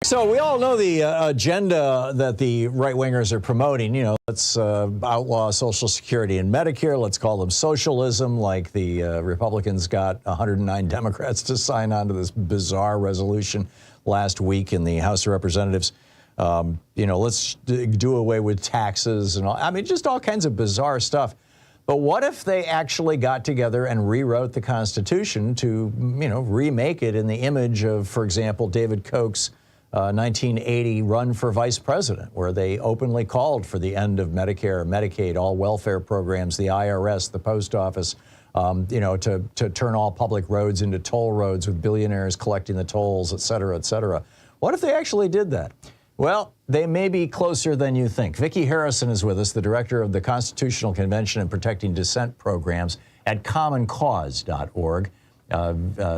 So we all know the agenda that the right-wingers are promoting. You know, let's outlaw Social Security and Medicare. Let's call them socialism, like the Republicans got 109 Democrats to sign on to this bizarre resolution last week in the House of Representatives. You know, let's do away with taxes and all. I mean, just all kinds of bizarre stuff. But what if they actually got together and rewrote the Constitution to, you know, remake it in the image of, for example, David Koch's 1980 run for vice president, where they openly called for the end of Medicare, Medicaid, all welfare programs, the IRS, the post office, you know, to turn all public roads into toll roads with billionaires collecting the tolls, et cetera, et cetera. What if they actually did that? Well, they may be closer than you think. Vicki Harrison is with us, the director of the Constitutional Convention and Protecting Dissent programs at commoncause.org.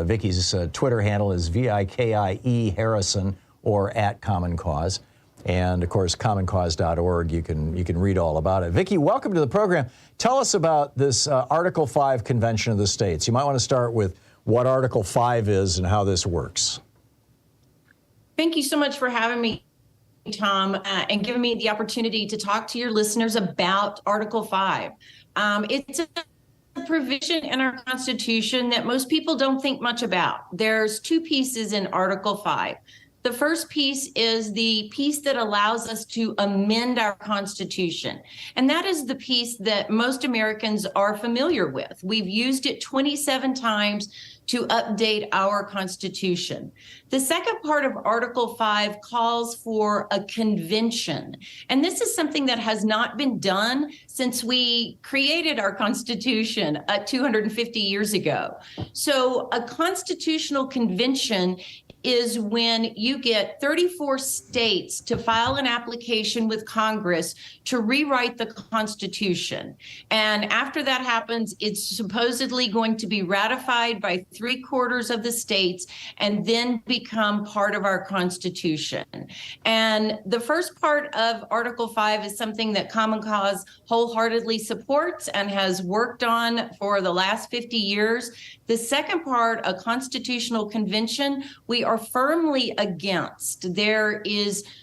Vicki's Twitter handle is VIKIE Harrison or at Common Cause. And of course, commoncause.org, you can read all about it. Vicki, welcome to the program. Tell us about this Article 5 Convention of the States. You might want to start with what Article 5 is and how this works. Thank you so much for having me, Tom, and giving me the opportunity to talk to your listeners about Article 5. It's a provision in our Constitution that most people don't think much about. There's two pieces in Article 5. The first piece is the piece that allows us to amend our Constitution. And that is the piece that most Americans are familiar with. We've used it 27 times to update our Constitution. The second part of Article 5 calls for a convention. And this is something that has not been done since we created our Constitution 250 years ago. So a constitutional convention is when you get 34 states to file an application with Congress to rewrite the Constitution. And after that happens, it's supposedly going to be ratified by 3/4 of the states and then become part of our Constitution. And the first part of Article 5 is something that Common Cause wholeheartedly supports and has worked on for the last 50 years. The second part, a constitutional convention, we are firmly against. There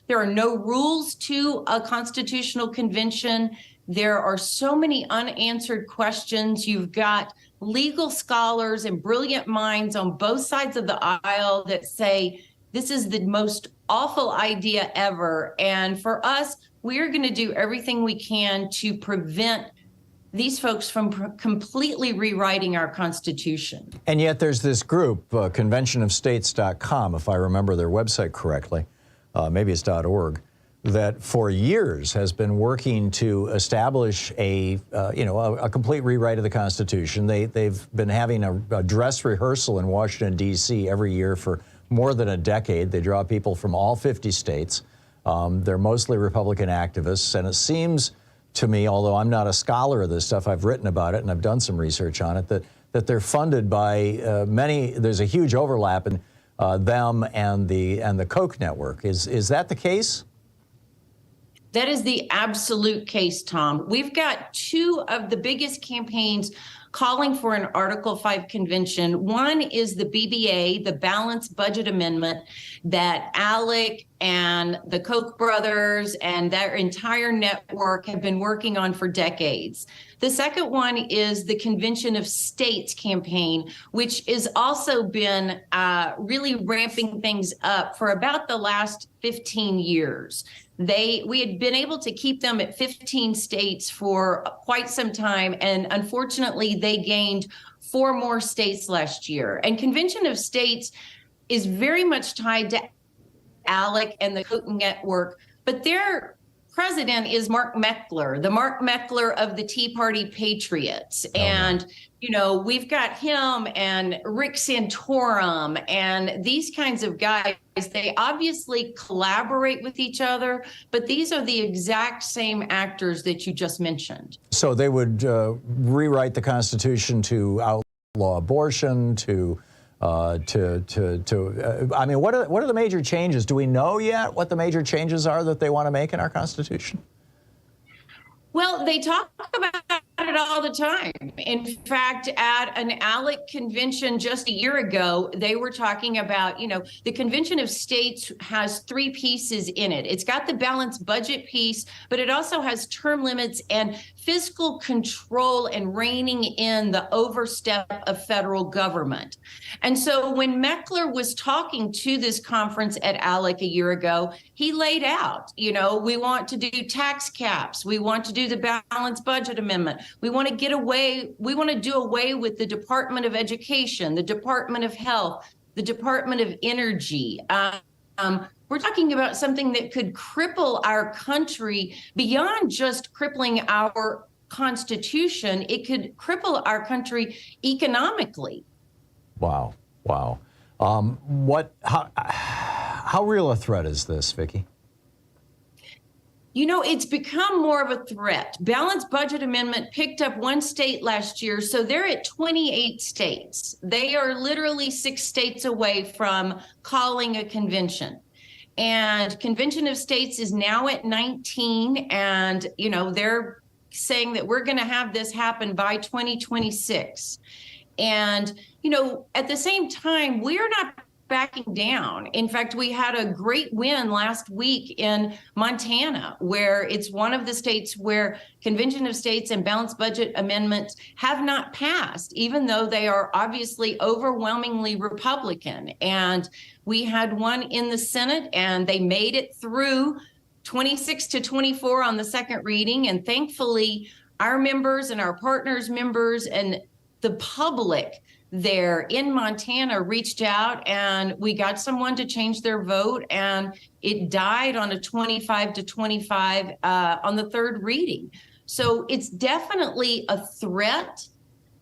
are no rules to a constitutional convention. There are so many unanswered questions. You've got legal scholars and brilliant minds on both sides of the aisle that say this is the most awful idea ever. And for us, we're going to do everything we can to prevent these folks from completely rewriting our Constitution. And yet there's this group, conventionofstates.com, if I remember their website correctly, maybe it's .org, that for years has been working to establish a complete rewrite of the Constitution. They've been having a dress rehearsal in Washington, D.C. every year for more than a decade. They draw people from all 50 states. They're mostly Republican activists, and it seems to me, although I'm not a scholar of this stuff, I've written about it and I've done some research on it, that they're funded by many. There's a huge overlap in them and the Koch network. Is that the case? That is the absolute case, Tom. We've got two of the biggest campaigns calling for an Article 5 convention. One is the BBA, the Balanced Budget Amendment, that ALEC and the Koch brothers and their entire network have been working on for decades. The second one is the Convention of States campaign, which has also been really ramping things up for about the last 15 years. We had been able to keep them at 15 states for quite some time, and unfortunately, they gained 4 more states last year. And Convention of States is very much tied to ALEC and the Koch network, but their president is Mark Meckler, the Mark Meckler of the Tea Party Patriots. And, you know, we've got him and Rick Santorum and these kinds of guys. They obviously collaborate with each other, but these are the exact same actors that you just mentioned. So they would rewrite the Constitution to outlaw abortion, I mean, what are the major changes? Do we know yet what the major changes are that they want to make in our Constitution? Well, they talk about it all the time. In fact, at an ALEC convention just a year ago, they were talking about, the Convention of States has three pieces in it. It's got the balanced budget piece, but it also has term limits and fiscal control and reining in the overstep of federal government. And so when Meckler was talking to this conference at ALEC a year ago, he laid out, we want to do tax caps. We want to do the balanced budget amendment. We want to do away with the Department of Education, the Department of Health, the Department of Energy. We're talking about something that could cripple our country beyond just crippling our Constitution. It could cripple our country economically. Wow. How real a threat is this, Vicki? It's become more of a threat. Balanced budget amendment picked up one state last year, so they're at 28 states. They are literally 6 states away from calling a convention. And Convention of States is now at 19, and, they're saying that we're going to have this happen by 2026. And, at the same time, we're not backing down. In fact, we had a great win last week in Montana, where it's one of the states where Convention of States and balanced budget amendments have not passed, even though they are obviously overwhelmingly Republican. And we had one in the Senate, and they made it through 26-24 on the second reading. And thankfully, our members and our partners' members and the public there in Montana reached out, and we got someone to change their vote, and it died on a 25-25 on the third reading. So it's definitely a threat,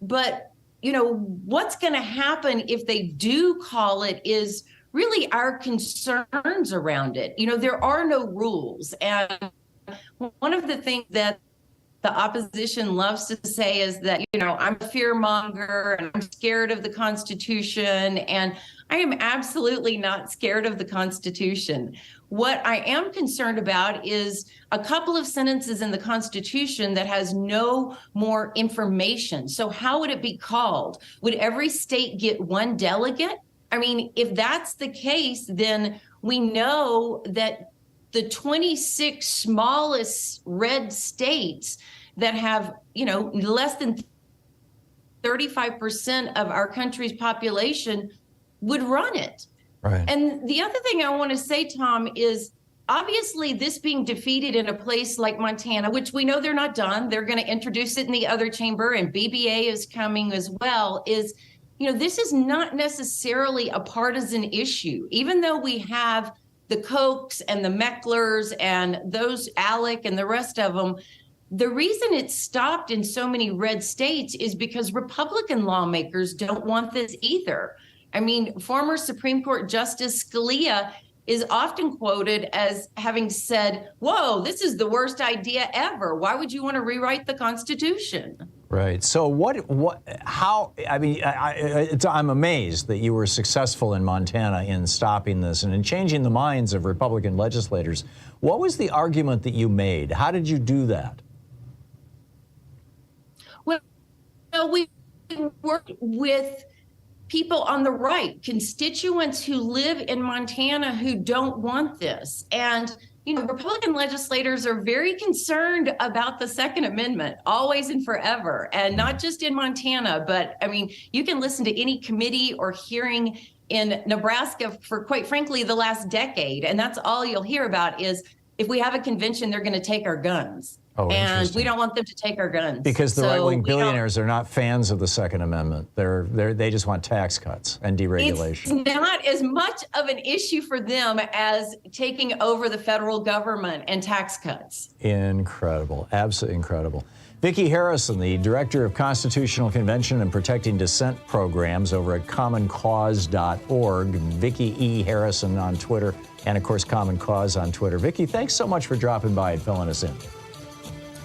but what's going to happen if they do call it is really our concerns around it. There are no rules, and one of the things that the opposition loves to say is that, I'm a fear monger and I'm scared of the Constitution. And I am absolutely not scared of the Constitution. What I am concerned about is a couple of sentences in the Constitution that has no more information. So how would it be called? Would every state get one delegate? I mean, if that's the case, then we know that the 26 smallest red states that have, less than 35% of our country's population would run it. Right. And the other thing I want to say, Tom, is obviously this being defeated in a place like Montana, which we know they're not done. They're going to introduce it in the other chamber, and BBA is coming as well, is, this is not necessarily a partisan issue, even though we have the Kochs and the Mecklers and those ALEC and the rest of them. The reason it's stopped in so many red states is because Republican lawmakers don't want this either. I mean, former Supreme Court Justice Scalia is often quoted as having said, whoa, this is the worst idea ever. Why would you want to rewrite the Constitution? Right. So I'm amazed that you were successful in Montana in stopping this and in changing the minds of Republican legislators. What was the argument that you made? How did you do that? Well, we worked with people on the right, constituents who live in Montana who don't want this. And, Republican legislators are very concerned about the Second Amendment, always and forever, and not just in Montana, but you can listen to any committee or hearing in Nebraska for, quite frankly, the last decade. And that's all you'll hear about is if we have a convention, they're going to take our guns. Oh, and we don't want them to take our guns. Because the right-wing billionaires are not fans of the Second Amendment. They just want tax cuts and deregulation. It's not as much of an issue for them as taking over the federal government and tax cuts. Incredible. Absolutely incredible. Vicki Harrison, the Director of Constitutional Convention and Protecting Dissent Programs over at commoncause.org. Vicki E. Harrison on Twitter, and, of course, Common Cause on Twitter. Vicki, thanks so much for dropping by and filling us in.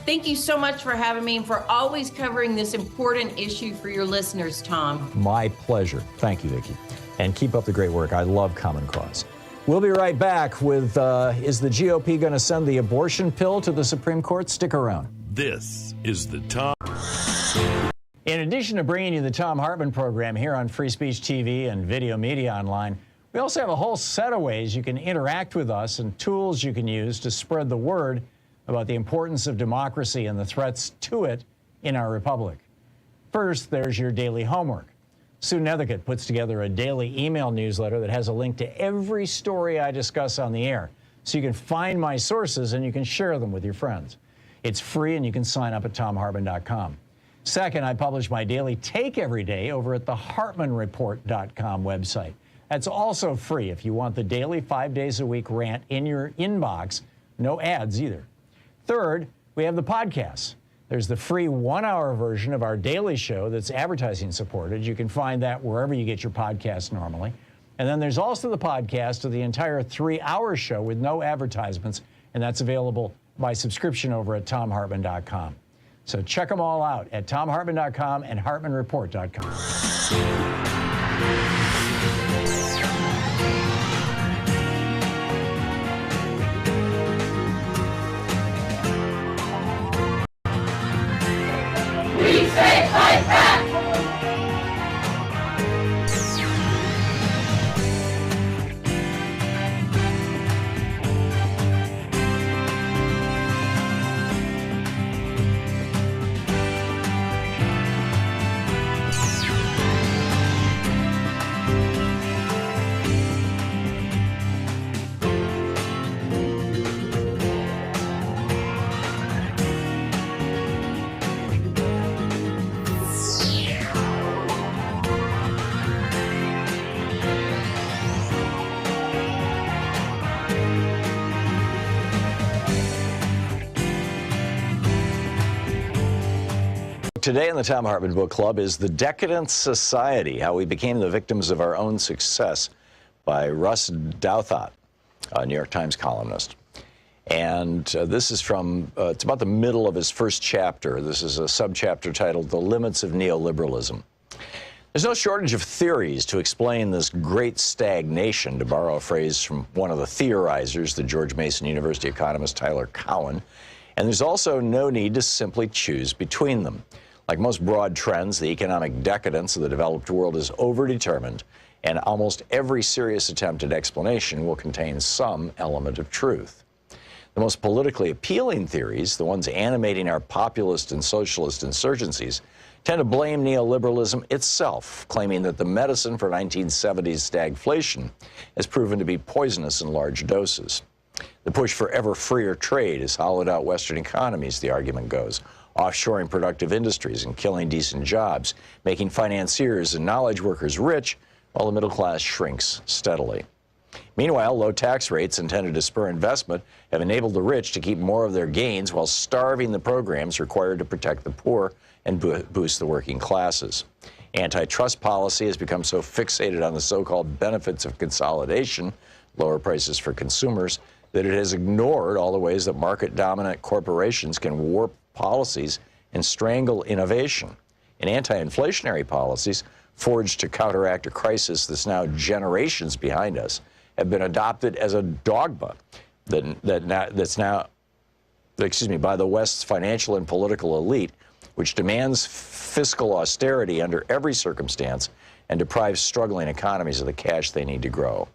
Thank you so much for having me and for always covering this important issue for your listeners, Tom. My pleasure. Thank you, Vicki. And keep up the great work. I love Common Cause. We'll be right back with, is the GOP going to send the abortion pill to the Supreme Court? Stick around. This is the Thom. In addition to bringing you the Thom Hartmann Program here on Free Speech TV and Video Media Online, we also have a whole set of ways you can interact with us and tools you can use to spread the word about the importance of democracy and the threats to it in our republic. First, there's your daily homework. Sue Nethercutt puts together a daily email newsletter that has a link to every story I discuss on the air, so you can find my sources and you can share them with your friends. It's free and you can sign up at thomhartmann.com. Second, I publish my daily take every day over at the hartmannreport.com website. That's also free if you want the daily 5 days a week rant in your inbox. No ads either. Third, we have the podcasts. There's the free 1-hour version of our daily show that's advertising supported. You can find that wherever you get your podcasts normally. And then there's also the podcast of the entire 3-hour show with no advertisements, and that's available by subscription over at thomhartmann.com. So check them all out at thomhartmann.com and hartmannreport.com. Today in the Thom Hartmann Book Club is The Decadent Society, How We Became the Victims of Our Own Success by Russ Douthat, a New York Times columnist. And this is from, it's about the middle of his first chapter. This is a subchapter titled The Limits of Neoliberalism. There's no shortage of theories to explain this great stagnation, to borrow a phrase from one of the theorizers, the George Mason University economist Tyler Cowen. And there's also no need to simply choose between them. Like most broad trends, the economic decadence of the developed world is overdetermined, and almost every serious attempt at explanation will contain some element of truth. The most politically appealing theories, the ones animating our populist and socialist insurgencies, tend to blame neoliberalism itself, claiming that the medicine for 1970s stagflation has proven to be poisonous in large doses. The push for ever freer trade has hollowed out Western economies, the argument goes, offshoring productive industries and killing decent jobs, making financiers and knowledge workers rich while the middle class shrinks steadily. Meanwhile, low tax rates intended to spur investment have enabled the rich to keep more of their gains while starving the programs required to protect the poor and boost the working classes. Antitrust policy has become so fixated on the so-called benefits of consolidation, lower prices for consumers, that it has ignored all the ways that market-dominant corporations can warp policies and strangle innovation. And anti-inflationary policies, forged to counteract a crisis that's now generations behind us, have been adopted as a dogma that's now by the West's financial and political elite, which demands fiscal austerity under every circumstance and deprives struggling economies of the cash they need to grow.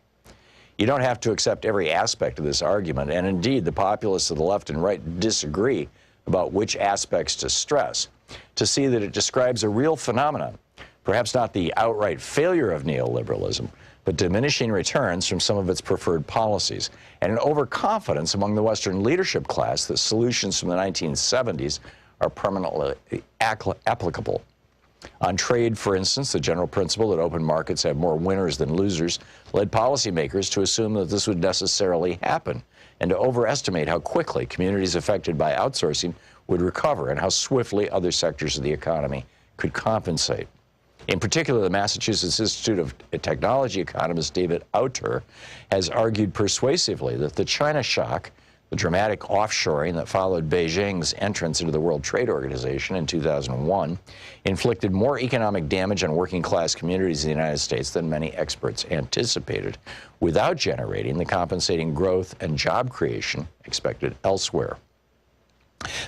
You don't have to accept every aspect of this argument, and indeed the populists of the left and right disagree about which aspects to stress, to see that it describes a real phenomenon, perhaps not the outright failure of neoliberalism, but diminishing returns from some of its preferred policies, and an overconfidence among the Western leadership class that solutions from the 1970s are permanently applicable. On trade, for instance, the general principle that open markets have more winners than losers led policymakers to assume that this would necessarily happen, and to overestimate how quickly communities affected by outsourcing would recover and how swiftly other sectors of the economy could compensate. In particular, the Massachusetts Institute of Technology economist David Autor has argued persuasively that the China shock, the dramatic offshoring that followed Beijing's entrance into the World Trade Organization in 2001, inflicted more economic damage on working-class communities in the United States than many experts anticipated, without generating the compensating growth and job creation expected elsewhere.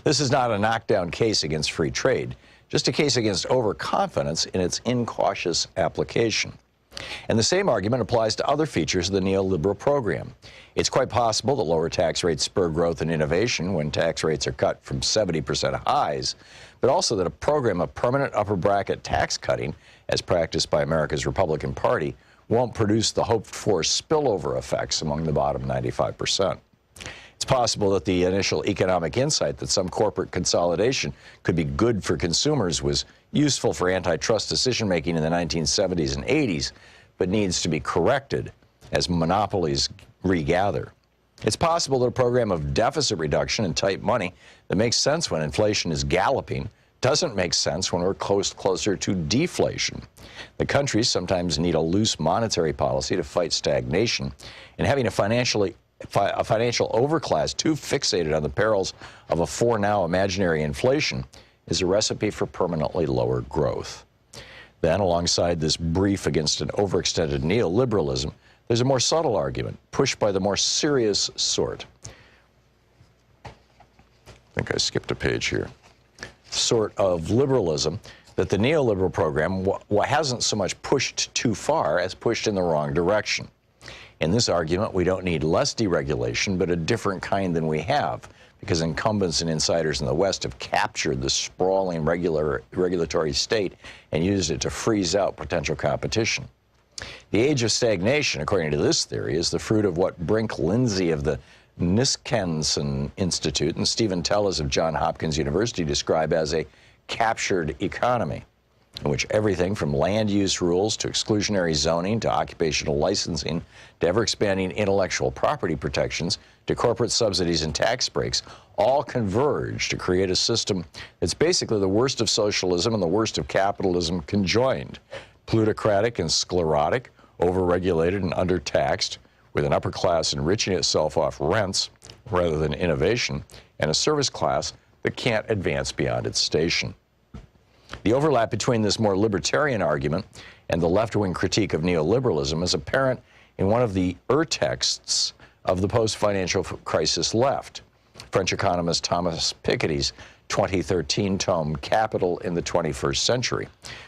This is not a knockdown case against free trade, just a case against overconfidence in its incautious application. And the same argument applies to other features of the neoliberal program. It's quite possible that lower tax rates spur growth and innovation when tax rates are cut from 70% highs, but also that a program of permanent upper bracket tax cutting, as practiced by America's Republican Party, won't produce the hoped-for spillover effects among the bottom 95%. It's possible that the initial economic insight that some corporate consolidation could be good for consumers was useful for antitrust decision-making in the 1970s and 80s, but needs to be corrected as monopolies regather. It's possible that a program of deficit reduction and tight money that makes sense when inflation is galloping doesn't make sense when we're closer to deflation. The countries sometimes need a loose monetary policy to fight stagnation, and having a financial overclass too fixated on the perils of a for-now imaginary inflation is a recipe for permanently lower growth. Then, alongside this brief against an overextended neoliberalism, there's a more subtle argument, pushed by the more serious sort. I think I skipped a page here. Sort of liberalism that the neoliberal program hasn't so much pushed too far as pushed in the wrong direction. In this argument, we don't need less deregulation, but a different kind than we have, because incumbents and insiders in the West have captured the sprawling regulatory state and used it to freeze out potential competition. The age of stagnation, according to this theory, is the fruit of what Brink Lindsay of the Niskenson Institute and Stephen Tellez of Johns Hopkins University describe as a captured economy, in which everything from land use rules to exclusionary zoning to occupational licensing to ever-expanding intellectual property protections to corporate subsidies and tax breaks all converge to create a system that's basically the worst of socialism and the worst of capitalism conjoined. Plutocratic and sclerotic, overregulated and undertaxed, with an upper class enriching itself off rents rather than innovation, and a service class that can't advance beyond its station. The overlap between this more libertarian argument and the left-wing critique of neoliberalism is apparent in one of the texts of the post-financial crisis left, French economist Thomas Piketty's 2013 tome Capital in the 21st Century,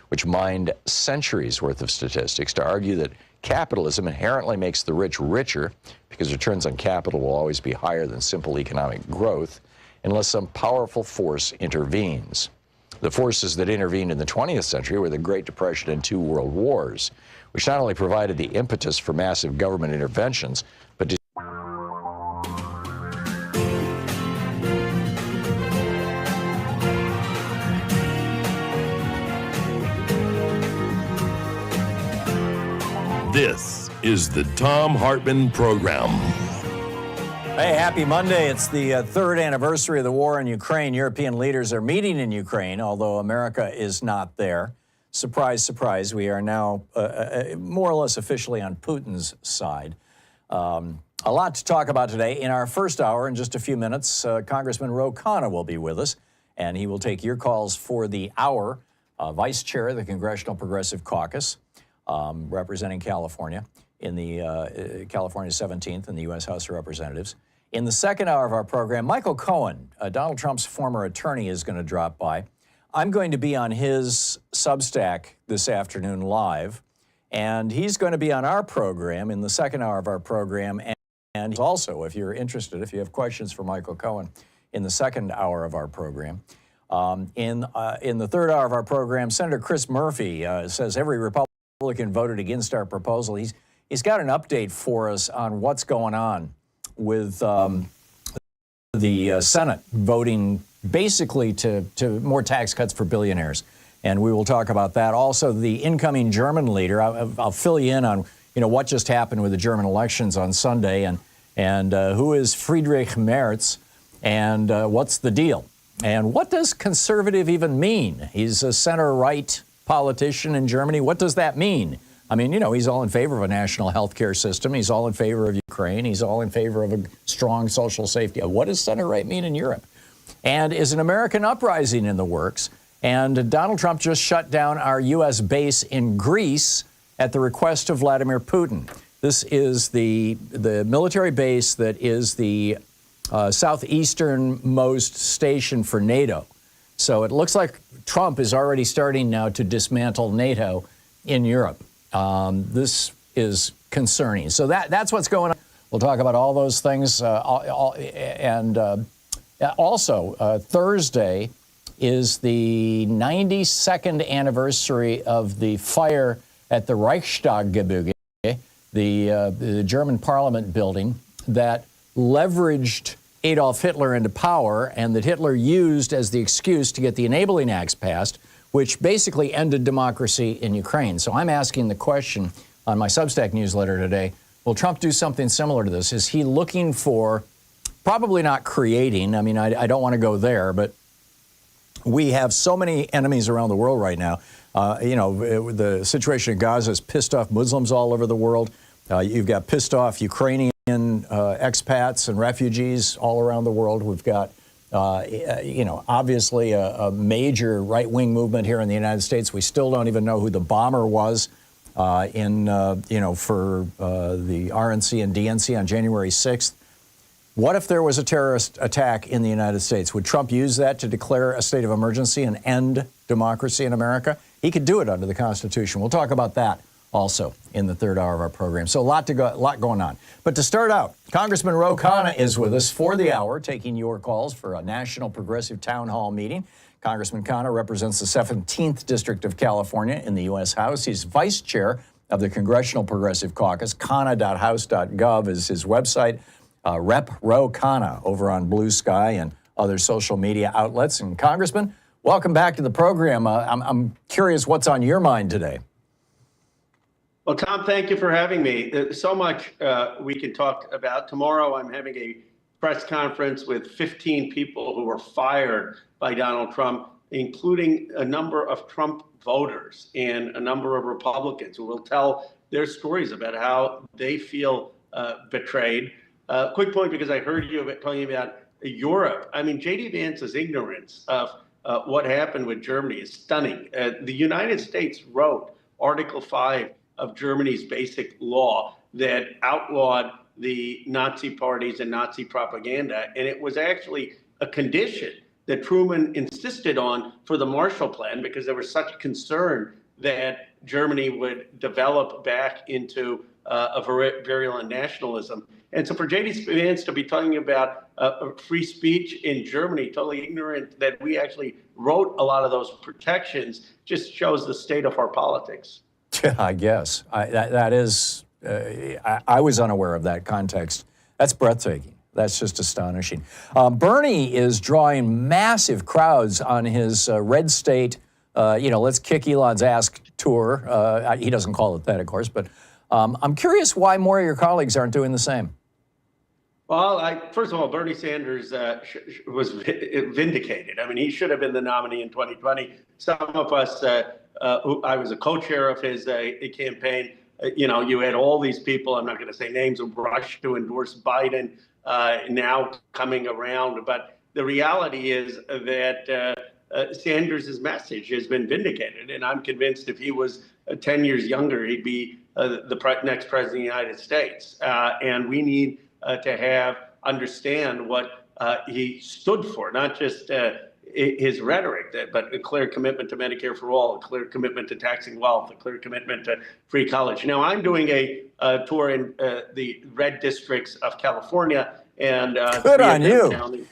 which mined centuries worth of statistics to argue that capitalism inherently makes the rich richer because returns on capital will always be higher than simple economic growth unless some powerful force intervenes. The forces that intervened in the 20th century were the Great Depression and 2 world wars, which not only provided the impetus for massive government interventions, but This is the Thom Hartmann Program. Hey, happy Monday. It's the third anniversary of the war in Ukraine. European leaders are meeting in Ukraine, although America is not there. Surprise, surprise, we are now more or less officially on Putin's side. A lot to talk about today. In our first hour, in just a few minutes, Congressman Ro Khanna will be with us, and he will take your calls for the hour. Vice Chair of the Congressional Progressive Caucus, representing California in the California 17th in the U.S. House of Representatives. In the second hour of our program, Michael Cohen, Donald Trump's former attorney, is going to drop by. I'm going to be on his Substack this afternoon live, and he's going to be on our program in the second hour of our program. And also, if you're interested, if you have questions for Michael Cohen in the second hour of our program. In the third hour of our program, Senator Chris Murphy says every Republican voted against our proposal. He's got an update for us on what's going on with the Senate voting basically to more tax cuts for billionaires. And we will talk about that. Also, the incoming German leader, I'll fill you in on what just happened with the German elections on Sunday and who is Friedrich Merz and what's the deal. And what does conservative even mean? He's a center-right politician in Germany. What does that mean? I mean, he's all in favor of a national health care system. He's all in favor of Ukraine. He's all in favor of a strong social safety. What does center-right mean in Europe? And is an American uprising in the works? And Donald Trump just shut down our U.S. base in Greece at the request of Vladimir Putin. This is the military base that is the southeasternmost station for NATO. So it looks like Trump is already starting now to dismantle NATO in Europe. This is concerning. So that's what's going on. We'll talk about all those things. Also, Thursday is the 92nd anniversary of the fire at the Reichstag, the German parliament building that leveraged Adolf Hitler into power and that Hitler used as the excuse to get the Enabling Acts passed, which basically ended democracy in Ukraine. So I'm asking the question on my Substack newsletter today, will Trump do something similar to this? Is he looking for, probably not creating, I mean, I don't want to go there, but we have so many enemies around the world right now. The situation in Gaza has pissed off Muslims all over the world. You've got pissed off Ukrainian expats and refugees all around the world. We've got, obviously a major right-wing movement here in the United States. We still don't even know who the bomber was for the RNC and DNC on January 6th. What if there was a terrorist attack in the United States? Would Trump use that to declare a state of emergency and end democracy in America? He could do it under the Constitution. We'll talk about that also in the third hour of our program. So a lot going on. But to start out, Congressman Ro Khanna is with us for the hour, taking your calls for a National Progressive Town Hall meeting. Congressman Khanna represents the 17th District of California in the U.S. House. He's vice chair of the Congressional Progressive Caucus. Khanna.house.gov is his website. Rep. Ro Khanna over on Blue Sky and other social media outlets. And Congressman, welcome back to the program. I'm curious what's on your mind today. Well, Tom, thank you for having me. There's so much we can talk about. Tomorrow, I'm having a press conference with 15 people who were fired by Donald Trump, including a number of Trump voters and a number of Republicans who will tell their stories about how they feel betrayed. Quick point, because I heard you talking about Europe. I mean, J.D. Vance's ignorance of what happened with Germany is stunning. The United States wrote Article 5 of Germany's basic law that outlawed the Nazi parties and Nazi propaganda. And it was actually a condition that Truman insisted on for the Marshall Plan, because there was such concern that Germany would develop back into a virulent nationalism. And so for J.D. Vance to be talking about free speech in Germany, totally ignorant that we actually wrote a lot of those protections, just shows the state of our politics. I guess. I was unaware of that context. That's breathtaking. That's just astonishing. Bernie is drawing massive crowds on his red state, let's kick Elon's ass tour. He doesn't call it that, of course, but I'm curious why more of your colleagues aren't doing the same. Well, first of all, Bernie Sanders was vindicated. I mean, he should have been the nominee in 2020. Some of us, I was a co-chair of his campaign. You had all these people, I'm not going to say names, who rushed to endorse Biden, now coming around. But the reality is that Sanders' message has been vindicated. And I'm convinced if he was 10 years younger, he'd be the next president of the United States. And we need to understand what he stood for, not just his rhetoric, but a clear commitment to Medicare for all, a clear commitment to taxing wealth, a clear commitment to free college. Now, I'm doing a tour in the red districts of California. And good on you.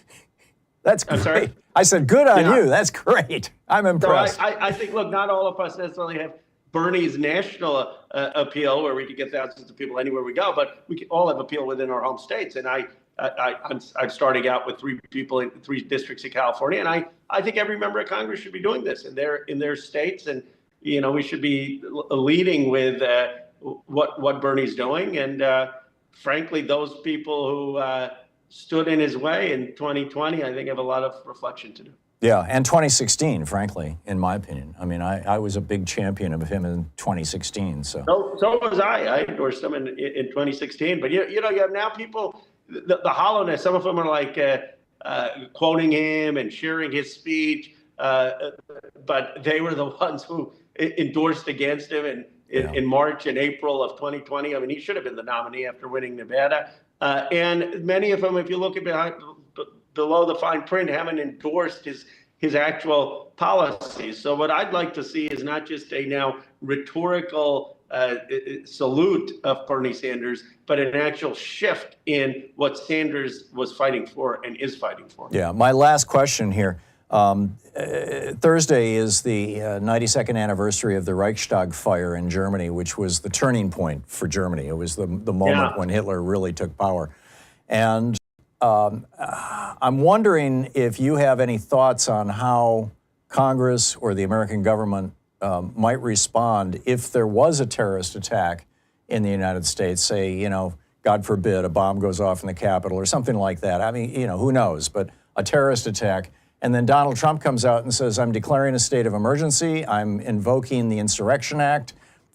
That's great. I'm sorry? I said, good on you. That's great. I'm impressed. So I think, look, not all of us necessarily have Bernie's national appeal, where we could get thousands of people anywhere we go, but we can all have appeal within our home states. And I'm starting out with 3 people in 3 districts in California, and I think every member of Congress should be doing this in their states, and we should be leading with what Bernie's doing. And frankly, those people who stood in his way in 2020, I think have a lot of reflection to do. Yeah, and 2016, frankly, in my opinion. I mean, I was a big champion of him in 2016. So was I. I endorsed him in 2016. But, you have now people, the hollowness, some of them are like quoting him and sharing his speech. But they were the ones who endorsed against him in March and April of 2020. I mean, he should have been the nominee after winning Nevada. And many of them, if you look at below the fine print, haven't endorsed his actual policies. So what I'd like to see is not just a now rhetorical salute of Bernie Sanders, but an actual shift in what Sanders was fighting for and is fighting for. Yeah, my last question here. Thursday is the 92nd anniversary of the Reichstag fire in Germany, which was the turning point for Germany. It was the moment when Hitler really took power. And I'm wondering if you have any thoughts on how Congress or the American government might respond if there was a terrorist attack in the United States, say, you know, God forbid, a bomb goes off in the Capitol or something like that. I mean, you know, who knows, but a terrorist attack. And then Donald Trump comes out and says, I'm declaring a state of emergency, I'm invoking the Insurrection Act,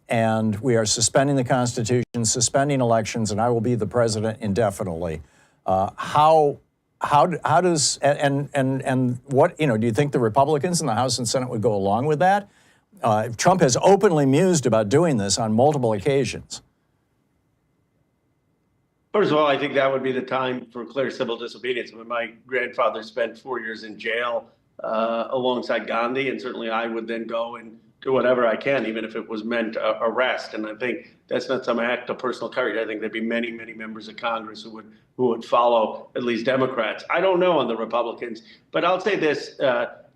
and we are suspending the Constitution, suspending elections, and I will be the president indefinitely. How does, and what, you know, do you think the Republicans in the House and Senate would go along with that? Trump has openly mused about doing this on multiple occasions. First of all, I think that would be the time for clear civil disobedience. When my grandfather spent 4 years in jail alongside Gandhi, and certainly I would then go and do whatever I can, even if it was meant arrest. And I think that's not some act of personal courage. I think there'd be many, many members of Congress who would follow at least Democrats. I don't know on the Republicans, but I'll say this,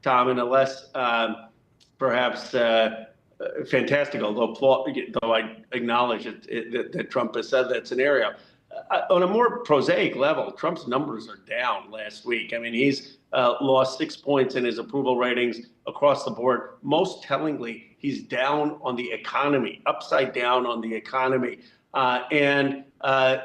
Tom, in a less perhaps fantastical, though I acknowledge that Trump has said that scenario. On a more prosaic level, Trump's numbers are down last week. I mean, he's lost 6 points in his approval ratings across the board. Most tellingly, he's down on the economy, upside down on the economy. And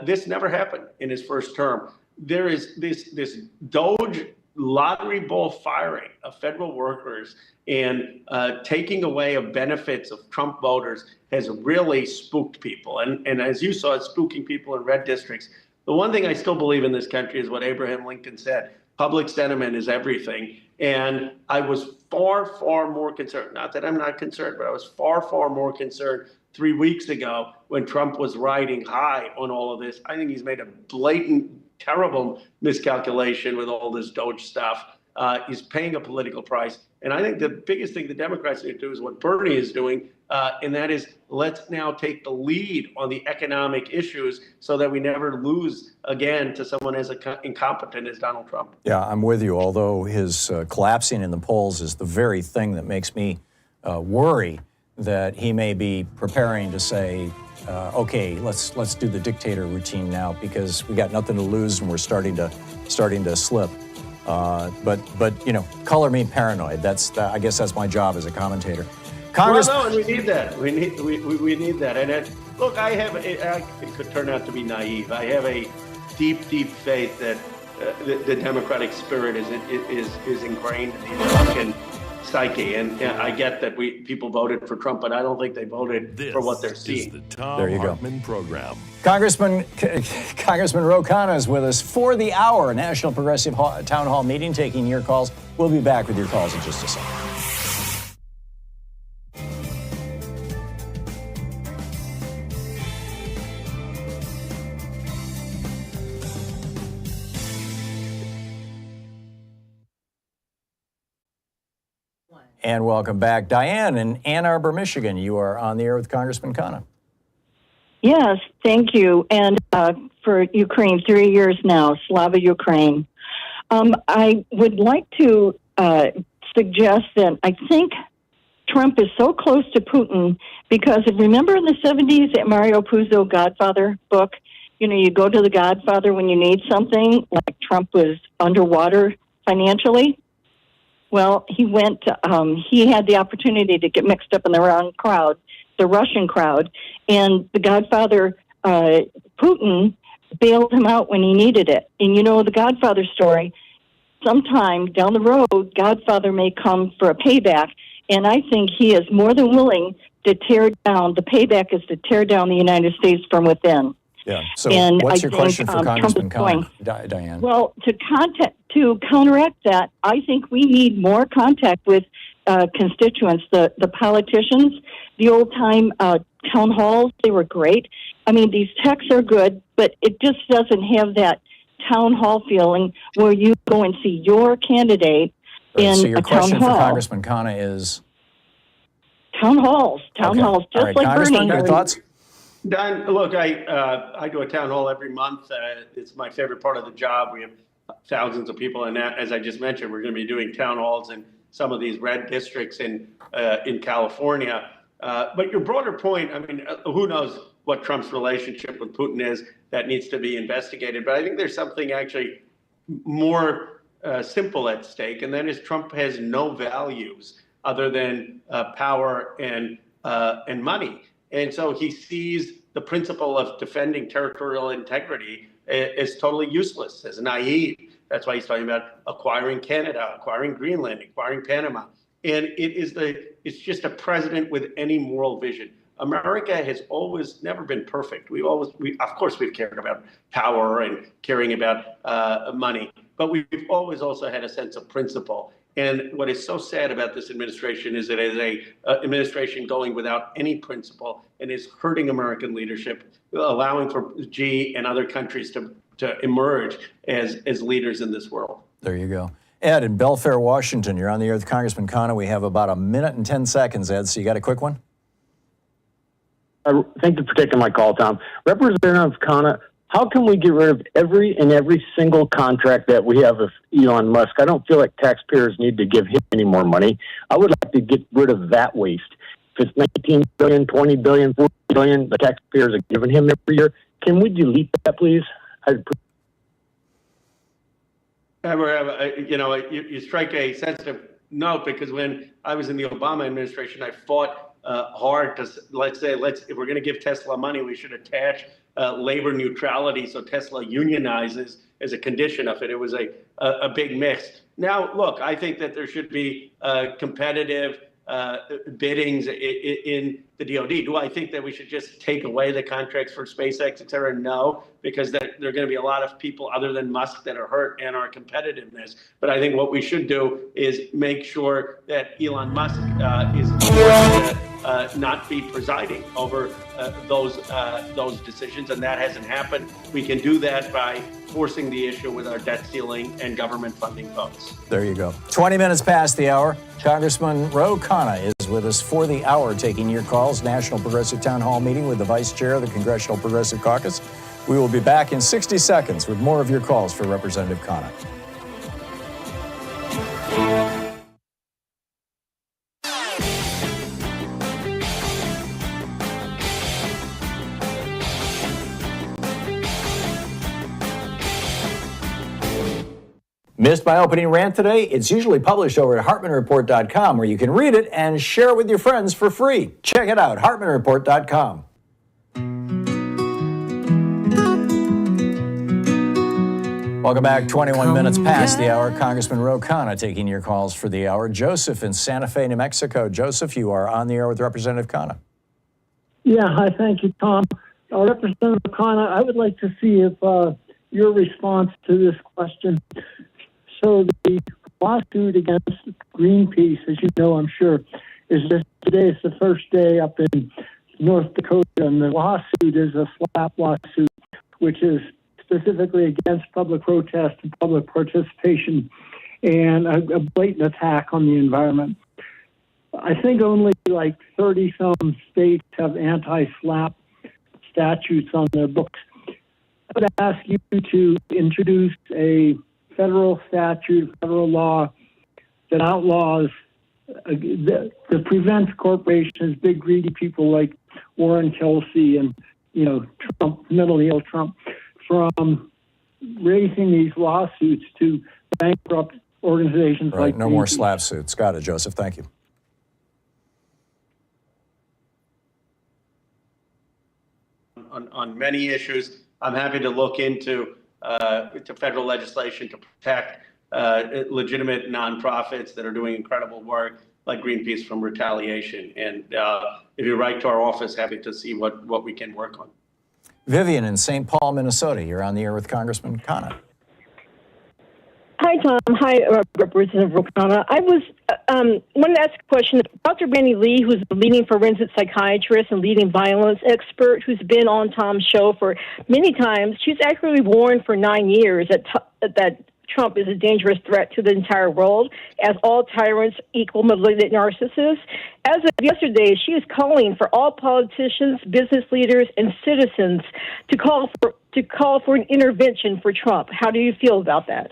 this never happened in his first term. There is this Doge lottery ball firing of federal workers and taking away of benefits of Trump voters has really spooked people. And as you saw, it's spooking people in red districts. The one thing I still believe in this country is what Abraham Lincoln said: public sentiment is everything. And I was far, far more concerned, not that I'm not concerned, but I was far, far more concerned 3 weeks ago when Trump was riding high on all of this. I think he's made a blatant, terrible miscalculation with all this Doge stuff. He's paying a political price. And I think the biggest thing the Democrats need to do is what Bernie is doing, and that is let's now take the lead on the economic issues so that we never lose again to someone as incompetent as Donald Trump. Yeah, I'm with you, although his collapsing in the polls is the very thing that makes me worry that he may be preparing to say, okay, let's do the dictator routine now because we got nothing to lose and we're starting to slip. But you know, color me paranoid. I guess that's my job as a commentator. Well, no, and we need that. We need that. And look, I could turn out to be naive. I have a deep, deep faith that the democratic spirit is ingrained in the American psyche. And I get that people voted for Trump, but I don't think they voted for what they're seeing. This is the Thom There you go. Hartmann Program. Congressman Ro Khanna is with us for the hour, National Progressive Town Hall meeting, taking your calls. We'll be back with your calls in just a second. And welcome back. Diane in Ann Arbor, Michigan. You are on the air with Congressman Khanna. Yes, thank you. And for Ukraine, 3 years now, Slava Ukraine. I would like to suggest that I think Trump is so close to Putin because remember in the 70s that Mario Puzo Godfather book, you know, you go to the Godfather when you need something, like Trump was underwater financially. Well, he had the opportunity to get mixed up in the wrong crowd, the Russian crowd, and the Godfather, Putin, bailed him out when he needed it. And you know the Godfather story, sometime down the road, Godfather may come for a payback, and I think he is more than willing to the payback is to tear down the United States from within. Yeah. So and what's I your question think, for Congressman Trump Khanna, Diane? Well, to counteract that, I think we need more contact with constituents, the politicians, the old-time town halls, they were great. I mean, these texts are good, but it just doesn't have that town hall feeling where you go and see your candidate in So your a town question for hall. Congressman Khanna is? Town halls, just All right, like Congressman, Bernie. your thoughts? Don, look, I do a town hall every month. It's my favorite part of the job. We have thousands of people, and as I just mentioned, we're going to be doing town halls in some of these red districts in California. But your broader point, I mean, who knows what Trump's relationship with Putin is? That needs to be investigated. But I think there's something actually more simple at stake, and that is Trump has no values other than power and money. And so he sees the principle of defending territorial integrity as totally useless, as naive. That's why he's talking about acquiring Canada, acquiring Greenland, acquiring Panama. And it's just a president with any moral vision. America has always never been perfect. Of course we've cared about power and caring about money, but we've always also had a sense of principle. And what is so sad about this administration is that it is a administration going without any principle and is hurting American leadership, allowing for G and other countries to emerge as leaders in this work. There you go. Ed, in Belfair, Washington, you're on the air with Congressman Khanna. We have about a minute and 10 seconds, Ed, so you got a quick one? Thank you for taking my call, Tom. Representative Khanna, how can we get rid of every single contract that we have with Elon Musk? I don't feel like taxpayers need to give him any more money. I would like to get rid of that waste. If it's 19 billion, 20 billion, 40 billion, the taxpayers are giving him every year. Can we delete that, please? You strike a sensitive note, because when I was in the Obama administration, I fought hard to if we're going to give Tesla money, we should attach labor neutrality so Tesla unionizes as a condition of it. It was a big mix. Now, look, I think that there should be competitive biddings in the DoD. Do I think that we should just take away the contracts for SpaceX, et cetera? No, because there are going to be a lot of people other than Musk that are hurt in our competitiveness. But I think what we should do is make sure that Elon Musk is forced to not be presiding over those decisions, and that hasn't happened. We can do that by forcing the issue with our debt ceiling and government funding votes. There you go. 20 minutes past the hour. Congressman Ro Khanna is with us for the hour, taking your calls. National Progressive Town Hall meeting with the Vice Chair of the Congressional Progressive Caucus. We will be back in 60 seconds with more of your calls for Representative Khanna. Missed my opening rant today? It's usually published over at HartmannReport.com, where you can read it and share it with your friends for free. Check it out, HartmannReport.com. Welcome back. 21 minutes past the hour. Congressman Ro Khanna taking your calls for the hour. Joseph in Santa Fe, New Mexico. Joseph, you are on the air with Representative Khanna. Yeah, hi, thank you, Tom. Representative Khanna, I would like to see if your response to this question. So the lawsuit against Greenpeace, as you know, I'm sure, is just today is the first day up in North Dakota, and the lawsuit is a SLAPP lawsuit, which is specifically against public protest and public participation and a blatant attack on the environment. I think only like 30-some states have anti-SLAPP statutes on their books. I would ask you to introduce a federal statute, federal law that outlaws, that prevents corporations, big greedy people like Warren Kelsey and, Trump, mentally ill Trump, from raising these lawsuits to bankrupt organizations like no more SLAPP suits. Got it, Joseph. Thank you. On many issues, I'm happy to look into to federal legislation to protect legitimate nonprofits that are doing incredible work like Greenpeace from retaliation. And if you write to our office, happy to see what we can work on. Vivian in St. Paul, Minnesota. You're on the air with Congressman Khanna. Hi, Tom. Hi, Representative Ro Khanna. I was wanted to ask a question. Dr. Brandy Lee, who's the leading forensic psychiatrist and leading violence expert, who's been on Tom's show for many times, she's actually warned for 9 years that Trump is a dangerous threat to the entire world, as all tyrants equal malignant narcissists. As of yesterday, she is calling for all politicians, business leaders, and citizens to call for an intervention for Trump. How do you feel about that?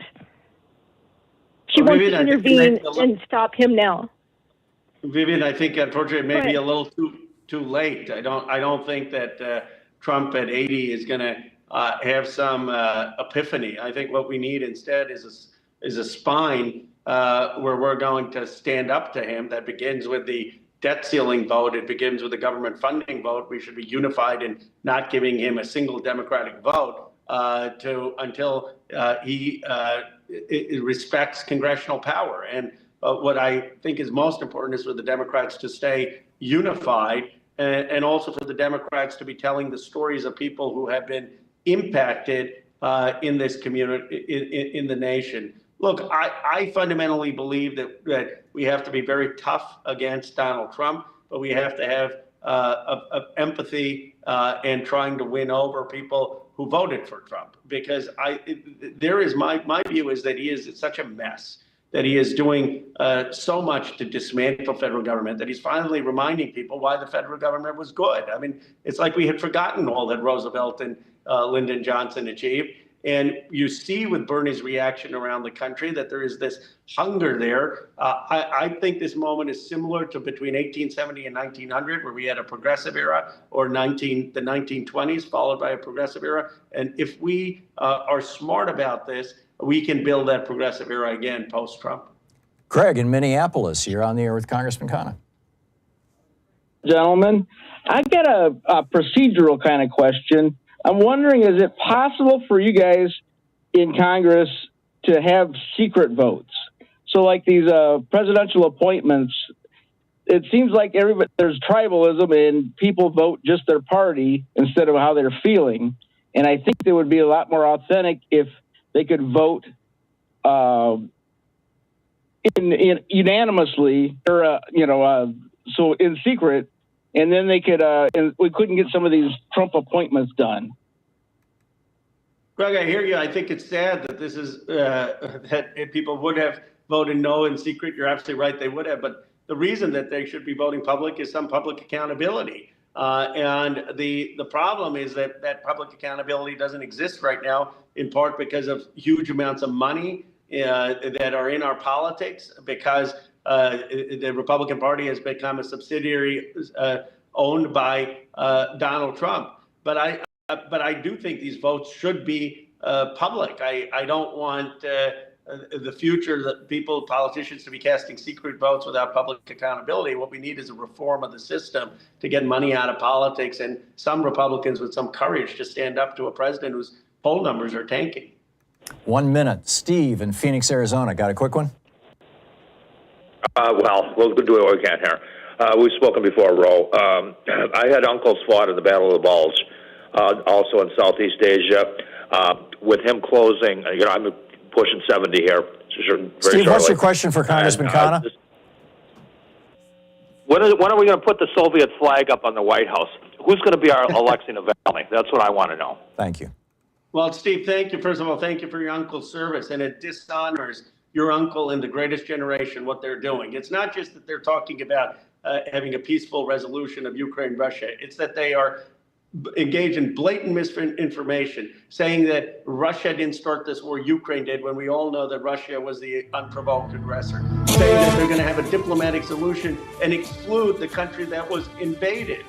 She wants to intervene and stop him now. Vivian, I think unfortunately it may be a little too late. I don't think that Trump at 80 is going to have some epiphany. I think what we need instead is a spine where we're going to stand up to him. That begins with the debt ceiling vote. It begins with the government funding vote. We should be unified in not giving him a single Democratic vote until he respects congressional power. And what I think is most important is for the Democrats to stay unified, and also for the Democrats to be telling the stories of people who have been impacted in this community, in the nation. Look, I fundamentally believe that we have to be very tough against Donald Trump, but we have to have empathy and trying to win over people who voted for Trump, because my view is that he is such a mess, that he is doing so much to dismantle federal government, that he's finally reminding people why the federal government was good. I mean, it's like we had forgotten all that Roosevelt and Lyndon Johnson achieved. And you see with Bernie's reaction around the country that there is this hunger there. I think this moment is similar to between 1870 and 1900, where we had a progressive era, or the 1920s followed by a progressive era. And if we are smart about this, we can build that progressive era again post-Trump. Craig in Minneapolis, you're on the air with Congressman Khanna. Gentlemen, I've got a procedural kind of question. I'm wondering, is it possible for you guys in Congress to have secret votes? So like these presidential appointments, it seems like there's tribalism and people vote just their party instead of how they're feeling. And I think it would be a lot more authentic if they could vote unanimously, or so in secret, and then they could. And we couldn't get some of these Trump appointments done. Greg, I hear you. I think it's sad that this is that if people would have voted no in secret. You're absolutely right; they would have. But the reason that they should be voting public is some public accountability. And the problem is that public accountability doesn't exist right now, in part because of huge amounts of money that are in our politics, because the Republican Party has become a subsidiary owned by Donald Trump. But I do think these votes should be public. I don't want the future that politicians to be casting secret votes without public accountability. What we need is a reform of the system to get money out of politics, and some Republicans with some courage to stand up to a president whose poll numbers are tanking. 1 minute. Steve in Phoenix, Arizona. Got a quick one? We'll do what we can here. We've spoken before, Ro. I had uncles fought in the Battle of the Bulge, also in Southeast Asia. With him closing, I'm pushing 70 here. Steve, what's your question for Congressman Khanna? When are we going to put the Soviet flag up on the White House? Who's going to be our Alexei Navalny? That's what I want to know. Thank you. Well, Steve, thank you. First of all, thank you for your uncle's service, and it dishonors your uncle and the greatest generation, what they're doing. It's not just that they're talking about having a peaceful resolution of Ukraine-Russia. It's that they are engaged in blatant misinformation, saying that Russia didn't start this war, Ukraine did, when we all know that Russia was the unprovoked aggressor. Saying that they're going to have a diplomatic solution and exclude the country that was invaded.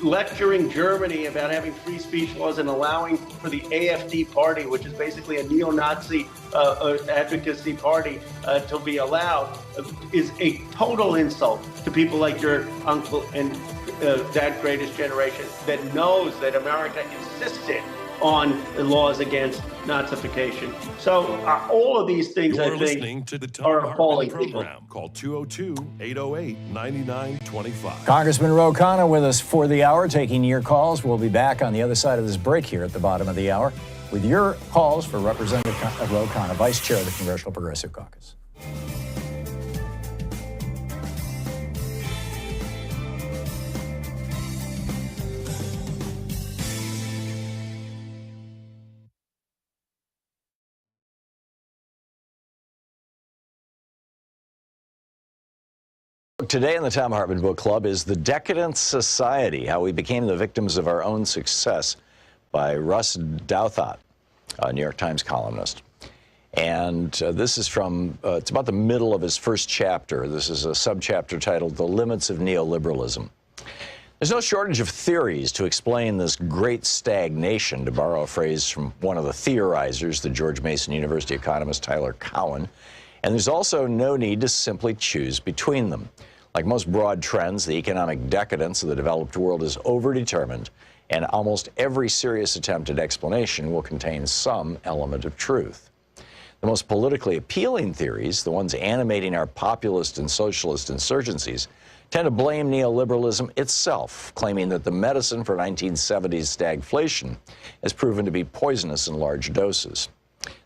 Lecturing Germany about having free speech laws and allowing for the AfD party, which is basically a neo-Nazi advocacy party, to be allowed, is a total insult to people like your uncle and that greatest generation that knows that America insisted on the laws against Nazification. So all of these things, You're I think, listening to the Thom are Hartmann appalling. Program. Call 202-808-9925. Congressman Ro Khanna with us for the hour, taking your calls. We'll be back on the other side of this break here at the bottom of the hour. with your calls for Representative Ro Khanna, Vice Chair of the Congressional Progressive Caucus. Today in the Thom Hartmann Book Club is The Decadent Society, How We Became the Victims of Our Own Success by Russ Douthat, a New York Times columnist. And this is from, it's about the middle of his first chapter. This is a subchapter titled The Limits of Neoliberalism. There's no shortage of theories to explain this great stagnation, to borrow a phrase from one of the theorizers, the George Mason University economist Tyler Cowen. And there's also no need to simply choose between them. Like most broad trends, the economic decadence of the developed world is overdetermined, and almost every serious attempt at explanation will contain some element of truth. The most politically appealing theories, the ones animating our populist and socialist insurgencies, tend to blame neoliberalism itself, claiming that the medicine for 1970s stagflation has proven to be poisonous in large doses.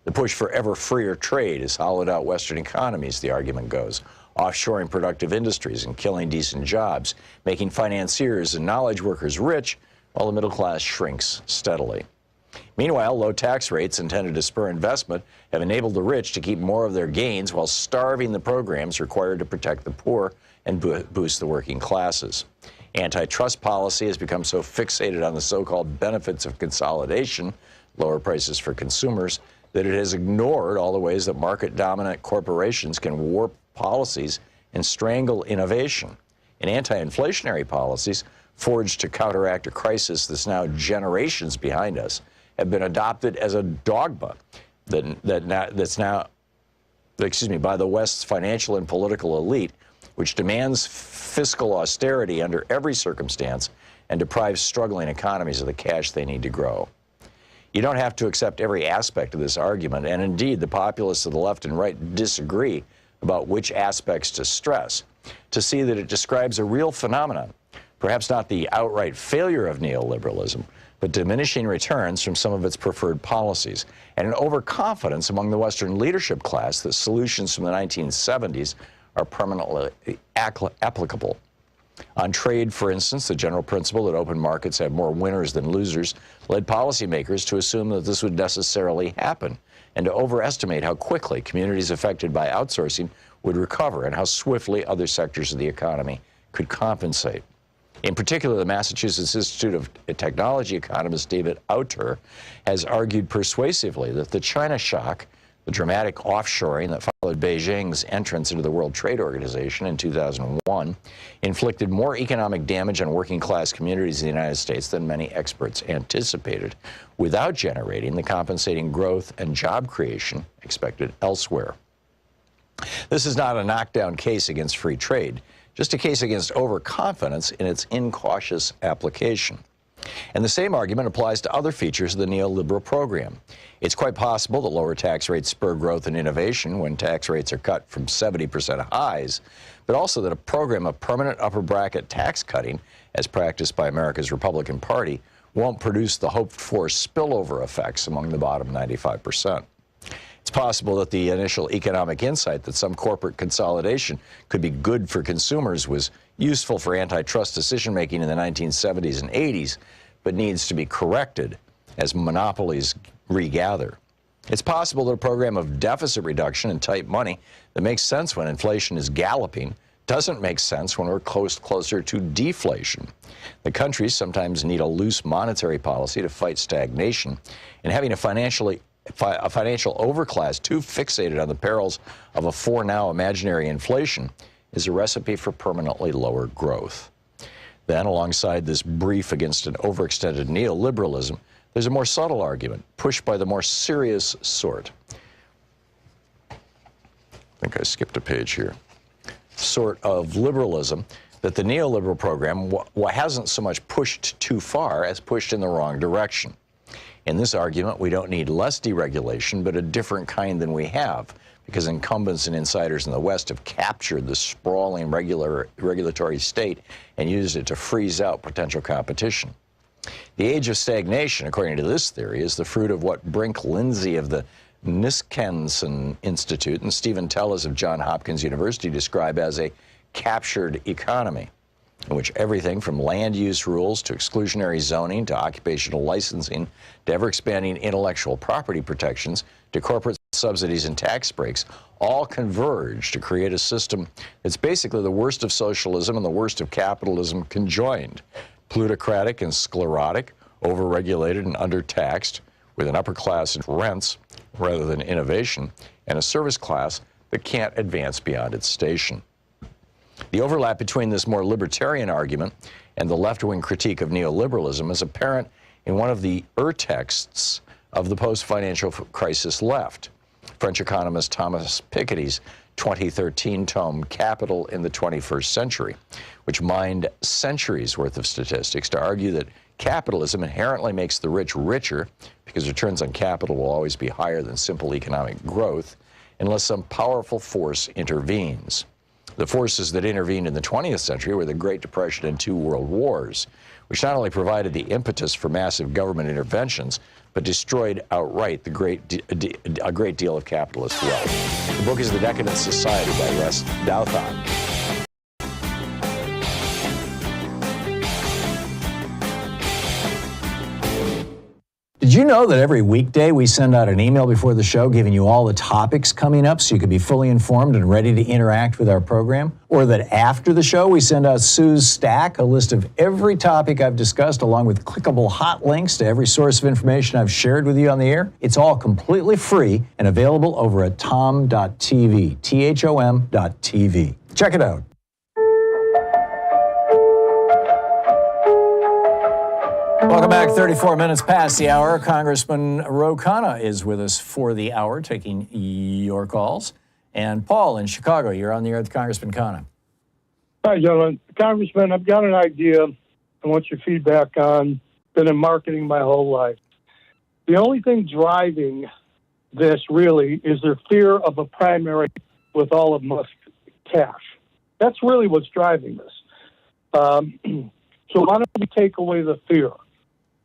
The push for ever freer trade has hollowed out Western economies, the argument goes, offshoring productive industries and killing decent jobs, making financiers and knowledge workers rich while the middle class shrinks steadily. Meanwhile, low tax rates intended to spur investment have enabled the rich to keep more of their gains while starving the programs required to protect the poor and boost the working classes. Antitrust policy has become so fixated on the so-called benefits of consolidation, lower prices for consumers, that it has ignored all the ways that market-dominant corporations can warp policies and strangle innovation. And anti-inflationary policies, forged to counteract a crisis that's now generations behind us, have been adopted as a dogma that's now by the West's financial and political elite, which demands fiscal austerity under every circumstance and deprives struggling economies of the cash they need to grow. You don't have to accept every aspect of this argument, and indeed the populists of the left and right disagree about which aspects to stress, to see that it describes a real phenomenon, perhaps not the outright failure of neoliberalism, but diminishing returns from some of its preferred policies, and an overconfidence among the Western leadership class that solutions from the 1970s are permanently applicable. On trade, for instance, the general principle that open markets have more winners than losers led policymakers to assume that this would necessarily happen and to overestimate how quickly communities affected by outsourcing would recover and how swiftly other sectors of the economy could compensate. In particular, the Massachusetts Institute of Technology economist David Autor has argued persuasively that the China shock, the dramatic offshoring that followed Beijing's entrance into the World Trade Organization in 2001, inflicted more economic damage on working-class communities in the United States than many experts anticipated, without generating the compensating growth and job creation expected elsewhere. This is not a knockdown case against free trade, just a case against overconfidence in its incautious application. And the same argument applies to other features of the neoliberal program. It's quite possible that lower tax rates spur growth and innovation when tax rates are cut from 70% highs, but also that a program of permanent upper bracket tax cutting, as practiced by America's Republican Party, won't produce the hoped-for spillover effects among the bottom 95%. It's possible that the initial economic insight that some corporate consolidation could be good for consumers was useful for antitrust decision-making in the 1970s and 80s, but needs to be corrected as monopolies regather. It's possible that a program of deficit reduction and tight money that makes sense when inflation is galloping doesn't make sense when we're closer to deflation. The countries sometimes need a loose monetary policy to fight stagnation, and having a financial overclass too fixated on the perils of a for now imaginary inflation is a recipe for permanently lower growth. Then, alongside this brief against an overextended neoliberalism, there's a more subtle argument pushed by the more serious sort. I think I skipped a page here. Sort of liberalism that the neoliberal program hasn't so much pushed too far as pushed in the wrong direction. In this argument, we don't need less deregulation, but a different kind than we have, because incumbents and insiders in the West have captured the sprawling regulatory state and used it to freeze out potential competition. The age of stagnation, according to this theory, is the fruit of what Brink Lindsay of the Niskansen Institute and Stephen Tellez of Johns Hopkins University describe as a captured economy, in which everything from land use rules to exclusionary zoning to occupational licensing to ever-expanding intellectual property protections to corporate subsidies and tax breaks all converge to create a system that's basically the worst of socialism and the worst of capitalism conjoined. Plutocratic and sclerotic, overregulated and undertaxed, with an upper class in rents rather than innovation, and a service class that can't advance beyond its station. The overlap between this more libertarian argument and the left-wing critique of neoliberalism is apparent in one of the texts of the post-financial crisis left, French economist Thomas Piketty's 2013 tome, Capital in the 21st Century, which mined centuries worth of statistics to argue that capitalism inherently makes the rich richer because returns on capital will always be higher than simple economic growth unless some powerful force intervenes. The forces that intervened in the 20th century were the Great Depression and 2 world wars, which not only provided the impetus for massive government interventions, but destroyed outright a great deal of capitalist wealth. The book is The Decadent Society by Les Douthon. Did you know that every weekday we send out an email before the show giving you all the topics coming up so you can be fully informed and ready to interact with our program? Or that after the show we send out Sue's Stack, a list of every topic I've discussed along with clickable hot links to every source of information I've shared with you on the air? It's all completely free and available over at thom.tv, THOM.tv. Check it out. Welcome back. 34 minutes past the hour. Congressman Ro Khanna is with us for the hour, taking your calls. And Paul in Chicago, you're on the air with Congressman Khanna. Hi, gentlemen. Congressman, I've got an idea I want your feedback on. Been in marketing my whole life. The only thing driving this really is their fear of a primary with all of Musk's cash. That's really what's driving this. So why don't we take away the fear?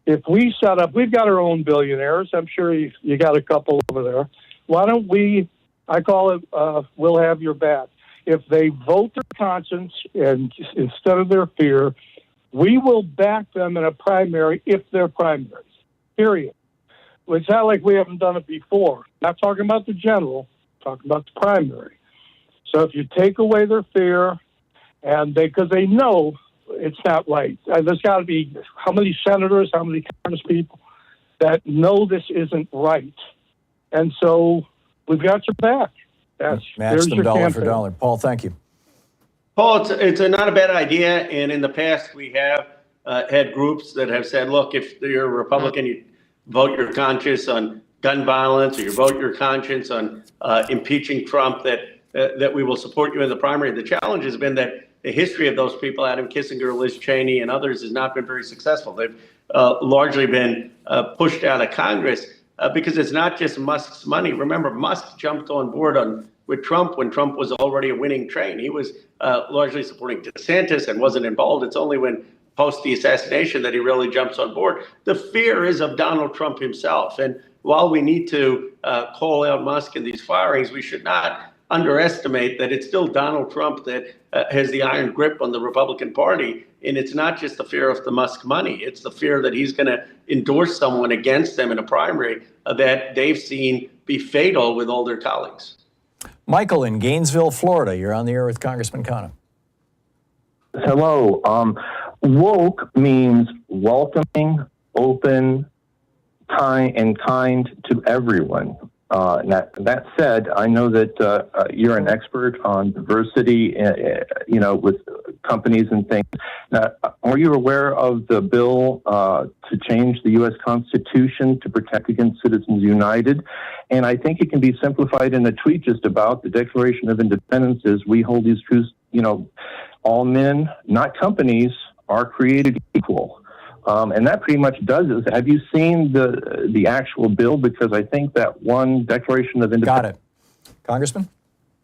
If we set up, we've got our own billionaires. I'm sure you got a couple over there. Why don't we, I call it, we'll have your back. If they vote their conscience and instead of their fear, we will back them in a primary if they're primaries, period. Well, it's not like we haven't done it before. Not talking about the general, talking about the primary. So if you take away their fear, and because they know it's not right. There's got to be how many senators, how many congresspeople that know this isn't right. And so we've got your back. Match them dollar for dollar. Paul, thank you. Paul, it's not a bad idea. And in the past, we have had groups that have said, look, if you're a Republican, you vote your conscience on gun violence, or you vote your conscience on impeaching Trump, that we will support you in the primary. The challenge has been that the history of those people, Adam Kissinger, Liz Cheney, and others, has not been very successful. They've largely been pushed out of Congress because it's not just Musk's money. Remember, Musk jumped on board with Trump when Trump was already a winning train. He was largely supporting DeSantis and wasn't involved. It's only when post the assassination that he really jumps on board. The fear is of Donald Trump himself. And while we need to call out Musk in these firings, we should not underestimate that it's still Donald Trump that has the iron grip on the Republican Party. And it's not just the fear of the Musk money. It's the fear that he's going to endorse someone against them in a primary that they've seen be fatal with all their colleagues. Michael in Gainesville, Florida. You're on the air with Congressman Khanna. Hello. Woke means welcoming, open, kind to everyone. That said, I know that you're an expert on diversity, with companies and things. Now, are you aware of the bill to change the U.S. Constitution to protect against Citizens United? And I think it can be simplified in a tweet just about the Declaration of Independence is we hold these truths, all men, not companies, are created equal. And that pretty much does it. Have you seen the actual bill? Because I think that one Declaration of Independence. Got it. Congressman?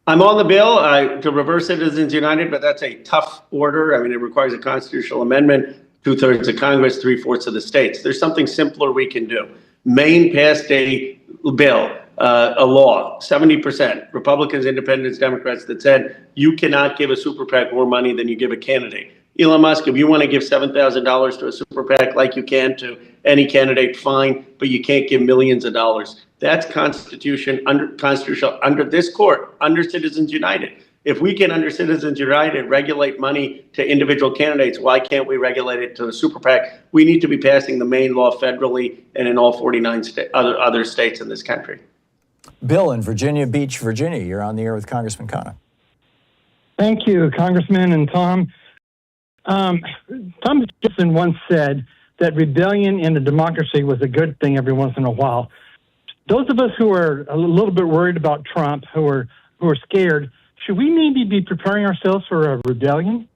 I'm on the bill to reverse Citizens United, but that's a tough order. I mean, it requires a constitutional amendment. 2/3 of Congress, 3/4 of the states. There's something simpler we can do. Maine passed a bill, a law, 70%, Republicans, Independents, Democrats, that said you cannot give a super PAC more money than you give a candidate. Elon Musk, if you want to give $7,000 to a super PAC like you can to any candidate, fine, but you can't give millions of dollars. That's constitutional under this court, under Citizens United. If we can, under Citizens United, regulate money to individual candidates, why can't we regulate it to a super PAC? We need to be passing the Maine law federally and in all 49 other states in this country. Bill in Virginia Beach, Virginia. You're on the air with Congressman Khanna. Thank you, Congressman and Tom. Thomas Jefferson once said that rebellion in a democracy was a good thing every once in a while. Those of us who are a little bit worried about Trump, who are scared, should we maybe be preparing ourselves for a rebellion?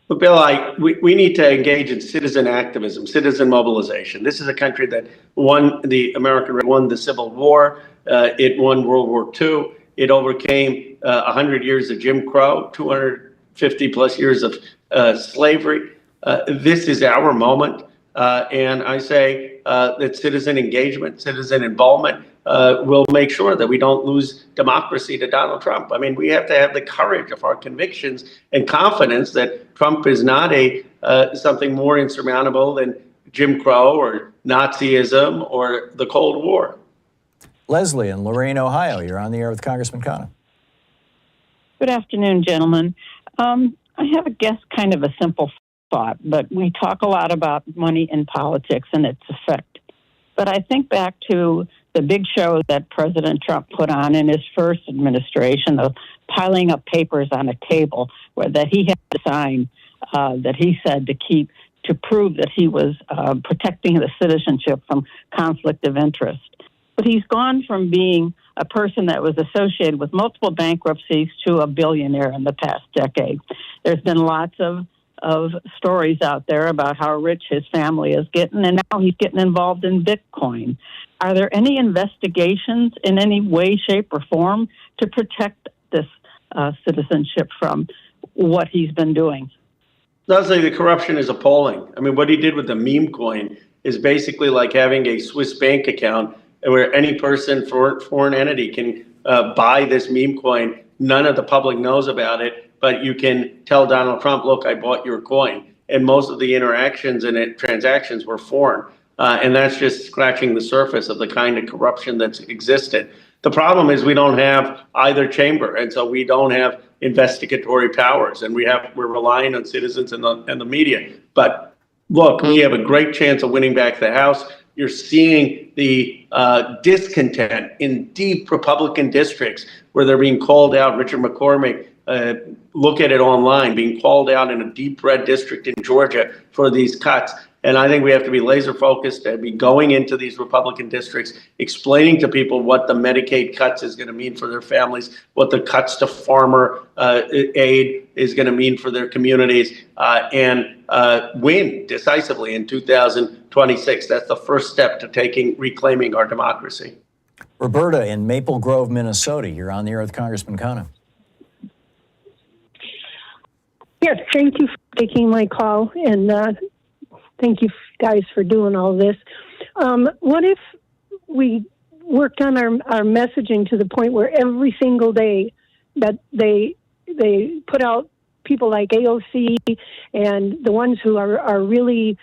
But Bill, we need to engage in citizen activism, citizen mobilization. This is a country that won the Civil War. It won World War II. It overcame 100 years of Jim Crow, 250 plus years of slavery. This is our moment. And I say that citizen engagement, citizen involvement will make sure that we don't lose democracy to Donald Trump. I mean, we have to have the courage of our convictions and confidence that Trump is not something more insurmountable than Jim Crow or Nazism or the Cold War. Leslie in Lorain, Ohio. You're on the air with Congressman Khanna. Good afternoon, gentlemen. I have, kind of a simple thought, but we talk a lot about money in politics and its effect. But I think back to the big show that President Trump put on in his first administration, of piling up papers on a table that he had to sign, that he said to prove that he was protecting the citizenship from conflict of interest. But he's gone from being a person that was associated with multiple bankruptcies to a billionaire in the past decade. There's been lots of stories out there about how rich his family is getting, and now he's getting involved in Bitcoin. Are there any investigations in any way, shape, or form to protect this citizenship from what he's been doing? Leslie, the corruption is appalling. I mean, what he did with the meme coin is basically like having a Swiss bank account where any person, foreign entity, can buy this meme coin. None of the public knows about it, but you can tell Donald Trump, look, I bought your coin. And most of the interactions and transactions were foreign. And that's just scratching the surface of the kind of corruption that's existed. The problem is we don't have either chamber, and so we don't have investigatory powers, and we're relying on citizens and the media. But look, we have a great chance of winning back the House. You're seeing the discontent in deep Republican districts where they're being called out. Richard McCormick, look at it online, being called out in a deep red district in Georgia for these cuts. And I think we have to be laser focused and be going into these Republican districts, explaining to people what the Medicaid cuts is going to mean for their families, what the cuts to farmer aid is going to mean for their communities, and win decisively in 2026. That's the first step to reclaiming our democracy. Roberta in Maple Grove, Minnesota. You're on the air with Congressman Khanna. Yes, thank you for taking my call, and thank you guys for doing all this. What if we worked on our messaging to the point where every single day that they put out people like AOC and the ones who are really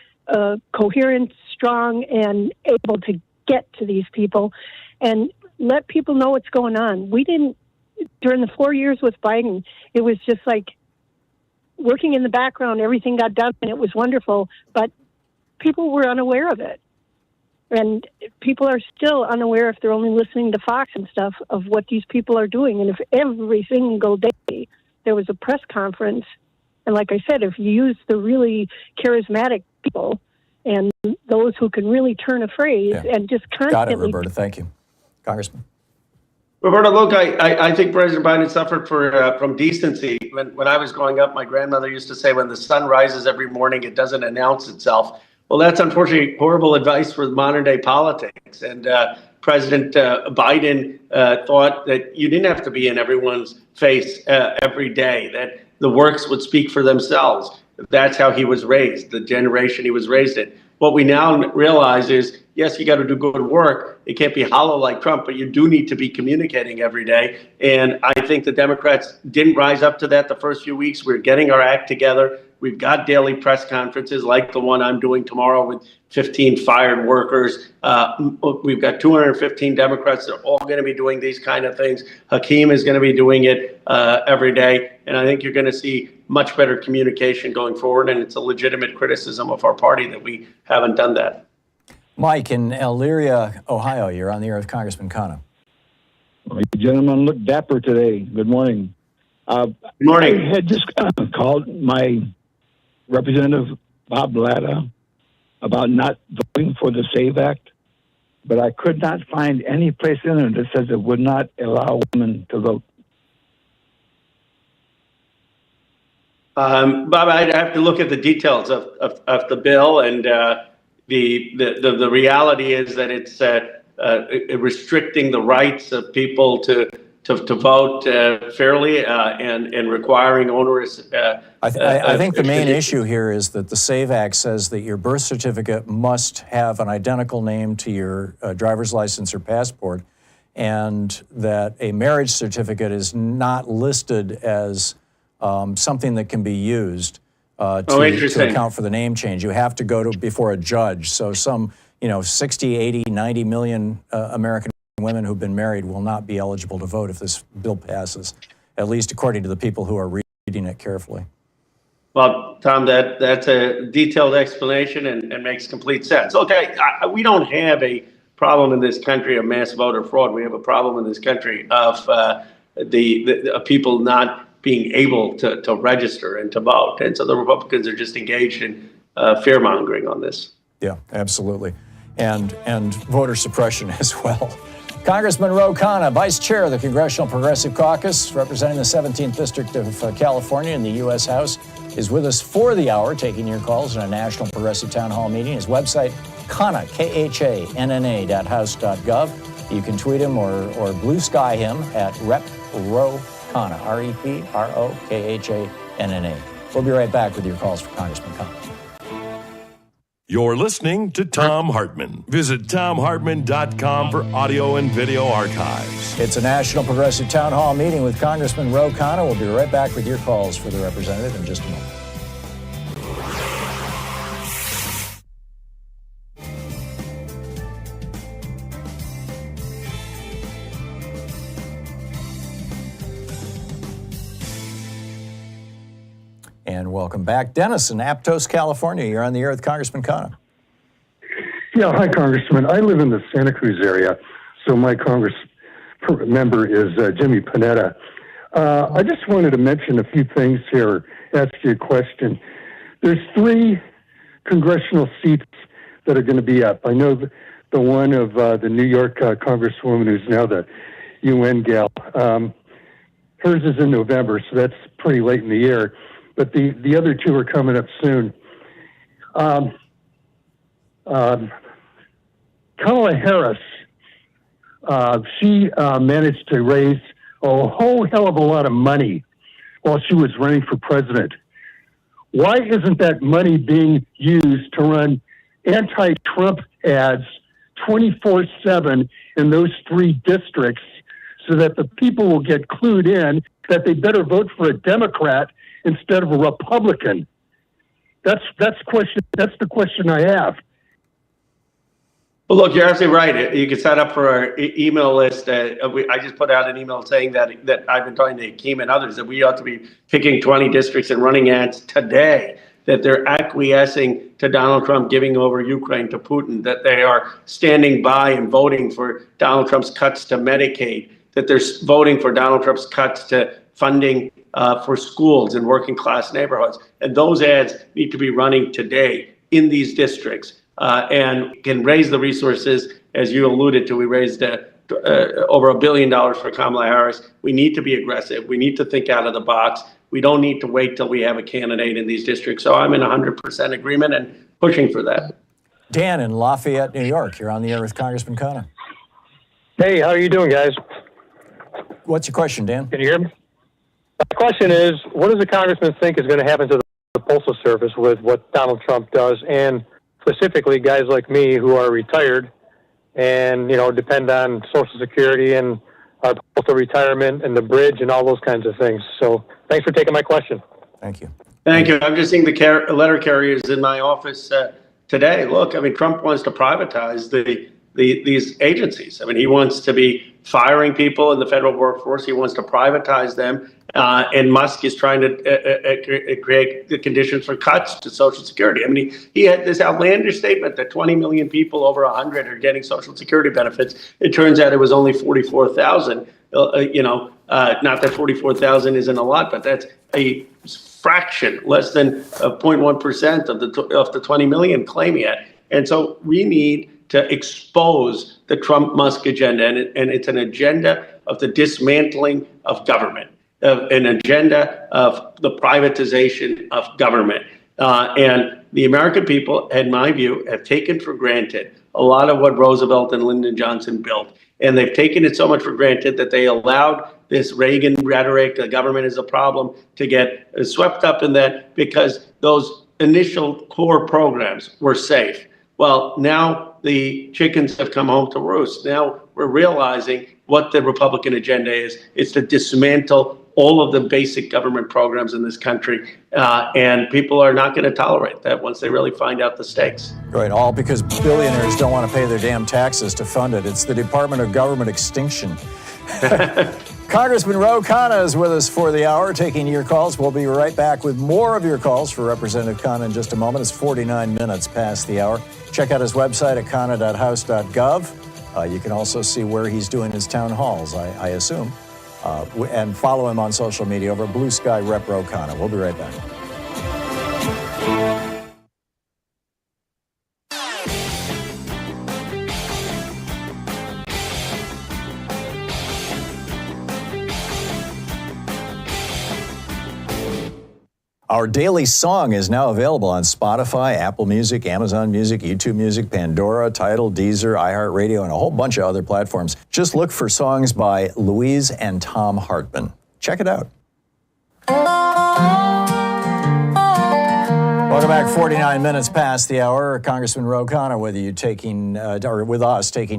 coherent, strong, and able to get to these people and let people know what's going on. We didn't, during the 4 years with Biden, it was just like working in the background, everything got done and it was wonderful, but people were unaware of it. And people are still unaware, if they're only listening to Fox and stuff, of what these people are doing. And if every single day there was a press conference, and like I said, if you use the really charismatic people and those who can really turn a phrase and just constantly... Got it, Roberta. Thank you. Congressman. Roberta, look, I think President Biden suffered from decency. When I was growing up, my grandmother used to say, when the sun rises every morning, it doesn't announce itself. Well, that's unfortunately horrible advice for modern day politics. And President Biden thought that you didn't have to be in everyone's face every day, that the works would speak for themselves. that's how he was raised, the generation he was raised in. What we now realize is, yes, you got to do good work. It can't be hollow like Trump, but you do need to be communicating every day. And I think the Democrats didn't rise up to that the first few weeks. We're getting our act together. We've got daily press conferences like the one I'm doing tomorrow with 15 fired workers. We've got 215 Democrats that are all going to be doing these kind of things. Hakeem is going to be doing it every day. And I think you're going to see much better communication going forward. And it's a legitimate criticism of our party that we haven't done that. Mike in Elyria, Ohio, you're on the air with Congressman Khanna. Well, you gentlemen look dapper today. Good morning. Good morning. I had just called my Representative Bob Latta about not voting for the SAVE Act, but I could not find any place in there that says it would not allow women to vote. Bob, I'd have to look at the details of the bill, and the reality is that it's restricting the rights of people to vote fairly and requiring onerous. I think the main issue here is that the SAVE Act says that your birth certificate must have an identical name to your driver's license or passport, and that a marriage certificate is not listed as something that can be used to account for the name change. You have to go before a judge. So some 60, 80, 90 million American women who've been married will not be eligible to vote if this bill passes, at least according to the people who are reading it carefully. Well, Tom, that's a detailed explanation and makes complete sense. Okay, we don't have a problem in this country of mass voter fraud. We have a problem in this country of the people not being able to register and to vote. And so the Republicans are just engaged in fear-mongering on this. Yeah, absolutely. And voter suppression as well. Congressman Ro Khanna, Vice Chair of the Congressional Progressive Caucus, representing the 17th District of California in the U.S. House, is with us for the hour, taking your calls in a National Progressive Town Hall meeting. His website, Khanna, KHANNA.house.gov. You can tweet him or blue sky him at Rep Ro Khanna, REPROKHANNA. We'll be right back with your calls for Congressman Khanna. You're listening to Thom Hartmann. Visit thomhartmann.com for audio and video archives. It's a National Progressive Town Hall meeting with Congressman Ro Khanna. We'll be right back with your calls for the representative in just a moment. And welcome back. Dennis in Aptos, California. You're on the air with Congressman Khanna. Yeah, hi, Congressman. I live in the Santa Cruz area, so my Congress member is Jimmy Panetta. I just wanted to mention a few things here, ask you a question. There's 3 congressional seats that are going to be up. I know the one of the New York Congresswoman who's now the UN gal. Hers is in November, so that's pretty late in the year. But the other 2 are coming up soon. Kamala Harris, she managed to raise a whole hell of a lot of money while she was running for president. Why isn't that money being used to run anti-Trump ads 24/7 in those 3 districts so that the people will get clued in that they better vote for a Democrat instead of a Republican? That's the question I have. Well, look, you're absolutely right. You can sign up for our email list. I just put out an email saying that I've been talking to Hakeem and others that we ought to be picking 20 districts and running ads today, that they're acquiescing to Donald Trump giving over Ukraine to Putin, that they are standing by and voting for Donald Trump's cuts to Medicaid, that they're voting for Donald Trump's cuts to funding for schools in working class neighborhoods. And those ads need to be running today in these districts and can raise the resources. As you alluded to, we raised over $1 billion for Kamala Harris. We need to be aggressive. We need to think out of the box. We don't need to wait till we have a candidate in these districts. So I'm in 100% agreement and pushing for that. Dan in Lafayette, New York. You're on the air with Congressman Khanna. Hey, how are you doing, guys? What's your question, Dan? Can you hear me? My question is, what does the congressman think is going to happen to the Postal Service with what Donald Trump does, and specifically guys like me who are retired and, depend on Social Security and our postal retirement and the bridge and all those kinds of things. So thanks for taking my question. Thank you. Thank you. I'm just seeing the letter carriers in my office today. Look, I mean, Trump wants to privatize these agencies. I mean, he wants to be firing people in the federal workforce. He wants to privatize them. And Musk is trying to create the conditions for cuts to Social Security. I mean, he had this outlandish statement that 20 million people over 100 are getting Social Security benefits. It turns out it was only 44,000. Not that 44,000 isn't a lot, but that's a fraction, less than 0.1% of the 20 million claiming it. And so we need to expose the Trump-Musk agenda, and it's an agenda of the dismantling of government, an agenda of the privatization of government. And the American people, in my view, have taken for granted a lot of what Roosevelt and Lyndon Johnson built. And they've taken it so much for granted that they allowed this Reagan rhetoric, the government is a problem, to get swept up in that because those initial core programs were safe. Well, now the chickens have come home to roost. Now we're realizing what the Republican agenda is. It's to dismantle all of the basic government programs in this country. And people are not going to tolerate that once they really find out the stakes. Right, all because billionaires don't want to pay their damn taxes to fund it. It's the Department of Government Extinction. Congressman Ro Khanna is with us for the hour, taking your calls. We'll be right back with more of your calls for Representative Khanna in just a moment. It's 49 minutes past the hour. Check out his website at khanna.house.gov. You can also see where he's doing his town halls, I assume. And follow him on social media over at Blue Sky Rep Ro Khanna. We'll be right back. Our daily song is now available on Spotify, Apple Music, Amazon Music, YouTube Music, Pandora, Tidal, Deezer, iHeartRadio, and a whole bunch of other platforms. Just look for songs by Louise and Thom Hartmann. Check it out. Welcome back. 49 minutes past the hour. Congressman Ro Khanna with you, taking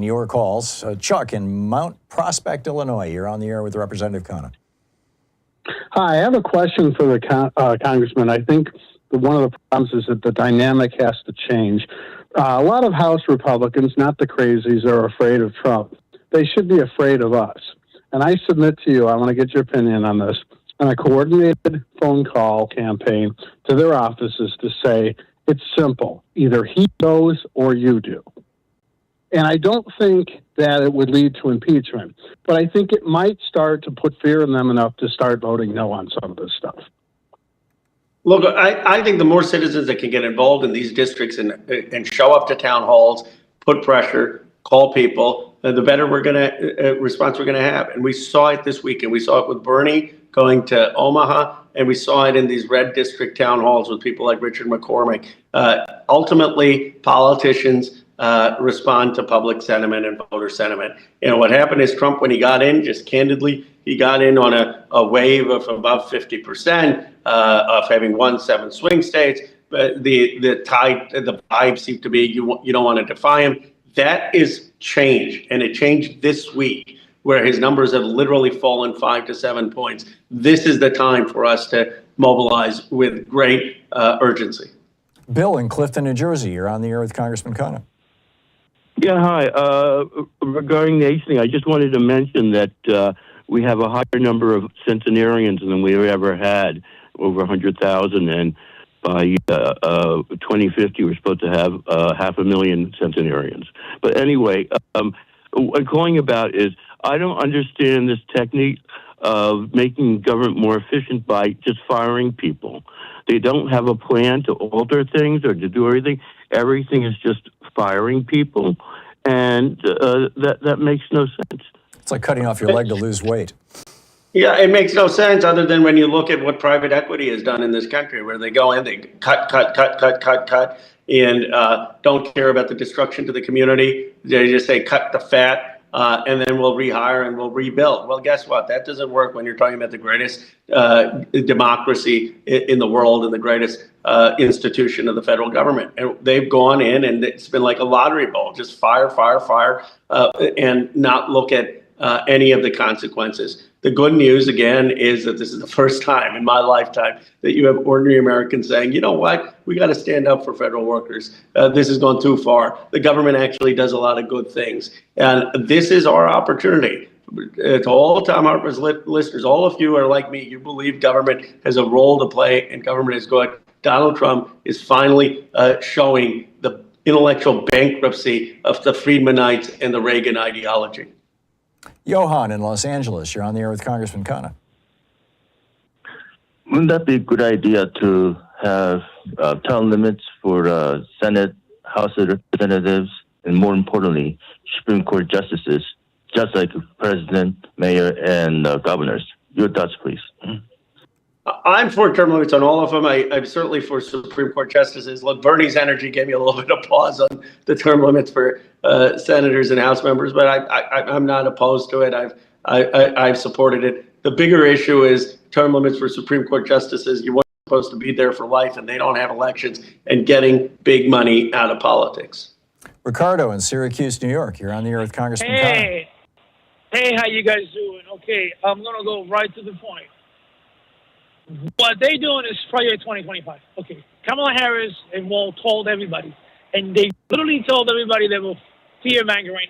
your calls. Chuck in Mount Prospect, Illinois. You're on the air with Representative Khanna. Hi, I have a question for the congressman. I think one of the problems is that the dynamic has to change. A lot of House Republicans, not the crazies, are afraid of Trump. They should be afraid of us. And I submit to you, I want to get your opinion on this, on a coordinated phone call campaign to their offices to say, it's simple. Either he goes or you do. And I don't think that it would lead to impeachment, but I think it might start to put fear in them enough to start voting no on some of this stuff. Look, I think the more citizens that can get involved in these districts and show up to town halls, put pressure, call people, the better response we're going to have. And we saw it this weekend. We saw it with Bernie going to Omaha, and we saw it in these red district town halls with people like Richard McCormick. Ultimately, politicians respond to public sentiment and voter sentiment. And what happened is Trump, when he got in, just candidly, he got in on a wave of above 50% of having won 7 swing states. But the vibe seemed to be you don't want to defy him. That is changed, and it changed this week, where his numbers have literally fallen 5 to 7 points. This is the time for us to mobilize with great urgency. Bill in Clifton, New Jersey, you're on the air with Congressman Khanna. Yeah, hi. Regarding the age thing, I just wanted to mention that we have a higher number of centenarians than we ever had, over 100,000, and by 2050 we're supposed to have 500,000 centenarians. But anyway, what I'm calling about is I don't understand this technique of making government more efficient by just firing people. They don't have a plan to alter things or to do everything. Everything is just firing people, and that makes no sense. It's like cutting off your leg to lose weight. Yeah, it makes no sense other than when you look at what private equity has done in this country, where they go in, they cut, and don't care about the destruction to the community. They just say cut the fat and then we'll rehire and we'll rebuild. Well, guess what? That doesn't work when you're talking about the greatest democracy in the world and the greatest institution of the federal government. And they've gone in and it's been like a lottery bowl, just fire, and not look at any of the consequences. The good news, again, is that this is the first time in my lifetime that you have ordinary Americans saying, you know what, we got to stand up for federal workers. This has gone too far. The government actually does a lot of good things. And this is our opportunity. To all Thom Hartmann's listeners, all of you are like me. You believe government has a role to play and government is good. Donald Trump is finally showing the intellectual bankruptcy of the Friedmanites and the Reagan ideology. Johan in Los Angeles, you're on the air with Congressman Khanna. Wouldn't that be a good idea to have term limits for Senate, House of Representatives, and more importantly, Supreme Court justices, just like president, mayor, and governors? Your thoughts, please. I'm for term limits on all of them. I'm certainly for Supreme Court justices. Look, Bernie's energy gave me a little bit of pause on the term limits for senators and House members, but I'm not opposed to it. I've supported it. The bigger issue is term limits for Supreme Court justices. You weren't supposed to be there for life, and they don't have elections, and getting big money out of politics. Ricardo in Syracuse, New York, you're on the air with Congressman Khanna. Hey, how you guys doing? Okay, I'm gonna go right to the point. What they doing is Project 2025. Okay, Kamala Harris and Wall told everybody, and they literally told everybody they were fear-mongering.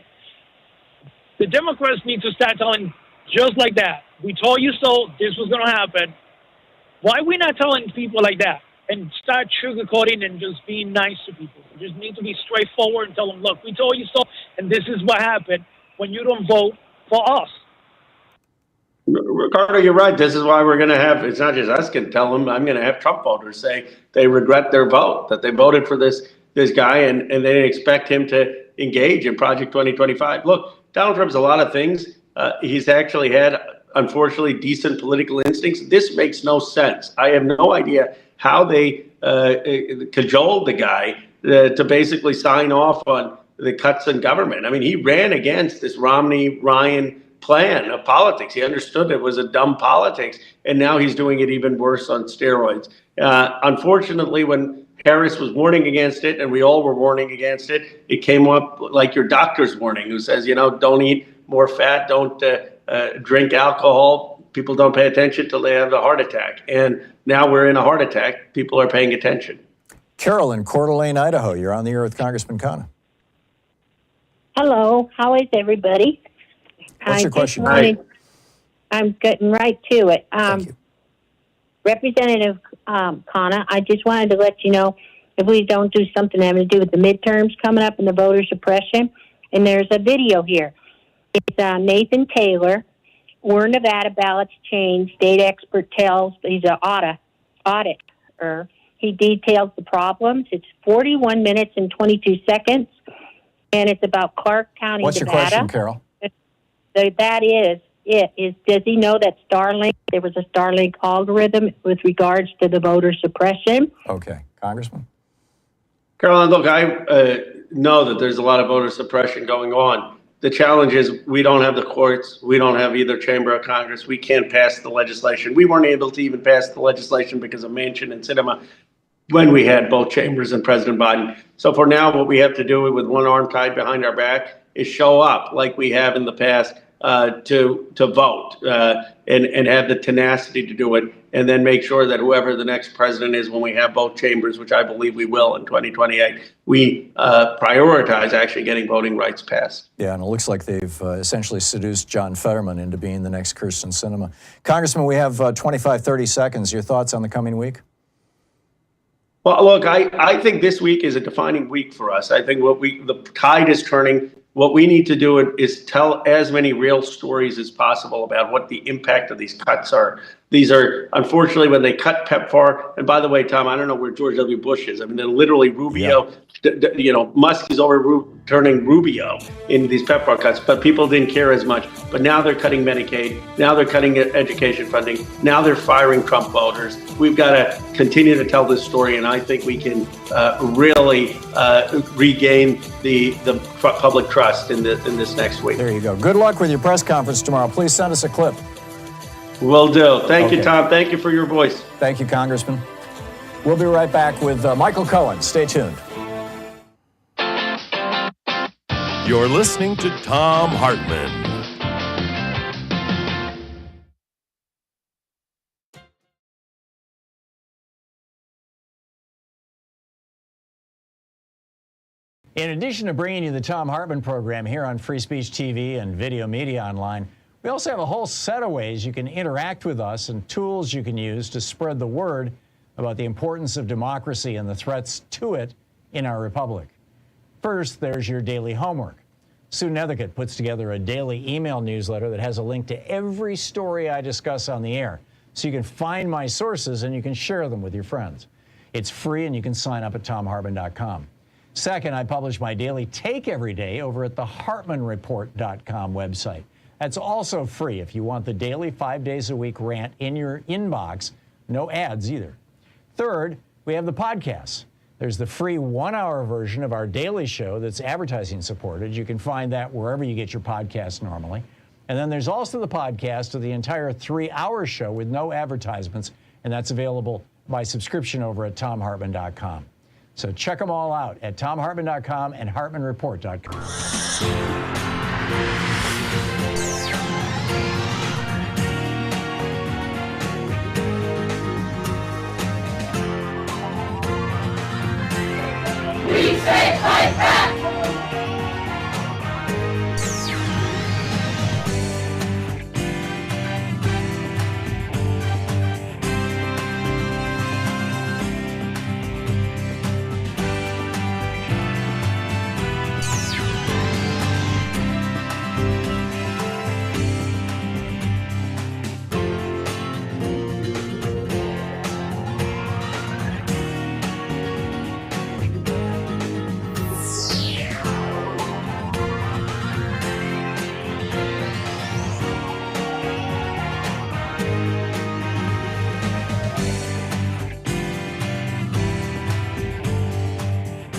The Democrats need to start telling just like that. We told you so. This was going to happen. Why are we not telling people like that and start sugarcoating and just being nice to people? We just need to be straightforward and tell them, look, we told you so, and this is what happened when you don't vote for us. Ricardo, you're right. This is why we're going to have, it's not just us can tell them, I'm going to have Trump voters say they regret their vote, that they voted for this guy and they didn't expect him to engage in Project 2025. Look, Donald Trump's a lot of things. He's actually had, unfortunately, decent political instincts. This makes no sense. I have no idea how they cajoled the guy to basically sign off on the cuts in government. I mean, he ran against this Romney-Ryan plan of politics. He understood it was a dumb politics, and now he's doing it even worse on steroids. Unfortunately, when Harris was warning against it, and we all were warning against it, it came up like your doctor's warning, who says, you know, don't eat more fat, don't drink alcohol. People don't pay attention till they have a heart attack. And now we're in a heart attack. People are paying attention. Carol in Coeur d'Alene, Idaho, you're on the air with Congressman Khanna. Hello, how is everybody? What's your question? I'm getting right to it. Representative Khanna, I just wanted to let you know if we don't do something having to do with the midterms coming up and the voter suppression, and there's a video here. It's Nathan Taylor. Were Nevada ballots changed? State expert tells, he's an auditor. He details the problems. It's 41 minutes and 22 seconds, and it's about Clark County, What's Nevada. What's your question, Carol? That is it. Does he know that there was a Starlink algorithm with regards to the voter suppression? Okay. Congressman? Caroline, look, I know that there's a lot of voter suppression going on. The challenge is we don't have the courts. We don't have either chamber of Congress. We can't pass the legislation. We weren't able to even pass the legislation because of Manchin and Sinema when we had both chambers and President Biden. So for now, what we have to do with one arm tied behind our back is show up like we have in the past to vote and have the tenacity to do it, and then make sure that whoever the next president is when we have both chambers, which I believe we will in 2028, we prioritize actually getting voting rights passed. Yeah, and it looks like they've essentially seduced John Fetterman into being the next Kyrsten Sinema. Congressman, we have 25, 30 seconds. Your thoughts on the coming week? Well, look, I think this week is a defining week for us. I think the tide is turning. What we need to do is tell as many real stories as possible about what the impact of these cuts are. These are, unfortunately, when they cut PEPFAR, and by the way, Tom, I don't know where George W. Bush is. I mean, they're literally Rubio, Musk is overturning Rubio in these PEPFAR cuts, but people didn't care as much. But now they're cutting Medicaid. Now they're cutting education funding. Now they're firing Trump voters. We've got to continue to tell this story, and I think we can really regain the public trust in this next week. There you go. Good luck with your press conference tomorrow. Please send us a clip. Will do. Thank you, Tom. Thank you for your voice. Thank you, Congressman. We'll be right back with Michael Cohen. Stay tuned. You're listening to Thom Hartmann. In addition to bringing you the Thom Hartmann Program here on Free Speech TV and Video Media Online, we also have a whole set of ways you can interact with us and tools you can use to spread the word about the importance of democracy and the threats to it in our republic. First, there's your daily homework. Sue Nethercutt puts together a daily email newsletter that has a link to every story I discuss on the air, so you can find my sources and you can share them with your friends. It's free and you can sign up at thomhartmann.com. Second, I publish my daily take every day over at the hartmannreport.com website. That's also free if you want the daily 5 days a week rant in your inbox. No ads either. Third, we have the podcasts. There's the free 1-hour version of our daily show that's advertising supported. You can find that wherever you get your podcasts normally. And then there's also the podcast of the entire 3-hour show with no advertisements, and that's available by subscription over at thomhartmann.com. So check them all out at thomhartmann.com and hartmannreport.com. We say fight back!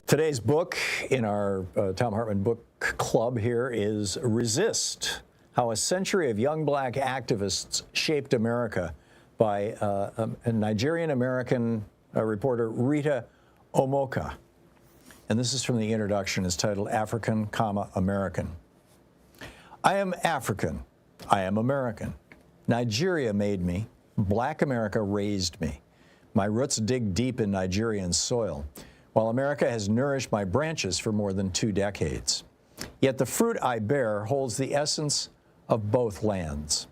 Today's book in our Thom Hartmann Book Club here is Resist, How a Century of Young Black Activists Shaped America by a Nigerian-American reporter, Rita Omoka. And this is from the introduction. It's titled African, American. I am African. I am American. Nigeria made me. Black America raised me. My roots dig deep in Nigerian soil, while America has nourished my branches for more than 2 decades. Yet the fruit I bear holds the essence of both lands.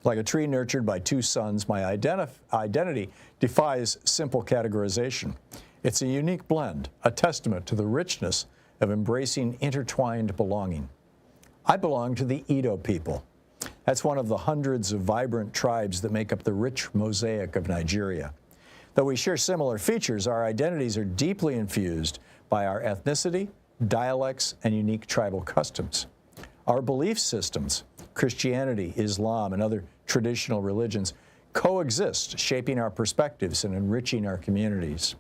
Like a tree nurtured by 2 suns, my identity defies simple categorization. It's a unique blend, a testament to the richness of embracing intertwined belonging. I belong to the Edo people. That's one of the hundreds of vibrant tribes that make up the rich mosaic of Nigeria. Though we share similar features, our identities are deeply infused by our ethnicity, dialects, and unique tribal customs. Our belief systems, Christianity, Islam, and other traditional religions, coexist, shaping our perspectives and enriching our communities.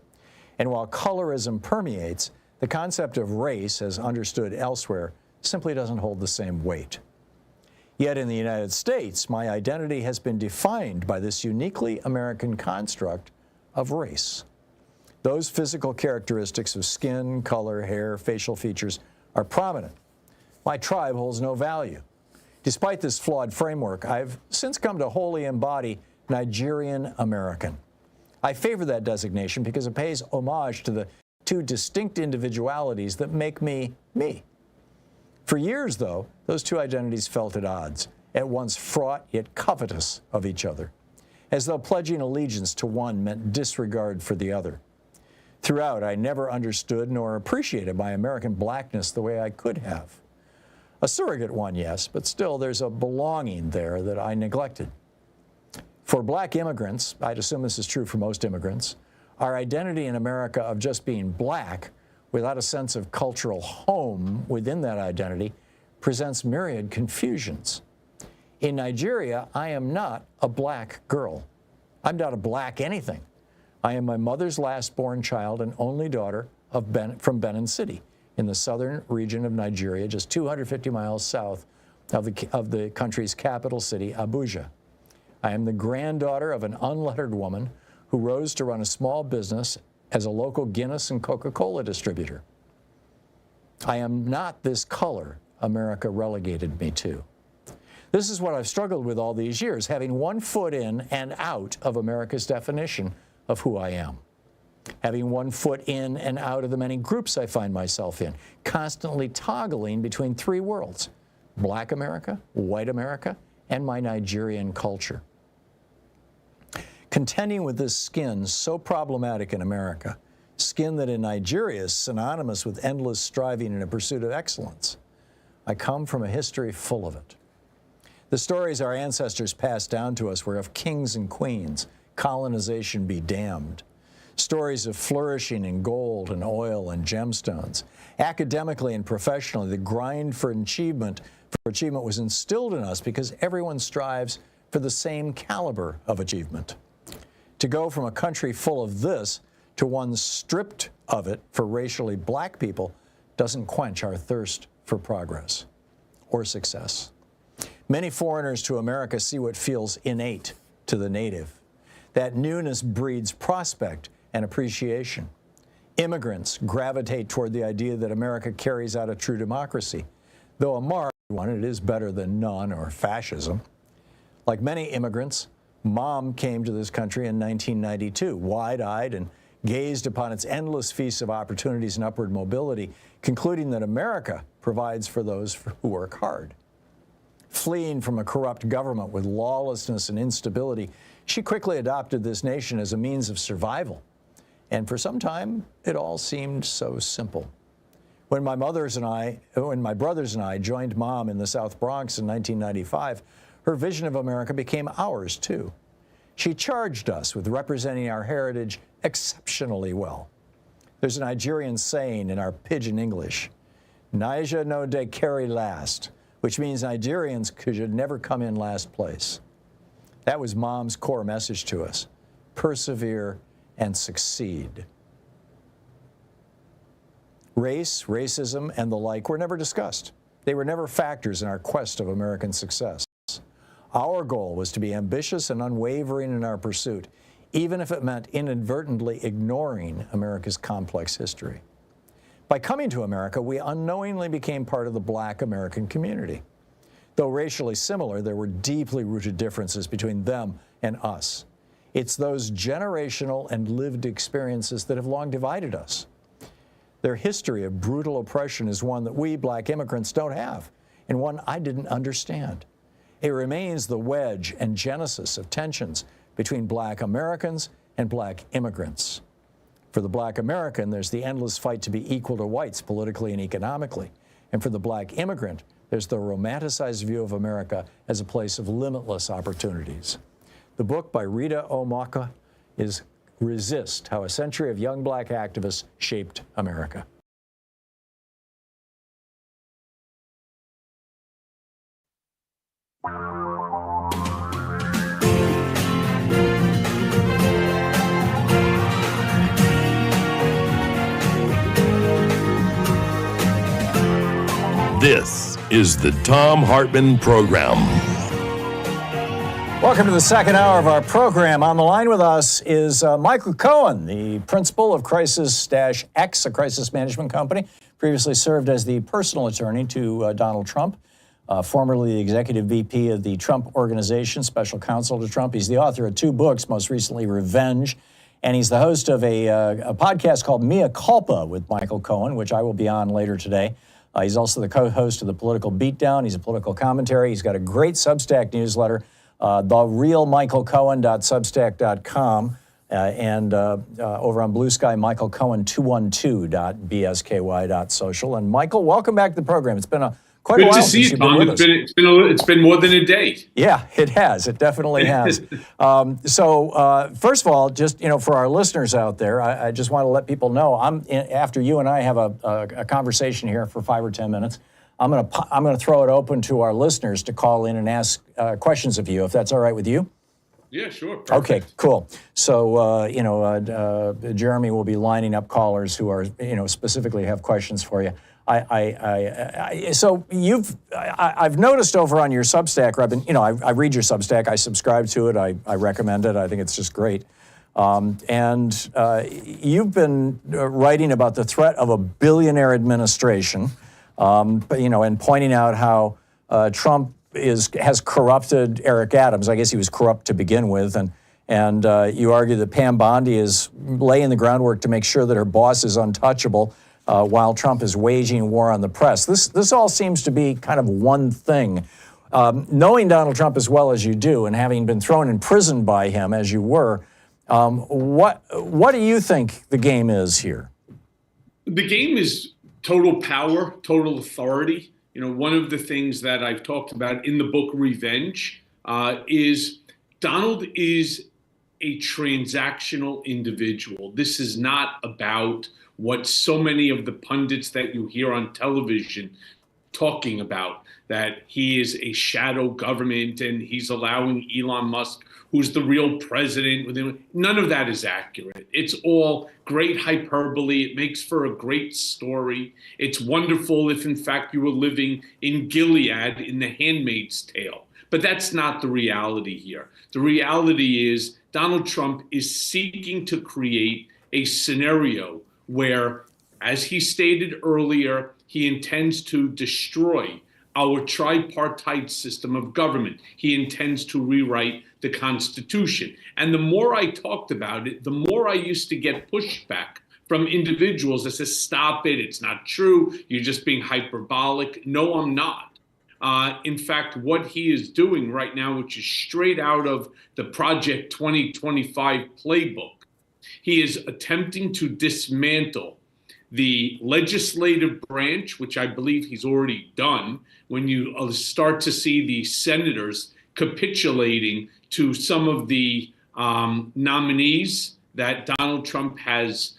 And while colorism permeates, the concept of race, as understood elsewhere, simply doesn't hold the same weight. Yet in the United States, my identity has been defined by this uniquely American construct of race. Those physical characteristics of skin, color, hair, facial features are prominent. My tribe holds no value. Despite this flawed framework, I've since come to wholly embody Nigerian American. I favor that designation because it pays homage to the 2 distinct individualities that make me, me. For years, though, those 2 identities felt at odds, at once fraught yet covetous of each other, as though pledging allegiance to one meant disregard for the other. Throughout, I never understood nor appreciated my American blackness the way I could have. A surrogate one, yes, but still there's a belonging there that I neglected. For black immigrants, I'd assume this is true for most immigrants, our identity in America of just being black without a sense of cultural home within that identity presents myriad confusions. In Nigeria, I am not a black girl. I'm not a black anything. I am my mother's last born child and only daughter from Benin City, in the southern region of Nigeria, just 250 miles south of the country's capital city, Abuja. I am the granddaughter of an unlettered woman who rose to run a small business as a local Guinness and Coca-Cola distributor. I am not this color America relegated me to. This is what I've struggled with all these years, having one foot in and out of America's definition of who I am. Having one foot in and out of the many groups I find myself in, constantly toggling between three worlds: Black America, white America, and my Nigerian culture. Contending with this skin so problematic in America, skin that in Nigeria is synonymous with endless striving in a pursuit of excellence, I come from a history full of it. The stories our ancestors passed down to us were of kings and queens, colonization be damned. Stories of flourishing in gold and oil and gemstones. Academically and professionally, the grind for achievement was instilled in us because everyone strives for the same caliber of achievement. To go from a country full of this to one stripped of it for racially black people doesn't quench our thirst for progress or success. Many foreigners to America see what feels innate to the native. That newness breeds prospect and appreciation. Immigrants gravitate toward the idea that America carries out a true democracy. Though a marred one, it is better than none or fascism. Like many immigrants, Mom came to this country in 1992, wide-eyed and gazed upon its endless feast of opportunities and upward mobility, concluding that America provides for those who work hard. Fleeing from a corrupt government with lawlessness and instability, she quickly adopted this nation as a means of survival. And for some time, it all seemed so simple. When my brothers and I joined Mom in the South Bronx in 1995, her vision of America became ours, too. She charged us with representing our heritage exceptionally well. There's a Nigerian saying in our pidgin English, Naija no de carry last, which means Nigerians should never come in last place. That was Mom's core message to us: persevere and succeed. Race, racism, and the like were never discussed. They were never factors in our quest of American success. Our goal was to be ambitious and unwavering in our pursuit, even if it meant inadvertently ignoring America's complex history. By coming to America, we unknowingly became part of the Black American community. Though racially similar, there were deeply rooted differences between them and us. It's those generational and lived experiences that have long divided us. Their history of brutal oppression is one that we Black immigrants don't have, and one I didn't understand. It remains the wedge and genesis of tensions between Black Americans and Black immigrants. For the Black American, there's the endless fight to be equal to whites politically and economically. And for the Black immigrant, there's the romanticized view of America as a place of limitless opportunities. The book by Rita Omaka is Resist: How a Century of Young Black Activists Shaped America. This is the Thom Hartmann Program. Welcome to the second hour of our program. On the line with us is Michael Cohen, the principal of Crisis-X, a crisis management company, previously served as the personal attorney to Donald Trump, formerly the executive VP of the Trump Organization, special counsel to Trump. He's the author of 2 books, most recently Revenge, and he's the host of a podcast called Mea Culpa with Michael Cohen, which I will be on later today. He's also the co-host of the Political Beatdown. He's a political commentary. He's got a great Substack newsletter, therealmichaelcohen.substack.com, and over on Blue Sky, michaelcohen212.bsky.social. And Michael, welcome back to the program. It's been quite a while since you've been with us. It's been more than a day. Yeah, it has. It definitely has. So first of all, just for our listeners out there, I just want to let people know after you and I have a conversation here for 5 or 10 minutes. I'm gonna throw it open to our listeners to call in and ask questions of you, if that's all right with you. Yeah, sure. Perfect. Okay, cool. So, Jeremy will be lining up callers who are, specifically have questions for you. So I've noticed over on your Substack, Robin, I read your Substack, I subscribe to it, I recommend it, I think it's just great. And you've been writing about the threat of a billionaire administration, and pointing out how Trump has corrupted Eric Adams. I guess he was corrupt to begin with, and you argue that Pam Bondi is laying the groundwork to make sure that her boss is untouchable while Trump is waging war on the press. This all seems to be kind of one thing. Knowing Donald Trump as well as you do, and having been thrown in prison by him as you were, what do you think the game is here? The game is total power, total authority. One of the things that I've talked about in the book Revenge is Donald is a transactional individual. This is not about what so many of the pundits that you hear on television talking about, that he is a shadow government and he's allowing Elon Musk, who's the real president. None of that is accurate. It's all great hyperbole. It makes for a great story. It's wonderful if, in fact, you were living in Gilead in The Handmaid's Tale. But that's not the reality here. The reality is Donald Trump is seeking to create a scenario where, as he stated earlier, he intends to destroy our tripartite system of government. He intends to rewrite the Constitution. And the more I talked about it, the more I used to get pushback from individuals that says, stop it, it's not true, you're just being hyperbolic. No, I'm not. In fact, what he is doing right now, which is straight out of the Project 2025 playbook, he is attempting to dismantle the legislative branch, which I believe he's already done, when you start to see the senators capitulating to some of the nominees that Donald Trump has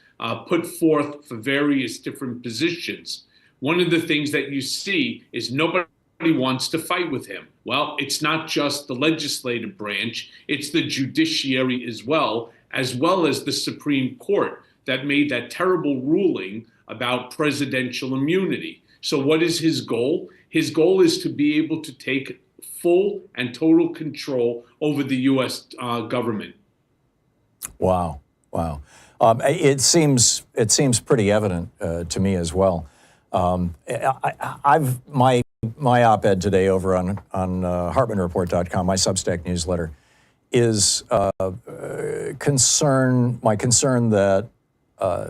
put forth for various different positions. One of the things that you see is nobody wants to fight with him. Well, it's not just the legislative branch, it's the judiciary as well as the Supreme Court that made that terrible ruling about presidential immunity. So what is his goal? His goal is to be able to take full and total control over the U.S. Government. Wow. It seems pretty evident to me as well. My op-ed today over on HartmannReport.com, my Substack newsletter, is my concern that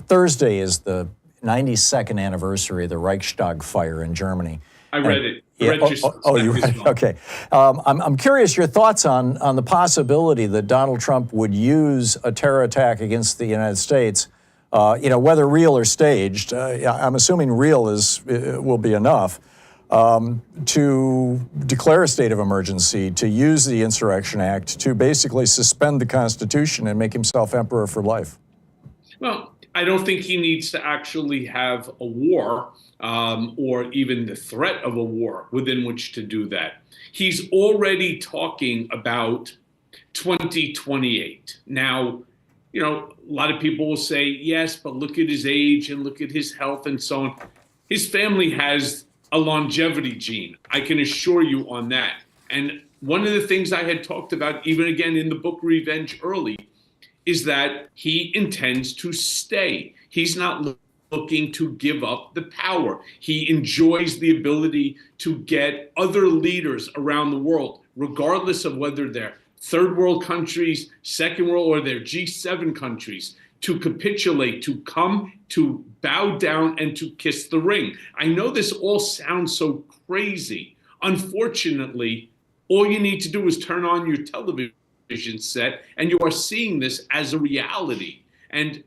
Thursday is the 92nd anniversary of the Reichstag fire in Germany. I read it. You read it? Okay. I'm curious your thoughts on the possibility that Donald Trump would use a terror attack against the United States, whether real or staged. I'm assuming real will be enough, to declare a state of emergency, to use the Insurrection Act, to basically suspend the Constitution and make himself emperor for life. Well, I don't think he needs to actually have a war or even the threat of a war within which to do that. He's already talking about 2028. Now, a lot of people will say, yes, but look at his age and look at his health and so on. His family has a longevity gene. I can assure you on that. And one of the things I had talked about, even again in the book Revenge early, is that he intends to stay. He's not looking to give up the power. He enjoys the ability to get other leaders around the world, regardless of whether they're third world countries, second world, or they're G7 countries, to capitulate, to come, to bow down, and to kiss the ring. I know this all sounds so crazy. Unfortunately, all you need to do is turn on your television set, and you are seeing this as a reality. And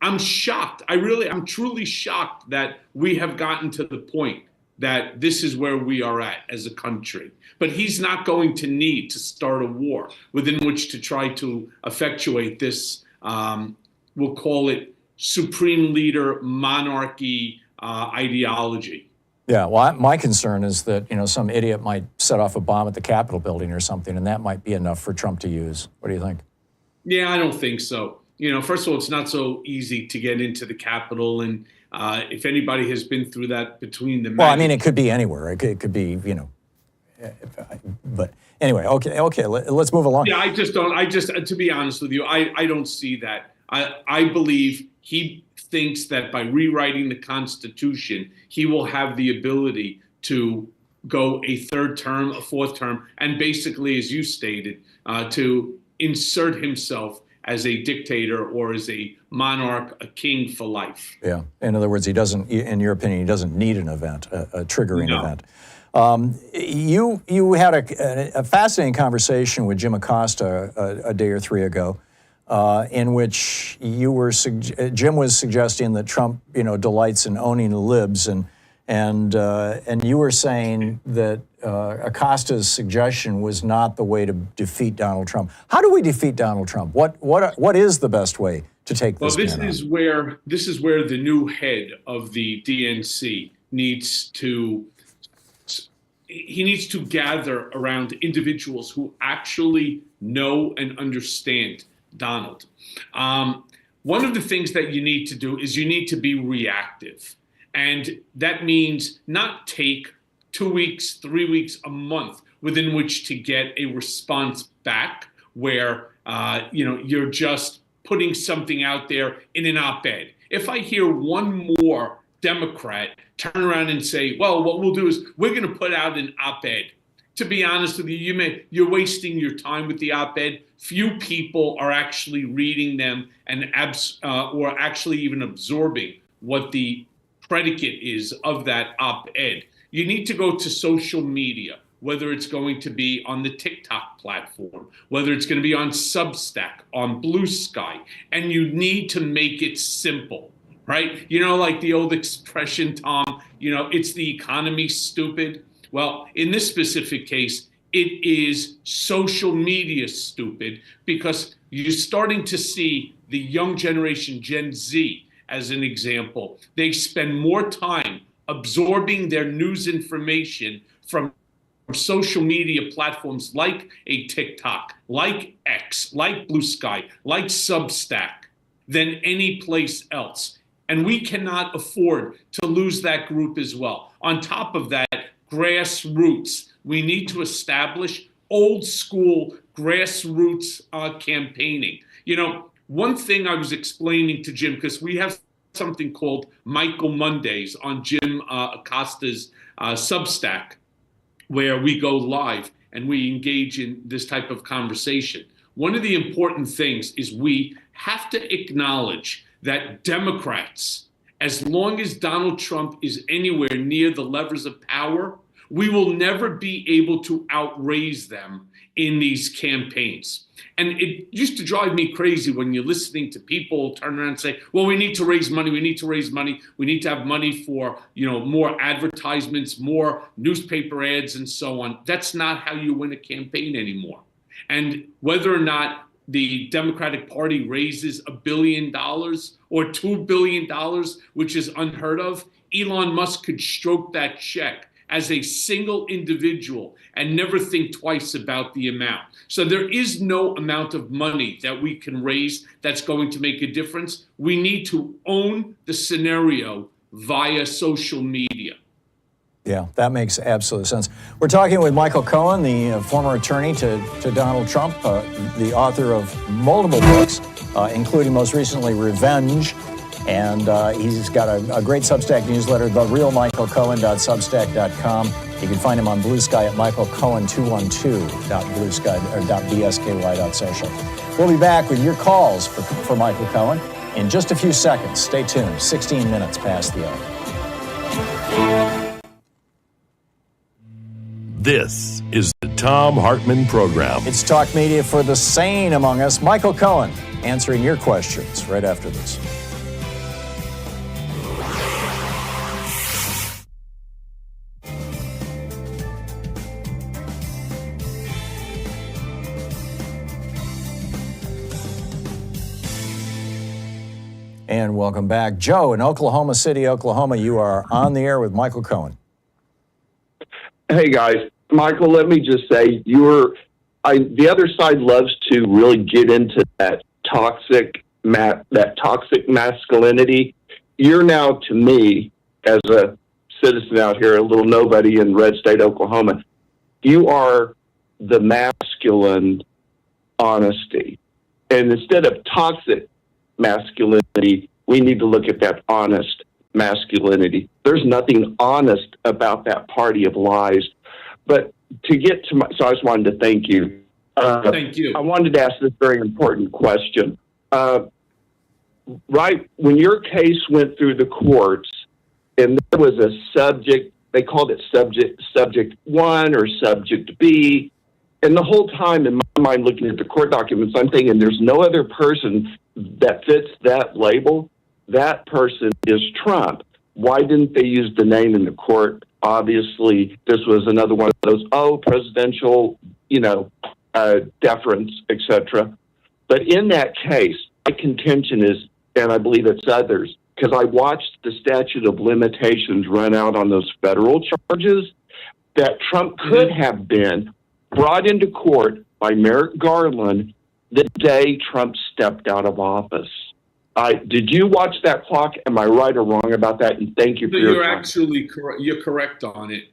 I'm shocked. I'm truly shocked that we have gotten to the point that this is where we are at as a country. But he's not going to need to start a war within which to try to effectuate this, we'll call it supreme leader monarchy ideology. Yeah, well, my concern is that, some idiot might set off a bomb at the Capitol building or something, and that might be enough for Trump to use. What do you think? Yeah, I don't think so. First of all, it's not so easy to get into the Capitol, and if anybody has been through that between the... Well, I mean, it could be anywhere. It could be, but anyway, okay, let's move along. Yeah, to be honest with you, I don't see that. I believe he thinks that by rewriting the Constitution, he will have the ability to go a third term, a fourth term, and basically, as you stated, to insert himself as a dictator or as a monarch, a king for life. Yeah. In other words, he doesn't, in your opinion, he doesn't need an event, a triggering event. You had a fascinating conversation with Jim Acosta a day or three ago, in which Jim was suggesting that Trump, delights in owning the libs, and you were saying that Acosta's suggestion was not the way to defeat Donald Trump. How do we defeat Donald Trump? What is the best way to take this? Well, this is where the new head of the DNC needs to gather around individuals who actually know and understand Donald. One of the things that you need to do is you need to be reactive. And that means not take 2 weeks, 3 weeks, a month within which to get a response back where, you're just putting something out there in an op-ed. If I hear one more Democrat turn around and say, well, what we'll do is we're going to put out an op-ed. To be honest with you, you're wasting your time with the op-ed. Few people are actually reading them and or actually even absorbing what the predicate is of that op-ed. You need to go to social media, whether it's going to be on the TikTok platform, whether it's going to be on Substack, on Blue Sky, and you need to make it simple, right? Like the old expression, Tom, it's the economy, stupid. Well, in this specific case, it is social media stupid, because you're starting to see the young generation, Gen Z, as an example. They spend more time absorbing their news information from social media platforms like a TikTok, like X, like Blue Sky, like Substack, than any place else. And we cannot afford to lose that group as well. On top of that, grassroots. We need to establish old school grassroots campaigning. One thing I was explaining to Jim, because we have something called Michael Mondays on Jim Acosta's Substack, where we go live and we engage in this type of conversation. One of the important things is we have to acknowledge that Democrats, as long as Donald Trump is anywhere near the levers of power, we will never be able to outraise them in these campaigns. And it used to drive me crazy when you're listening to people turn around and say, well, we need to raise money. We need to raise money. We need to have money for, more advertisements, more newspaper ads, and so on. That's not how you win a campaign anymore. And whether or not the Democratic Party raises $1 billion or $2 billion, which is unheard of, Elon Musk could stroke that check as a single individual and never think twice about the amount. So there is no amount of money that we can raise that's going to make a difference. We need to own the scenario via social media. Yeah, that makes absolute sense. We're talking with Michael Cohen, the former attorney to Donald Trump, the author of multiple books, including most recently Revenge. And he's got a great Substack newsletter, therealmichaelcohen.substack.com. You can find him on Blue Sky at michaelcohen212.bluesky.social. We'll be back with your calls for Michael Cohen in just a few seconds. Stay tuned. 16 minutes past the hour. This is the Thom Hartmann Program. It's talk media for the sane among us. Michael Cohen answering your questions right after this. And welcome back. Joe in Oklahoma City, Oklahoma, you are on the air with Michael Cohen. Hey guys, Michael, let me just say the other side loves to really get into that toxic masculinity. You're now, to me, as a citizen out here, a little nobody in red state Oklahoma, you are the masculine honesty. And instead of toxic masculinity, we need to look at that honest masculinity. There's nothing honest about that party of lies. But to get to so I just wanted to thank you. Thank you. I wanted to ask this very important question. Right when your case went through the courts, and there was a subject, they called it subject 1 or subject B, and the whole time in my mind looking at the court documents, I'm thinking there's no other person that fits that label. That person is Trump. Why didn't they use the name in the court? Obviously, this was another one of those, presidential, deference, etc. But in that case, my contention is, and I believe it's others, because I watched the statute of limitations run out on those federal charges, that Trump could have been brought into court by Merrick Garland the day Trump stepped out of office. Did you watch that clock? Am I right or wrong about that? And thank you for your You're time. actually correct. You're correct on it.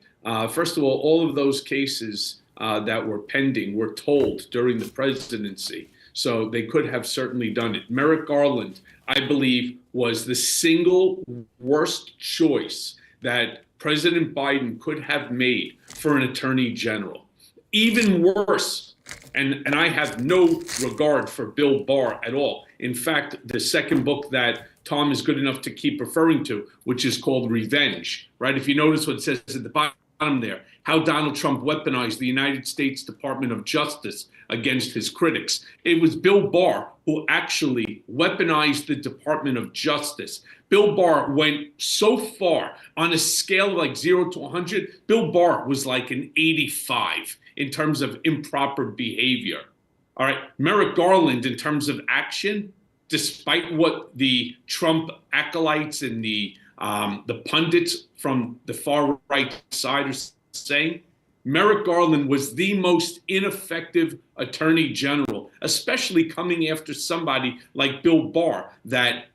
First of all of those cases that were pending were told during the presidency, so they could have certainly done it. Merrick Garland, I believe, was the single worst choice that President Biden could have made for an attorney general. Even worse, and I have no regard for Bill Barr at all. In fact, the second book that Tom is good enough to keep referring to, which is called Revenge, right? If you notice what it says at the bottom there, how Donald Trump weaponized the United States Department of Justice against his critics. It was Bill Barr who actually weaponized the Department of Justice. Bill Barr went so far on a scale of like 0 to 100. Bill Barr was like an 85 in terms of improper behavior. All right, Merrick Garland, in terms of action, despite what the Trump acolytes and the pundits from the far right side are saying, Merrick Garland was the most ineffective attorney general, especially coming after somebody like Bill Barr that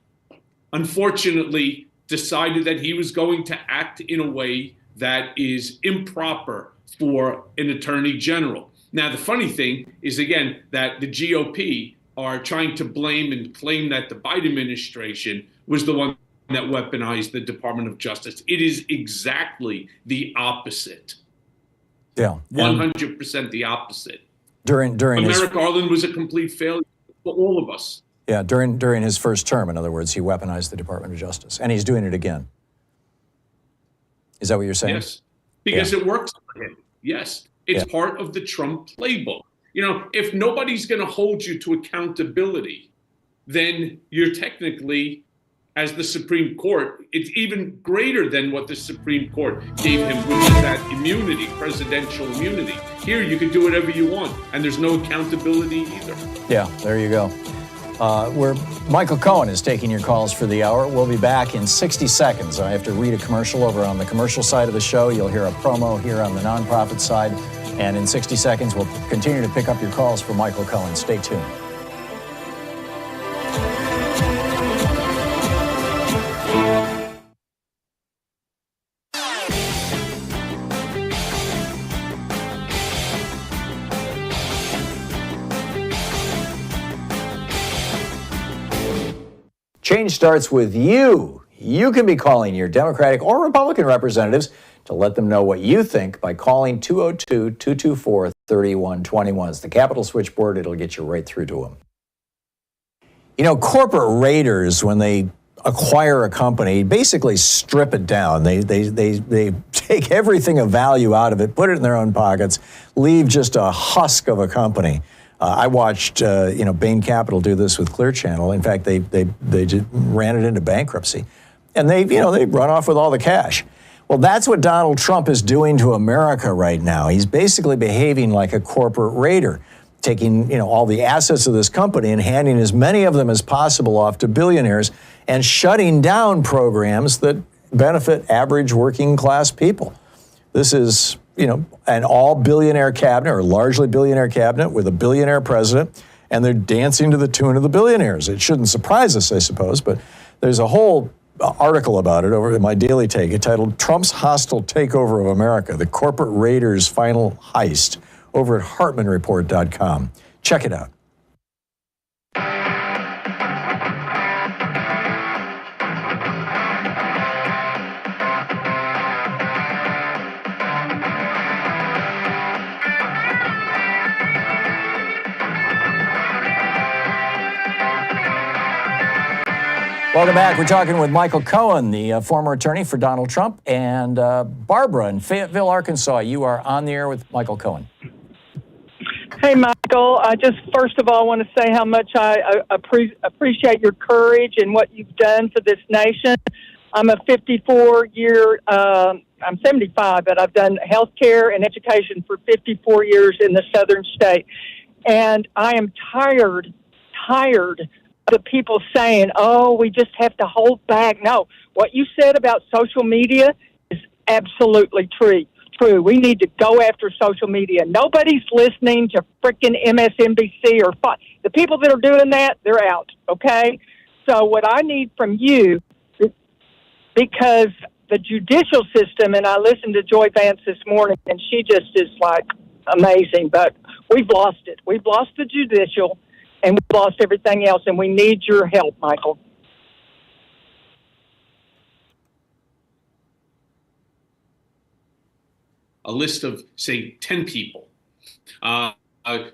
unfortunately decided that he was going to act in a way that is improper for an attorney general. Now, the funny thing is, again, that the GOP are trying to blame and claim that the Biden administration was the one that weaponized the Department of Justice. It is exactly the opposite. Yeah. 100% the opposite. During Merrick Garland was a complete failure for all of us. Yeah, during his first term, in other words, he weaponized the Department of Justice, and he's doing it again. Is that what you're saying? Yes, because it works for him. Yes, it's part of the Trump playbook. If nobody's going to hold you to accountability, then you're technically, as the Supreme Court, it's even greater than what the Supreme Court gave him, which is that immunity, presidential immunity. Here, you can do whatever you want, and there's no accountability either. Yeah, there you go. Michael Cohen is taking your calls for the hour. We'll be back in 60 seconds. I have to read a commercial over on the commercial side of the show. You'll hear a promo here on the nonprofit side. And in 60 seconds, we'll continue to pick up your calls for Michael Cohen. Stay tuned. Change starts with you. You can be calling your Democratic or Republican representatives to let them know what you think by calling 202-224-3121. It's the Capitol switchboard. It'll get you right through to them. Corporate raiders, when they acquire a company, basically strip it down. They take everything of value out of it, put it in their own pockets, leave just a husk of a company. I watched, Bain Capital do this with Clear Channel. In fact, they just ran it into bankruptcy, and they run off with all the cash. Well, that's what Donald Trump is doing to America right now. He's basically behaving like a corporate raider, taking, all the assets of this company and handing as many of them as possible off to billionaires and shutting down programs that benefit average working class people. This is an all billionaire cabinet or largely billionaire cabinet with a billionaire president, and they're dancing to the tune of the billionaires. It shouldn't surprise us, I suppose, but there's a whole article about it over in my Daily Take entitled Trump's Hostile Takeover of America, the Corporate Raiders' Final Heist, over at HartmannReport.com. Check it out. Welcome back. We're talking with Michael Cohen, the former attorney for Donald Trump, and Barbara in Fayetteville, Arkansas. You are on the air with Michael Cohen. Hey, Michael. I just, first of all, want to say how much I appreciate your courage and what you've done for this nation. I'm a 54-year, I'm 75, but I've done healthcare and education for 54 years in the southern state. And I am tired the people saying, oh, we just have to hold back. No, what you said about social media is absolutely true. We need to go after social media. Nobody's listening to freaking MSNBC or Fox. The people that are doing that, they're out, okay? So what I need from you, because the judicial system, and I listened to Joy Vance this morning, and she just is like amazing, but we've lost it. We've lost the judicial, and we've lost everything else, and we need your help, Michael. A list of, say, 10 people.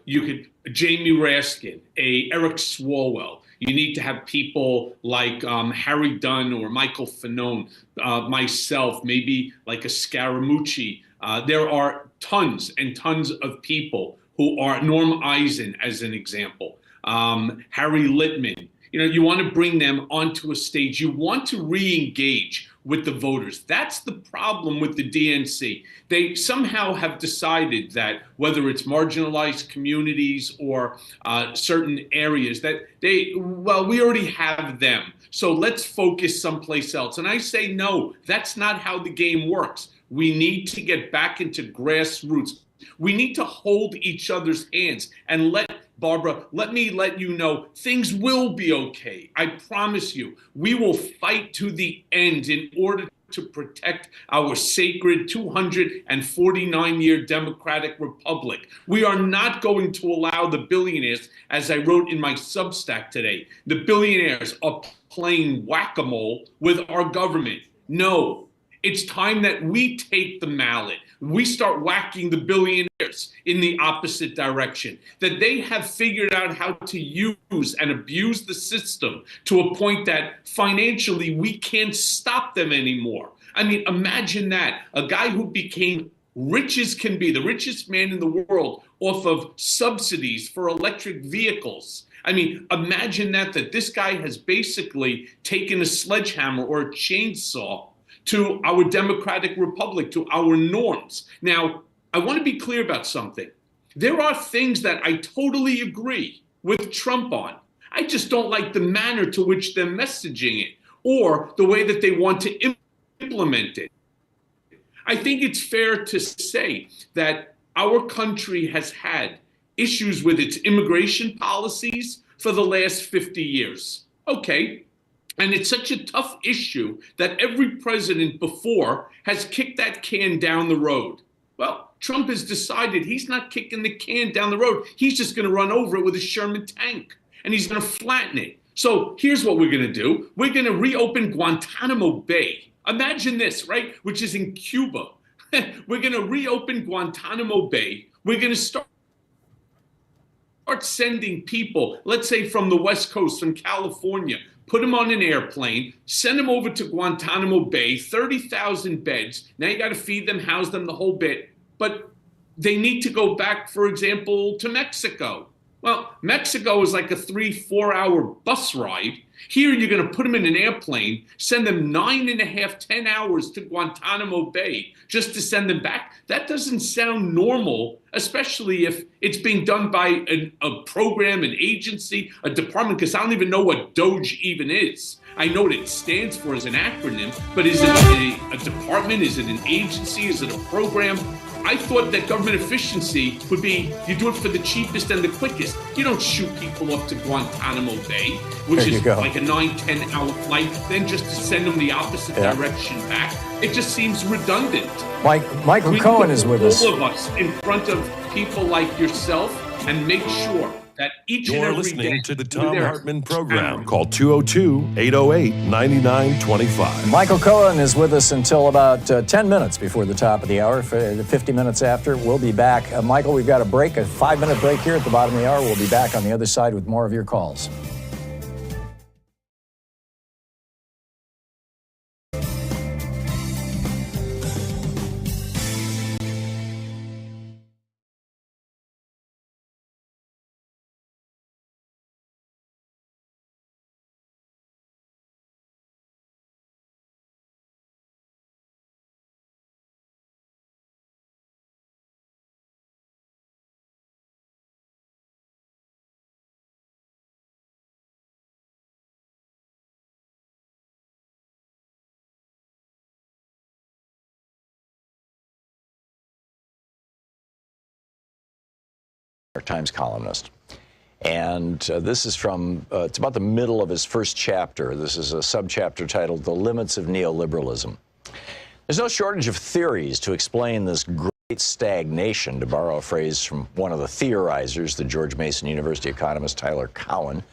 You could, Jamie Raskin, Eric Swalwell. You need to have people like Harry Dunn or Michael Fanone, myself, maybe like a Scaramucci. There are tons and tons of people who are, Norm Eisen as an example, Harry Littman. You want to bring them onto a stage. You want to re-engage with the voters. That's the problem with the DNC. They somehow have decided that whether it's marginalized communities or certain areas that we already have them. So let's focus someplace else. And I say, no, that's not how the game works. We need to get back into grassroots. We need to hold each other's hands and Barbara, let me let you know, things will be okay. I promise you, we will fight to the end in order to protect our sacred 249-year democratic republic. We are not going to allow the billionaires, as I wrote in my Substack today, the billionaires are playing whack-a-mole with our government. No, it's time that we take the mallet. We start whacking the billionaires in the opposite direction, that they have figured out how to use and abuse the system to a point that financially we can't stop them anymore. I mean, imagine that. A guy who became rich as can be, the richest man in the world, off of subsidies for electric vehicles. I mean, imagine that this guy has basically taken a sledgehammer or a chainsaw to our democratic republic, to our norms. Now, I want to be clear about something. There are things that I totally agree with Trump on. I just don't like the manner to which they're messaging it or the way that they want to implement it. I think it's fair to say that our country has had issues with its immigration policies for the last 50 years. Okay. And it's such a tough issue that every president before has kicked that can down the road. Well, Trump has decided he's not kicking the can down the road. He's just going to run over it with a Sherman tank, and he's going to flatten it. So here's what we're going to do. We're going to reopen Guantanamo Bay. Imagine this, right? Which is in Cuba. We're going to reopen Guantanamo Bay. We're going to start sending people, let's say from the West Coast, from California, put them on an airplane, send them over to Guantanamo Bay, 30,000 beds. Now you got to feed them, house them, the whole bit. But they need to go back, for example, to Mexico. Well, Mexico is like a 3-4 hour bus ride. Here you're going to put them in an airplane, send them 9.5, 10 hours to Guantanamo Bay just to send them back. That doesn't sound normal, especially if it's being done by a program, an agency, a department, because I don't even know what DOGE even is. I know what it stands for as an acronym, but is it a department? Is it an agency? Is it a program? I thought that government efficiency would be you do it for the cheapest and the quickest. You don't shoot people up to Guantanamo Bay, which is like a 9-10 hour flight, then just to send them the opposite direction back. It just seems redundant. Michael Cohen is with us. All of us in front of people like yourself and make sure that each and You're every listening day to the Thom Hartmann Program. Call 202-808-9925. Michael Cohen is with us until about 10 minutes before the top of the hour. 50 minutes after, we'll be back. Michael, we've got a break, a 5-minute break here at the bottom of the hour. We'll be back on the other side with more of your calls. Times columnist. And this is from, it's about the middle of his first chapter. This is a subchapter titled The Limits of Neoliberalism. There's no shortage of theories to explain this great stagnation, to borrow a phrase from one of the theorizers, the George Mason University economist Tyler Cowen.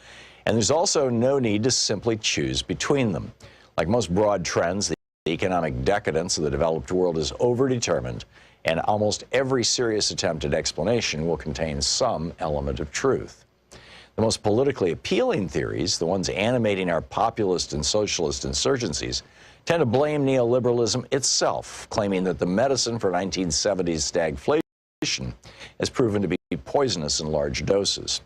And there's also no need to simply choose between them. Like most broad trends, the economic decadence of the developed world is overdetermined, and almost every serious attempt at explanation will contain some element of truth. The most politically appealing theories, the ones animating our populist and socialist insurgencies, tend to blame neoliberalism itself, claiming that the medicine for 1970s stagflation has proven to be poisonous in large doses.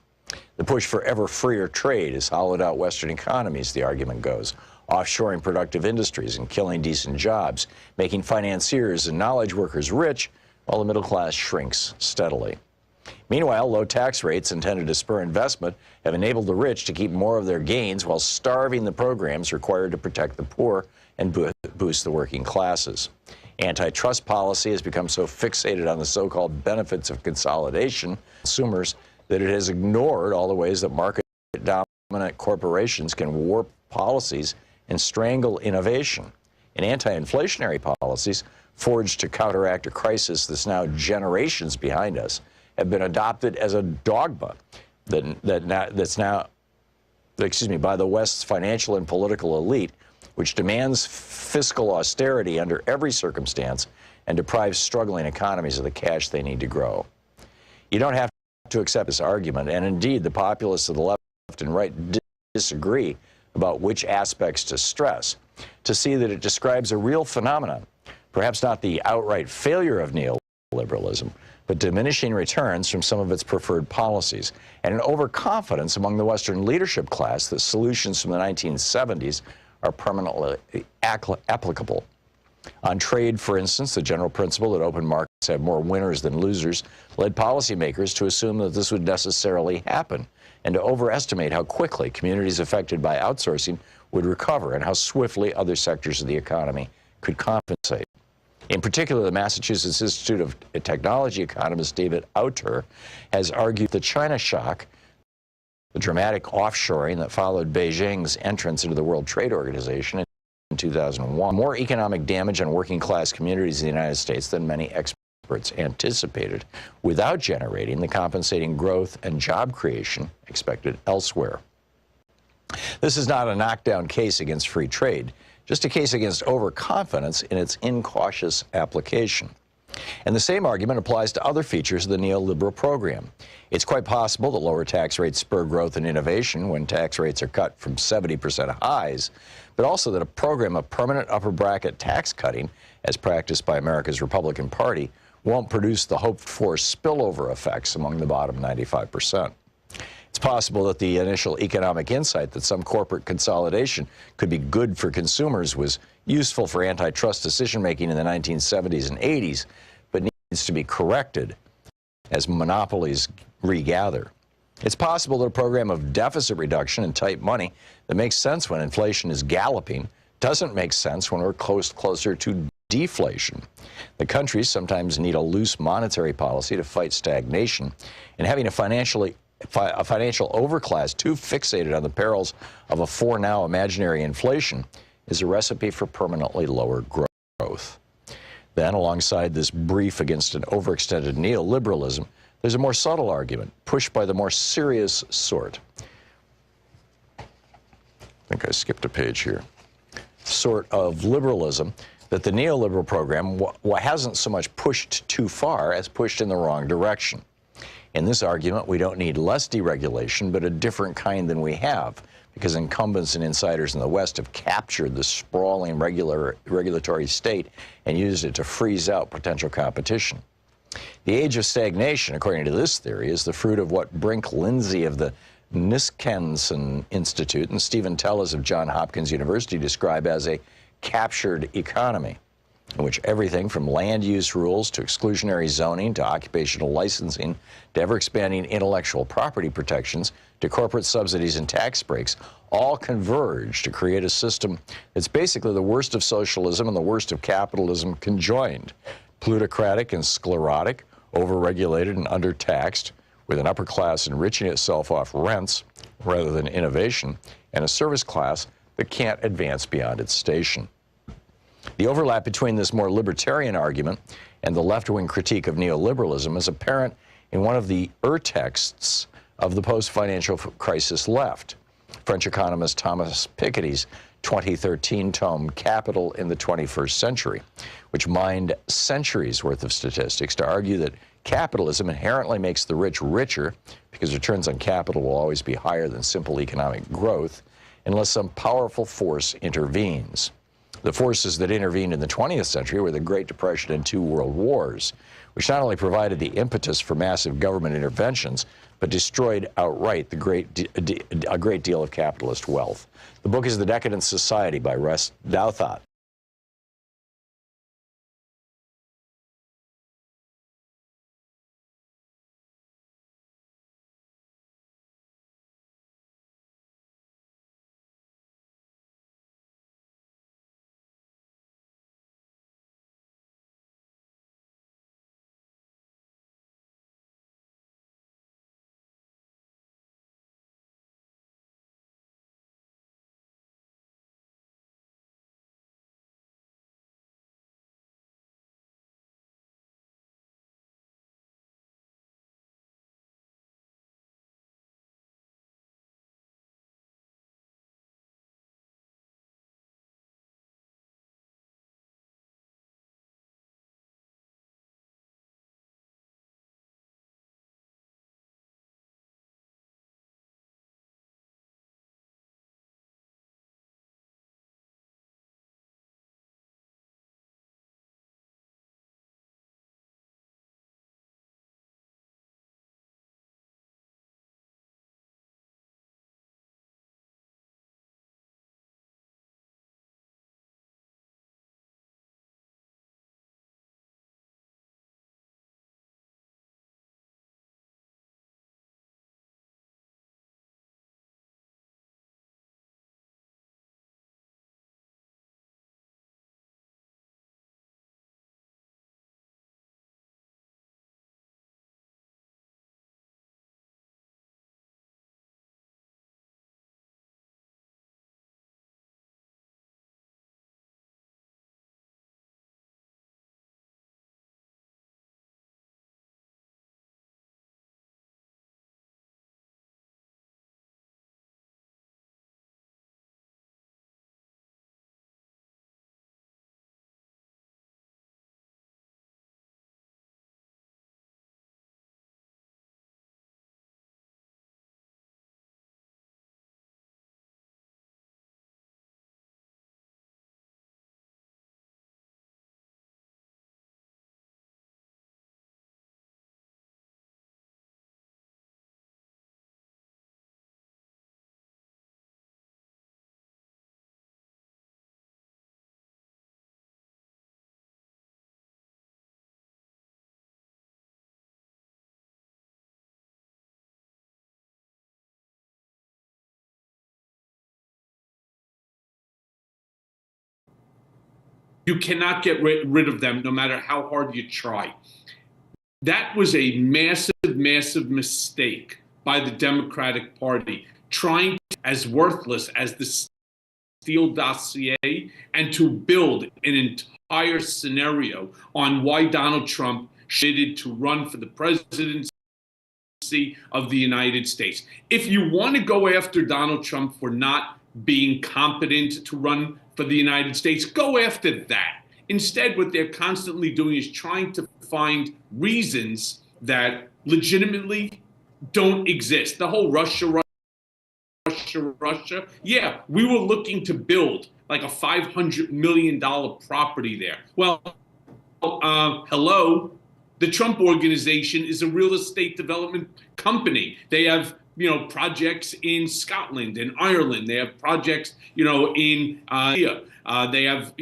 The push for ever freer trade has hollowed out Western economies, the argument goes, offshoring productive industries and killing decent jobs, making financiers and knowledge workers rich while the middle class shrinks steadily. Meanwhile, low tax rates intended to spur investment have enabled the rich to keep more of their gains while starving the programs required to protect the poor and boost the working classes. Antitrust policy has become so fixated on the so-called benefits of consolidation consumers that it has ignored all the ways that market-dominant corporations can warp policies and strangle innovation. And anti-inflationary policies, forged to counteract a crisis that's now generations behind us, have been adopted as a dogma that's now by the West's financial and political elite, which demands fiscal austerity under every circumstance and deprives struggling economies of the cash they need to grow. You don't have to accept this argument, and indeed the populists of the left and right disagree about which aspects to stress, to see that it describes a real phenomenon, perhaps not the outright failure of neoliberalism, but diminishing returns from some of its preferred policies, and an overconfidence among the Western leadership class that solutions from the 1970s are permanently applicable. On trade, for instance, the general principle that open markets have more winners than losers led policymakers to assume that this would necessarily happen, and to overestimate how quickly communities affected by outsourcing would recover and how swiftly other sectors of the economy could compensate. In particular, the Massachusetts Institute of Technology economist David Autor has argued the China shock, the dramatic offshoring that followed Beijing's entrance into the World Trade Organization in 2001, more economic damage on working class communities in the United States than many experts anticipated, without generating the compensating growth and job creation expected elsewhere. This is not a knockdown case against free trade, just a case against overconfidence in its incautious application. And the same argument applies to other features of the neoliberal program. It's quite possible that lower tax rates spur growth and innovation when tax rates are cut from 70% highs, but also that a program of permanent upper bracket tax cutting, as practiced by America's Republican Party, won't produce the hoped-for spillover effects among the bottom 95%. It's possible that the initial economic insight that some corporate consolidation could be good for consumers was useful for antitrust decision-making in the 1970s and 80s, but needs to be corrected as monopolies regather. It's possible that a program of deficit reduction and tight money that makes sense when inflation is galloping doesn't make sense when we're closer to deflation. The countries sometimes need a loose monetary policy to fight stagnation, and having a financial overclass too fixated on the perils of a for now imaginary inflation is a recipe for permanently lower growth. Then, alongside this brief against an overextended neoliberalism, there's a more subtle argument pushed by the more serious sort. I think I skipped a page here. Sort of liberalism that the neoliberal program hasn't so much pushed too far as pushed in the wrong direction. In this argument, we don't need less deregulation, but a different kind than we have, because incumbents and insiders in the West have captured the sprawling regulatory state and used it to freeze out potential competition. The age of stagnation, according to this theory, is the fruit of what Brink Lindsay of the Niskensen Institute and Stephen Tellez of Johns Hopkins University describe as a captured economy, in which everything from land use rules to exclusionary zoning to occupational licensing to ever-expanding intellectual property protections to corporate subsidies and tax breaks all converge to create a system that's basically the worst of socialism and the worst of capitalism conjoined. Plutocratic and sclerotic, overregulated and undertaxed, with an upper class enriching itself off rents rather than innovation, and a service class that can't advance beyond its station. The overlap between this more libertarian argument and the left-wing critique of neoliberalism is apparent in one of the texts of the post-financial crisis left, French economist Thomas Piketty's 2013 tome Capital in the 21st Century, which mined centuries worth of statistics to argue that capitalism inherently makes the rich richer because returns on capital will always be higher than simple economic growth unless some powerful force intervenes. The forces that intervened in the 20th century were the Great Depression and 2 world wars, which not only provided the impetus for massive government interventions, but destroyed outright a great deal of capitalist wealth. The book is The Decadent Society by Russ Douthat. You cannot get rid of them no matter how hard you try. That was a massive, massive mistake by the Democratic Party, trying as worthless as the Steele dossier and to build an entire scenario on why Donald Trump needed to run for the presidency of the United States. If you want to go after Donald Trump for not being competent to run for the United States, go after that. Instead, what they're constantly doing is trying to find reasons that legitimately don't exist. The whole Russia. Yeah, we were looking to build like a $500 million property there. Well, hello. The Trump Organization is a real estate development company. They have, projects in Scotland and Ireland. They have projects, in India. They have,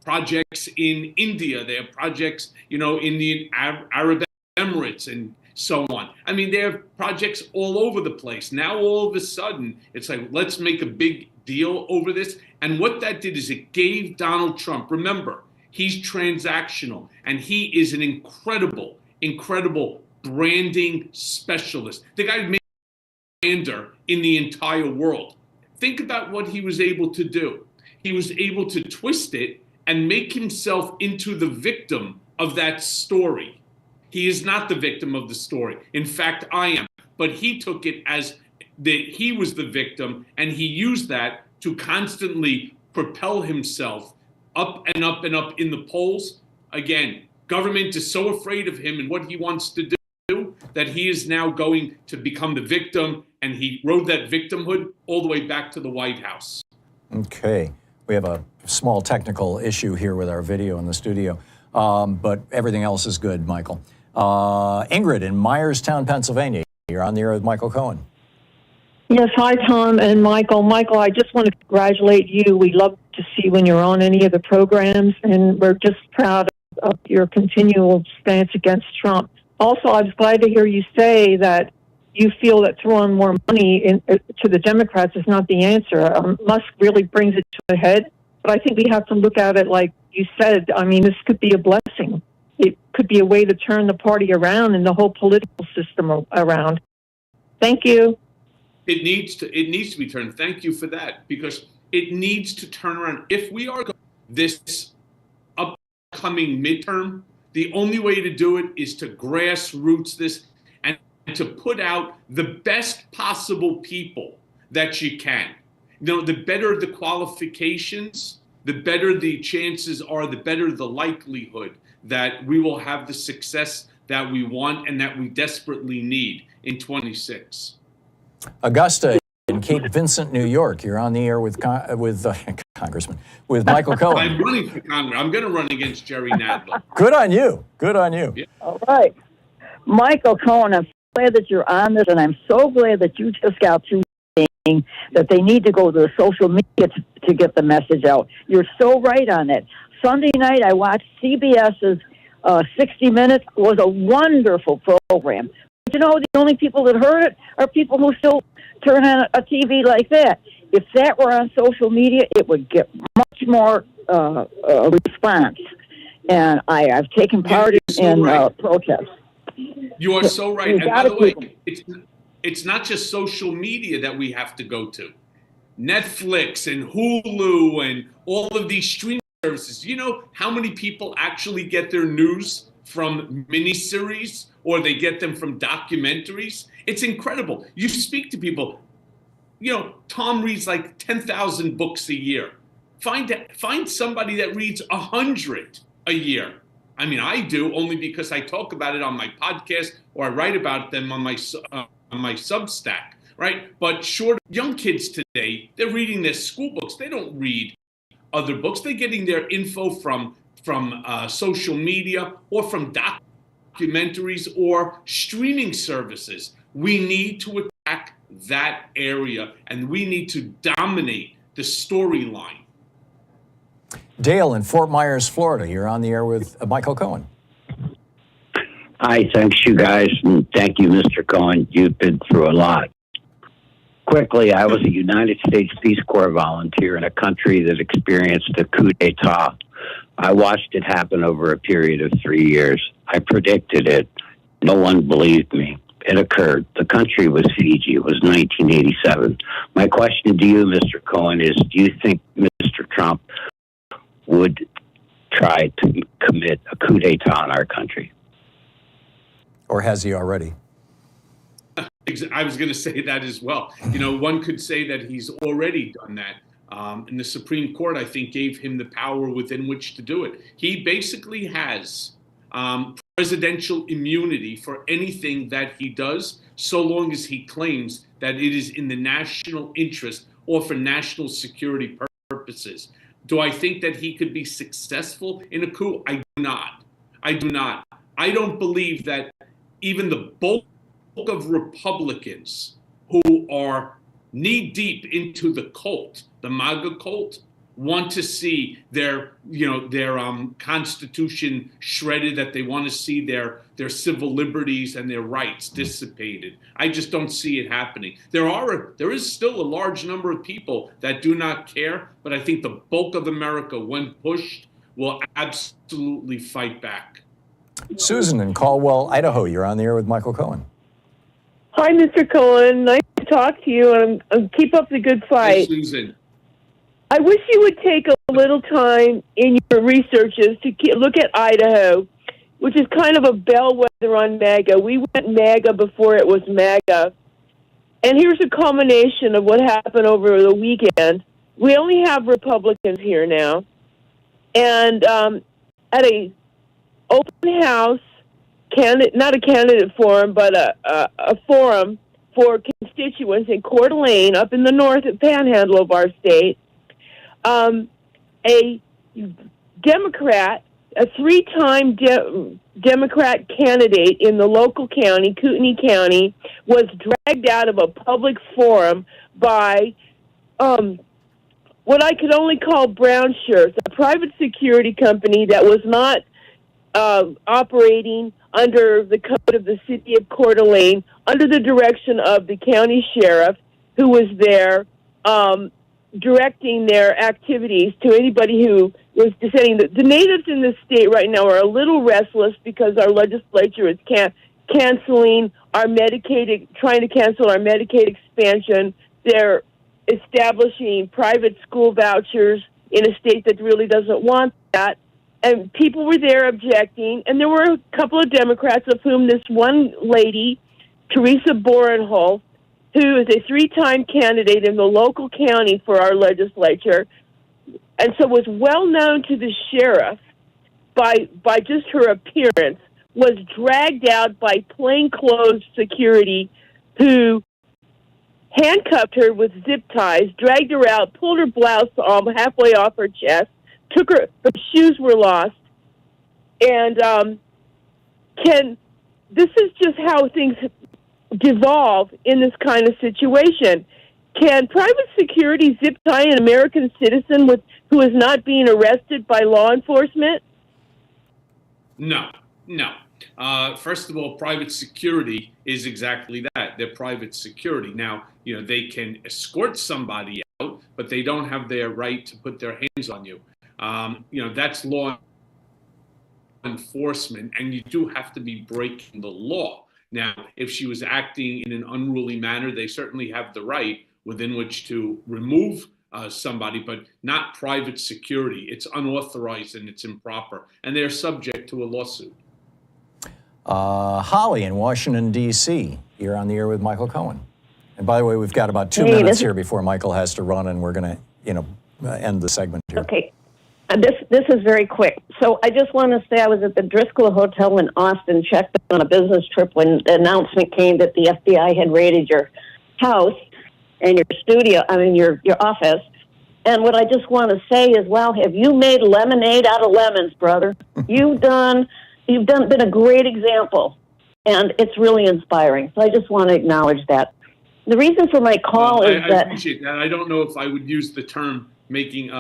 projects in India. They have projects, in the Arab Emirates and so on. I mean, they have projects all over the place. Now, all of a sudden, it's like, let's make a big deal over this. And what that did is it gave Donald Trump, remember, he's transactional, and he is an incredible, incredible branding specialist. The guy made brander in the entire world. Think about what he was able to do. He was able to twist it and make himself into the victim of that story. He is not the victim of the story. In fact, I am. But he took it as that he was the victim, and he used that to constantly propel himself up and up and up in the polls. Again, government is so afraid of him and what he wants to do that he is now going to become the victim, and he rode that victimhood all the way back to the White House. Okay. We have a small technical issue here with our video in the studio, but everything else is good, Michael. Ingrid in Myerstown, Pennsylvania. You're on the air with Michael Cohen. Yes, hi, Tom and Michael. Michael, I just want to congratulate you. We love to see when you're on any of the programs, and we're just proud of your continual stance against Trump. Also, I was glad to hear you say that you feel that throwing more money to the Democrats is not the answer. Musk really brings it to a head, but I think we have to look at it like you said. I mean, this could be a blessing. It could be a way to turn the party around and the whole political system around. Thank you. It needs to be turned. Thank you for that, because it needs to turn around. If we are going this upcoming midterm, the only way to do it is to grassroots this and to put out the best possible people that you can. The better the qualifications, the better the chances are, the better the likelihood that we will have the success that we want and that we desperately need in 26. Augusta in Cape Vincent, New York. You're on the air with Congressman, with Michael Cohen. I'm running for Congress. I'm going to run against Jerry Nadler. Good on you. Good on you. Yeah. All right. Michael Cohen, I'm glad that you're on this, and I'm so glad that you just got through saying that they need to go to the social media to get the message out. You're so right on it. Sunday night, I watched CBS's 60 Minutes. It was a wonderful program. But the only people that heard it are people who still turn on a TV like that. If that were on social media, it would get much more response. And I've taken part in protests. You are so right. And by the way, it's not just social media that we have to go to. Netflix and Hulu and all of these streaming services. You know how many people actually get their news from miniseries, or they get them from documentaries? It's incredible. You speak to people. Tom reads like 10,000 books a year. Find somebody that reads 100 a year. I mean, I do, only because I talk about it on my podcast or I write about them on my Substack, right? But young kids today, they're reading their school books. They don't read other books. They're getting their info from social media or from documentaries or streaming services. We need to attack that area, and we need to dominate the storyline. Dale in Fort Myers, Florida. You're on the air with Michael Cohen. Hi, thanks you guys, and thank you, Mr. Cohen. You've been through a lot. Quickly, I was a United States Peace Corps volunteer in a country that experienced a coup d'etat I watched it happen over a period of 3 years. I predicted it. No one believed me. It occurred. The country was Fiji. It was 1987. My question to you, Mr. Cohen, is do you think Mr. Trump would try to commit a coup d'etat in our country? Or has he already? I was going to say that as well. You know, one could say that he's already done that. And the Supreme Court, I think, gave him the power within which to do it. He basically has presidential immunity for anything that he does, so long as he claims that it is in the national interest or for national security purposes. Do I think that he could be successful in a coup? I do not. I do not. I don't believe that even the bulk of Republicans who are knee deep into the cult, the MAGA cult, want to see their constitution shredded, that they want to see their civil liberties and their rights dissipated. I just don't see it happening. There is still a large number of people that do not care, but I think the bulk of America, when pushed, will absolutely fight back. Susan in Caldwell, Idaho, you're on the air with Michael Cohen. Hi, Mr. Cohen. Nice to talk to you, and keep up the good fight. Hi, Susan. I wish you would take a little time in your researches to look at Idaho, which is kind of a bellwether on MAGA. We went MAGA before it was MAGA. And here's a culmination of what happened over the weekend. We only have Republicans here now. And at a open house, not a candidate forum, but a forum for constituents in Coeur d'Alene, up in the north panhandle of our state, a Democrat, a three-time Democrat candidate in the local county, Kootenai County, was dragged out of a public forum by what I could only call brown shirts, a private security company that was not operating under the code of the city of Coeur d'Alene, under the direction of the county sheriff, who was there directing their activities to anybody who was dissenting. The natives in this state right now are a little restless because our legislature is canceling our Medicaid, trying to cancel our Medicaid expansion. They're establishing private school vouchers in a state that really doesn't want that. And people were there objecting, and there were a couple of Democrats, of whom this one lady, Teresa Borenholz, who is a three-time candidate in the local county for our legislature, and so was well known to the sheriff by just her appearance, was dragged out by plainclothes security who handcuffed her with zip ties, dragged her out, pulled her blouse halfway off her chest, took her shoes were lost, and this is just how things devolve in this kind of situation. Can private security zip tie an American citizen who is not being arrested by law enforcement? No. First of all, private security is exactly that. They're private security. Now, they can escort somebody out, but they don't have their right to put their hands on you. That's law enforcement, and you do have to be breaking the law. Now, if she was acting in an unruly manner, they certainly have the right within which to remove somebody, but not private security. It's unauthorized and it's improper, and they're subject to a lawsuit. Holly in Washington, D.C., you're on the air with Michael Cohen. And by the way, we've got about 2 minutes here before Michael has to run, and we're going to, end the segment here. Okay. This is very quick. So I just want to say I was at the Driscoll Hotel in Austin, checked on a business trip when the announcement came that the FBI had raided your house and your studio, your office. And what I just want to say is, wow, have you made lemonade out of lemons, brother? You've been a great example, and it's really inspiring. So I just want to acknowledge that. The reason for my call is I that appreciate that. I don't know if I would use the term making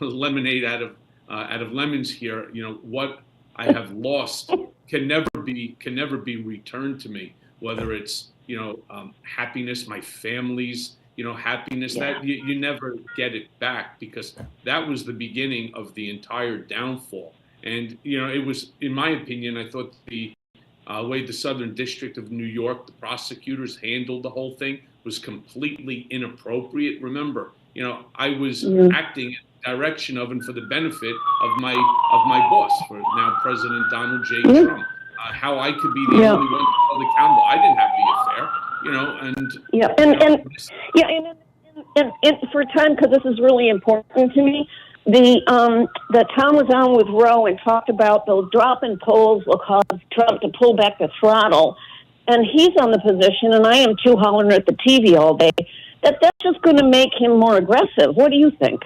lemonade out of lemons here. What I have lost can never be returned to me, whether it's happiness, my family's happiness, that you never get it back, because that was the beginning of the entire downfall. And, it was, in my opinion, I thought the way the Southern District of New York, the prosecutors handled the whole thing was completely inappropriate. Remember, I was acting in the direction of and for the benefit of my boss, for now President Donald J. Trump. How I could be the only one held accountable. I didn't have the affair, and for time, because this is really important to me. The Tom was on with Ro and talked about those drop in polls will cause Trump to pull back the throttle, and he's on the position, and I am too, hollering at the TV all day, that's just going to make him more aggressive. What do you think?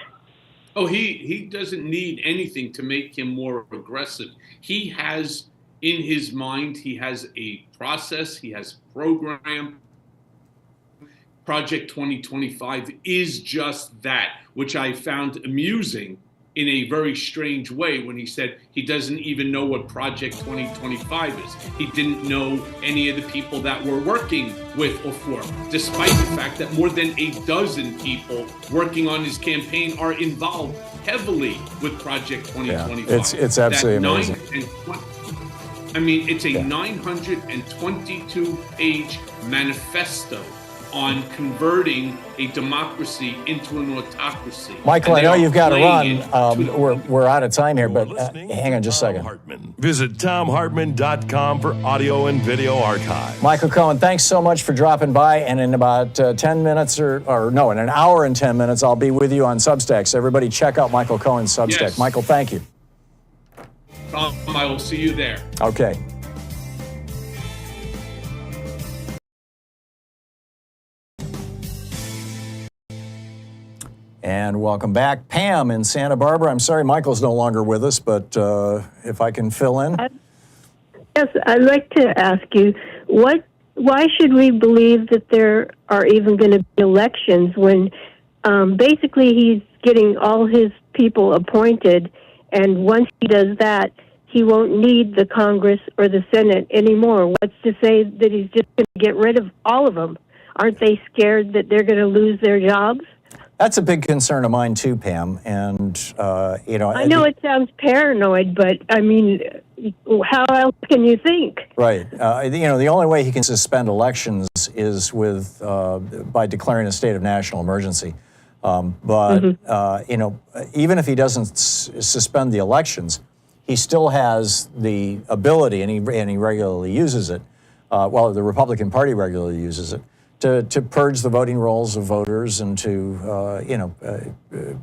Oh, he doesn't need anything to make him more aggressive. He has in his mind, he has a process, he has a program. Project 2025 is just that, which I found amusing in a very strange way when he said he doesn't even know what Project 2025 is. He didn't know any of the people that we're working with or for, despite the fact that more than a dozen people working on his campaign are involved heavily with Project 2025. Yeah, it's absolutely amazing. It's a 922-page manifesto on converting a democracy into an autocracy. Michael, I know you've got to run. We're out of time here, but hang on just a second. Hartmann. Visit ThomHartmann.com for audio and video archive. Michael Cohen, thanks so much for dropping by. And in about 10 minutes in an hour and 10 minutes, I'll be with you on Substack. So everybody check out Michael Cohen's Substack. Yes. Michael, thank you. Tom, I will see you there. Okay. And welcome back. Pam in Santa Barbara. I'm sorry Michael's no longer with us, but if I can fill in. Yes, I'd like to ask you, why should we believe that there are even going to be elections when basically he's getting all his people appointed, and once he does that, he won't need the Congress or the Senate anymore? What's to say that he's just going to get rid of all of them? Aren't they scared that they're going to lose their jobs? That's a big concern of mine too, Pam. And I know it sounds paranoid, but I mean, how else can you think? Right. The only way he can suspend elections is by declaring a state of national emergency. Even if he doesn't suspend the elections, he still has the ability, and he regularly uses it. The Republican Party regularly uses it. To purge the voting rolls of voters and to,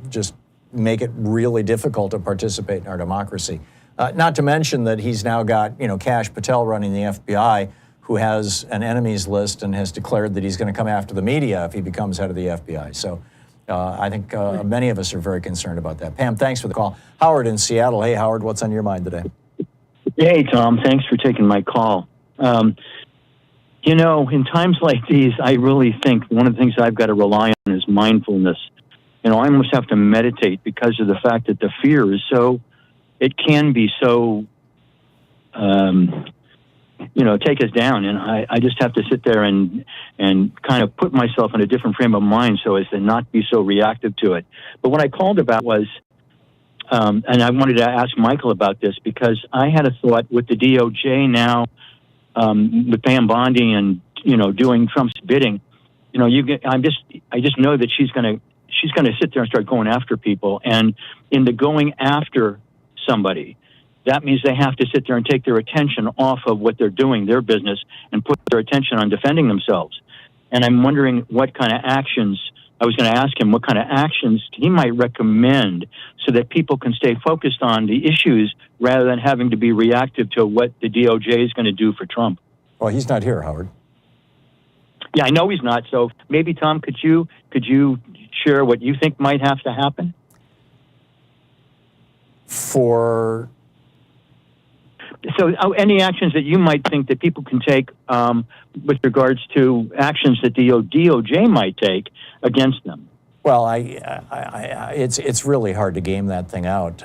just make it really difficult to participate in our democracy. Not to mention that he's now got, Kash Patel running the FBI, who has an enemies list and has declared that he's going to come after the media if he becomes head of the FBI. So I think many of us are very concerned about that. Pam, thanks for the call. Howard in Seattle. Hey, Howard, what's on your mind today? Hey, Tom. Thanks for taking my call. In times like these, I really think one of the things I've got to rely on is mindfulness. I almost have to meditate because of the fact that the fear is it can be so, take us down. And I just have to sit there and kind of put myself in a different frame of mind so as to not be so reactive to it. But what I called about was, and I wanted to ask Michael about this because I had a thought with the DOJ now, with Pam Bondi and doing Trump's bidding, I just know that she's going to sit there and start going after people, and in the going after somebody, that means they have to sit there and take their attention off of what they're doing, their business, and put their attention on defending themselves. And I'm wondering what kind of actions. I was going to ask him what kind of actions he might recommend so that people can stay focused on the issues rather than having to be reactive to what the DOJ is going to do for Trump. Well, he's not here, Howard. Yeah, I know he's not. So maybe, Tom, could you share what you think might have to happen? Any actions that you might think that people can take with regards to actions that the DOJ might take against them? Well, it's really hard to game that thing out.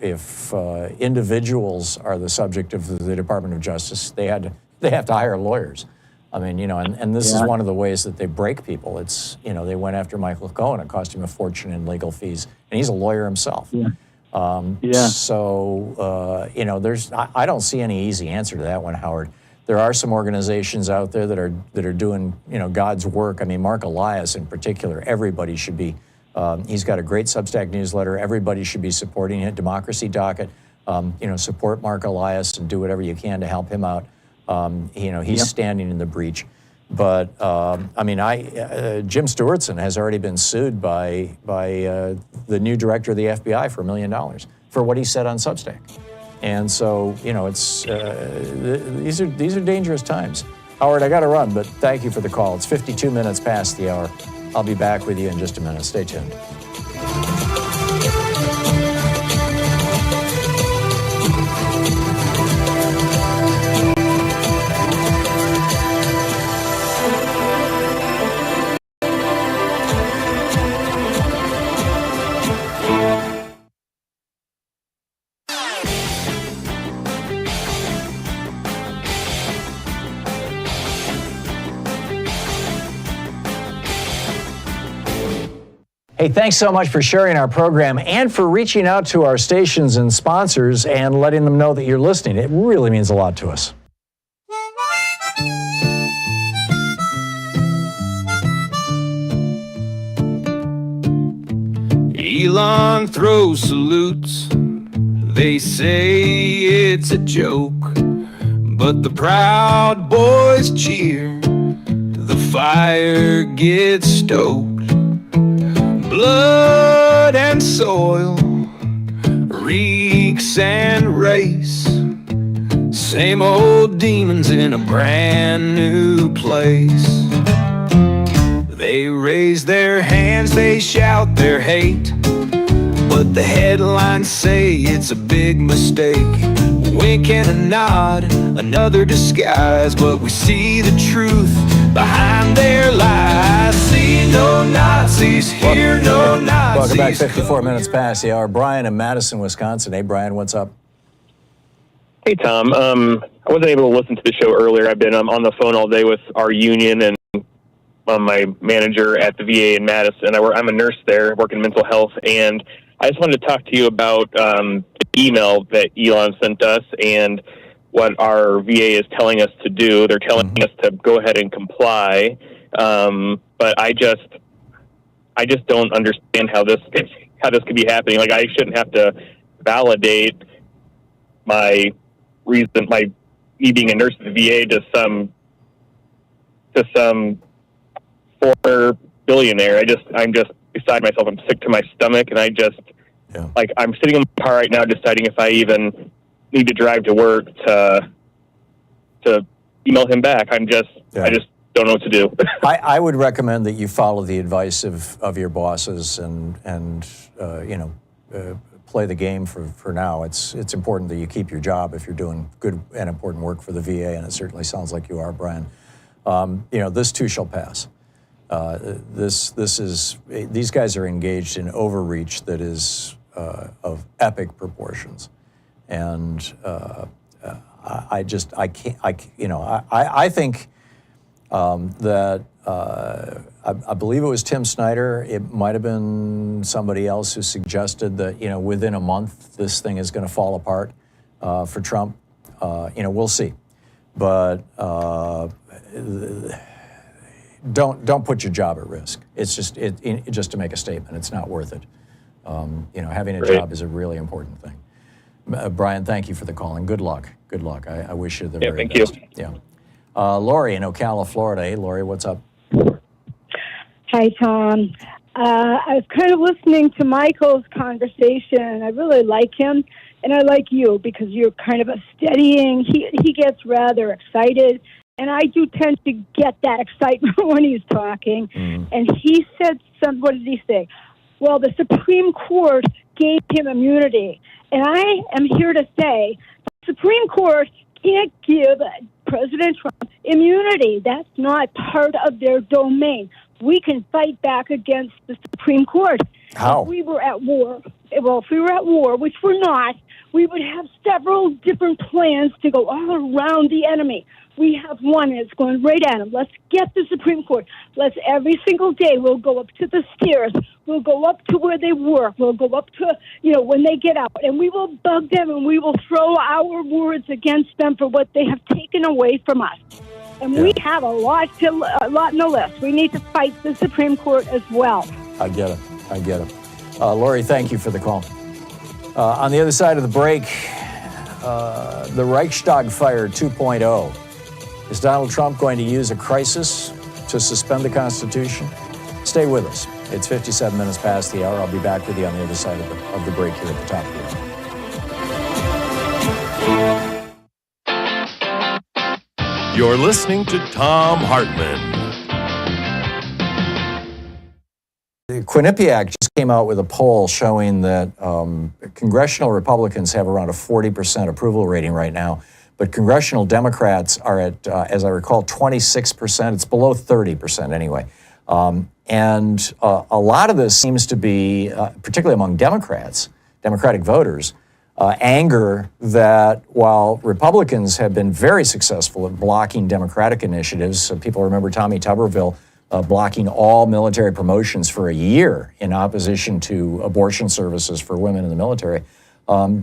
If individuals are the subject of the Department of Justice, they have to hire lawyers. I mean, and this is one of the ways that they break people. It's, they went after Michael Cohen. It cost him a fortune in legal fees, and he's a lawyer himself. So, I don't see any easy answer to that one, Howard. There are some organizations out there that are doing, God's work. I mean, Mark Elias in particular, everybody should be, he's got a great Substack newsletter. Everybody should be supporting it. Democracy Docket, support Mark Elias and do whatever you can to help him out. He's standing in the breach. But, Jim Stewartson has already been sued by the new director of the FBI for $1 million for what he said on Substack. And so, it's these are dangerous times. Howard, I got to run, but thank you for the call. It's 52 minutes past the hour. I'll be back with you in just a minute. Stay tuned. Hey, thanks so much for sharing our program and for reaching out to our stations and sponsors and letting them know that you're listening. It really means a lot to us. Elon throws salutes. They say it's a joke, but the Proud Boys cheer. The fire gets stoked. Blood and soil, reeks and race. Same old demons in a brand new place. They raise their hands, they shout their hate, but the headlines say it's a big mistake. Wink and a nod, another disguise, but we see the truth behind their lies. See no Nazis, hear no Nazis. Welcome back, 54 minutes past the hour. Brian in Madison, Wisconsin. Hey, Brian, what's up? Hey, Tom. I wasn't able to listen to the show earlier. I've been on the phone all day with our union and my manager at the VA in Madison. I'm a nurse there, working mental health, and I just wanted to talk to you about the email that Elon sent us and what our VA is telling us to do. They're telling us to go ahead and comply, but I just don't understand how this could be happening. Like, I shouldn't have to validate my reason, me being a nurse at the VA to some former billionaire. I'm just beside myself. I'm sick to my stomach, and I'm sitting in the car right now deciding if I even need to drive to work to email him back. I just don't know what to do. I would recommend that you follow the advice of your bosses and play the game for now. It's important that you keep your job if you're doing good and important work for the VA, and it certainly sounds like you are, Brian. This too shall pass. These guys are engaged in overreach that is of epic proportions, and I think that I believe it was Tim Snyder. It might have been somebody else who suggested that within a month this thing is going to fall apart for Trump. We'll see, but don't put your job at risk. It's just to make a statement. It's not worth it. Having a job is a really important thing. Brian, thank you for the call and good luck. Good luck. I wish you the very best. Thank you. Yeah. Lori in Ocala, Florida. Hey, Lori, what's up? Hi, Tom. I was kind of listening to Michael's conversation. I really like him, and I like you because you're kind of a steadying. He gets rather excited, and I do tend to get that excitement when he's talking. And he said what did he say? Well, the Supreme Court gave him immunity. And I am here to say the Supreme Court can't give President Trump immunity. That's not part of their domain. We can fight back against the Supreme Court. How? If we were at war, which we're not, we would have several different plans to go all around the enemy. We have one, and it's going right at them. Let's get the Supreme Court. Let's every single day, we'll go up to the stairs. We'll go up to where they work. We'll go up to, when they get out. And we will bug them, and we will throw our words against them for what they have taken away from us. And we have a lot in the list. We need to fight the Supreme Court as well. I get it. Lori, thank you for the call. On the other side of the break, the Reichstag fire 2.0. Is Donald Trump going to use a crisis to suspend the Constitution? Stay with us. It's 57 minutes past the hour. I'll be back with you on the other side of the break here at the top of the hour. You're listening to Thom Hartmann. Quinnipiac just came out with a poll showing that congressional Republicans have around a 40% approval rating right now, but congressional Democrats are at, as I recall, 26%. It's below 30% anyway. And a lot of this seems to be, particularly among Democratic voters, anger that while Republicans have been very successful at blocking Democratic initiatives, people remember Tommy Tuberville blocking all military promotions for a year in opposition to abortion services for women in the military.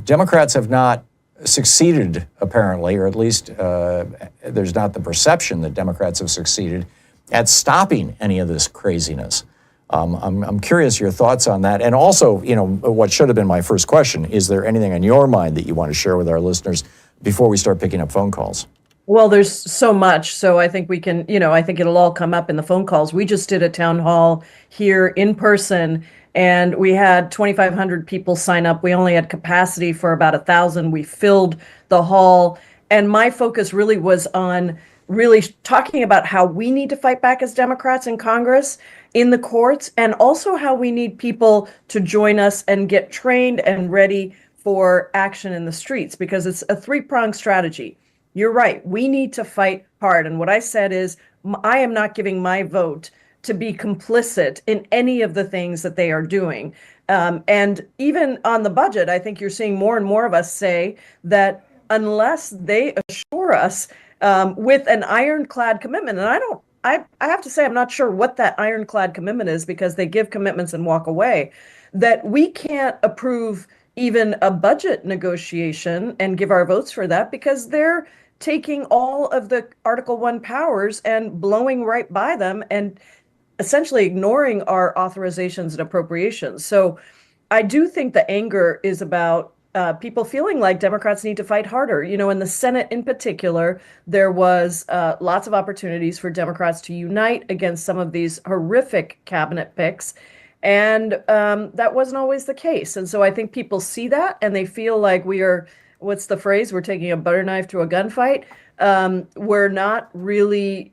Democrats have not succeeded, apparently, or at least there's not the perception that Democrats have succeeded at stopping any of this craziness. I'm curious your thoughts on that. And also, what should have been my first question, is there anything on your mind that you want to share with our listeners before we start picking up phone calls? Well, there's so much, so I think we can, I think it'll all come up in the phone calls. We just did a town hall here in person, and we had 2,500 people sign up. We only had capacity for about 1,000. We filled the hall, and my focus really was on really talking about how we need to fight back as Democrats in Congress, in the courts, and also how we need people to join us and get trained and ready for action in the streets, because it's a three-pronged strategy. You're right. We need to fight hard. And what I said is, I am not giving my vote to be complicit in any of the things that they are doing. And even on the budget, I think you're seeing more and more of us say that unless they assure us with an ironclad commitment, and I have to say, I'm not sure what that ironclad commitment is, because they give commitments and walk away, that we can't approve even a budget negotiation and give our votes for that, because they're taking all of the Article 1 powers and blowing right by them and essentially ignoring our authorizations and appropriations. So I do think the anger is about people feeling like Democrats need to fight harder. In the Senate in particular, there was lots of opportunities for Democrats to unite against some of these horrific cabinet picks. And that wasn't always the case. And so I think people see that and they feel like we are, what's the phrase? We're taking a butter knife to a gunfight. We're not really,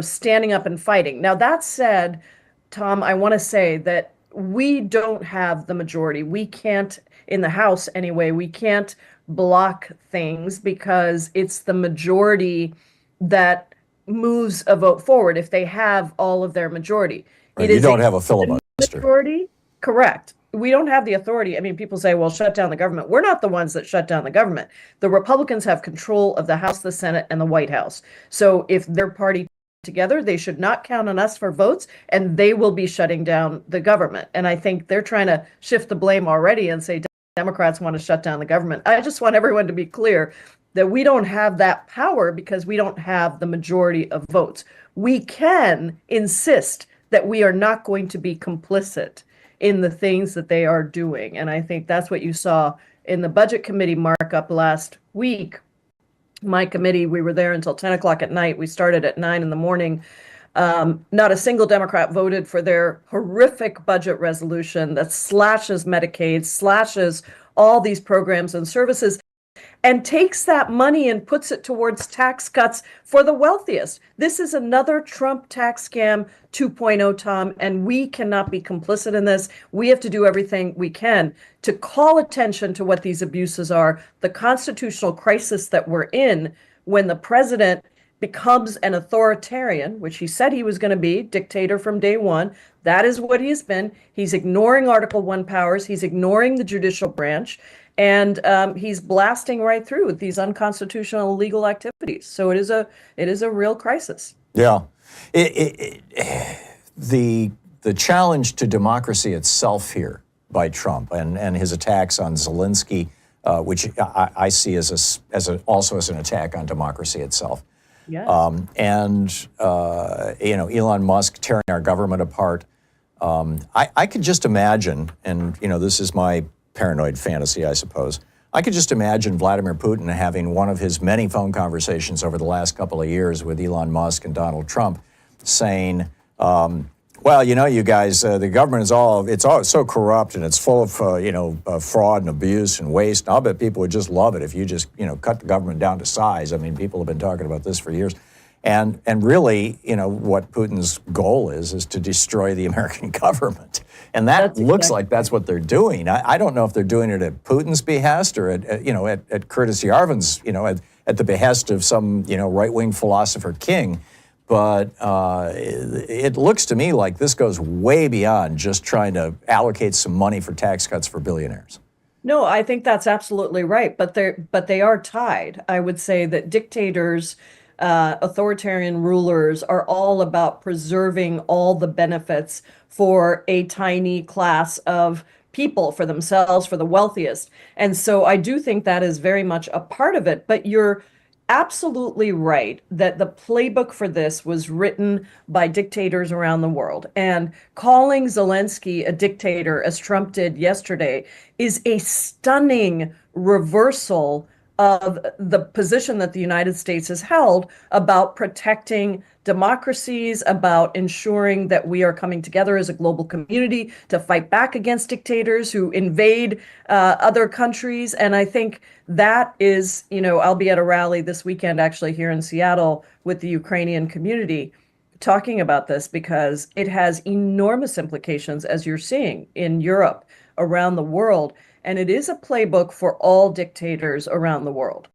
standing up and fighting. Now, that said, Tom, I want to say that we don't have the majority. We can't, in the House anyway, we can't block things because it's the majority that moves a vote forward if they have all of their majority. Right, you don't have a filibuster. Majority? Correct. We don't have the authority. I mean, people say, well, shut down the government. We're not the ones that shut down the government. The Republicans have control of the House, the Senate, and the White House. So if their party together, they should not count on us for votes, and they will be shutting down the government. And I think they're trying to shift the blame already and say Democrats want to shut down the government. I just want everyone to be clear that we don't have that power because we don't have the majority of votes. We can insist that we are not going to be complicit in the things that they are doing. And I think that's what you saw in the Budget Committee markup last week. My committee, we were there until 10 o'clock at night. We started at 9 in the morning. Not a single Democrat voted for their horrific budget resolution that slashes Medicaid, slashes all these programs and services, and takes that money and puts it towards tax cuts for the wealthiest. This is another Trump tax scam 2.0, Tom, and we cannot be complicit in this. We have to do everything we can to call attention to what these abuses are, the constitutional crisis that we're in when the president becomes an authoritarian, which he said he was going to be, dictator from day one. That is what he's been. He's ignoring Article 1 powers. He's ignoring the judicial branch. And he's blasting right through with these unconstitutional illegal activities. So it is a real crisis. Yeah. The challenge to democracy itself here by Trump and his attacks on Zelensky, which I see also as an attack on democracy itself. Yes. Elon Musk tearing our government apart. I could just imagine, and this is my paranoid fantasy, I suppose. I could just imagine Vladimir Putin having one of his many phone conversations over the last couple of years with Elon Musk and Donald Trump, saying, well, you guys, the government is it's all so corrupt and it's full of, fraud and abuse and waste. And I'll bet people would just love it if you just, cut the government down to size. I mean, people have been talking about this for years. And really, what Putin's goal is to destroy the American government. And that looks like that's what they're doing. I don't know if they're doing it at Putin's behest or at Curtis Yarvin's, at the behest of some, right-wing philosopher king. But it looks to me like this goes way beyond just trying to allocate some money for tax cuts for billionaires. No, I think that's absolutely right. But they are tied. I would say that dictators, authoritarian rulers are all about preserving all the benefits for a tiny class of people, for themselves, for the wealthiest. And so I do think that is very much a part of it. But you're absolutely right that the playbook for this was written by dictators around the world. And calling Zelensky a dictator, as Trump did yesterday, is a stunning reversal of the position that the United States has held about protecting democracies, about ensuring that we are coming together as a global community to fight back against dictators who invade other countries. And I think that is, I'll be at a rally this weekend actually here in Seattle with the Ukrainian community talking about this because it has enormous implications, as you're seeing in Europe, around the world. And it is a playbook for all dictators around the world.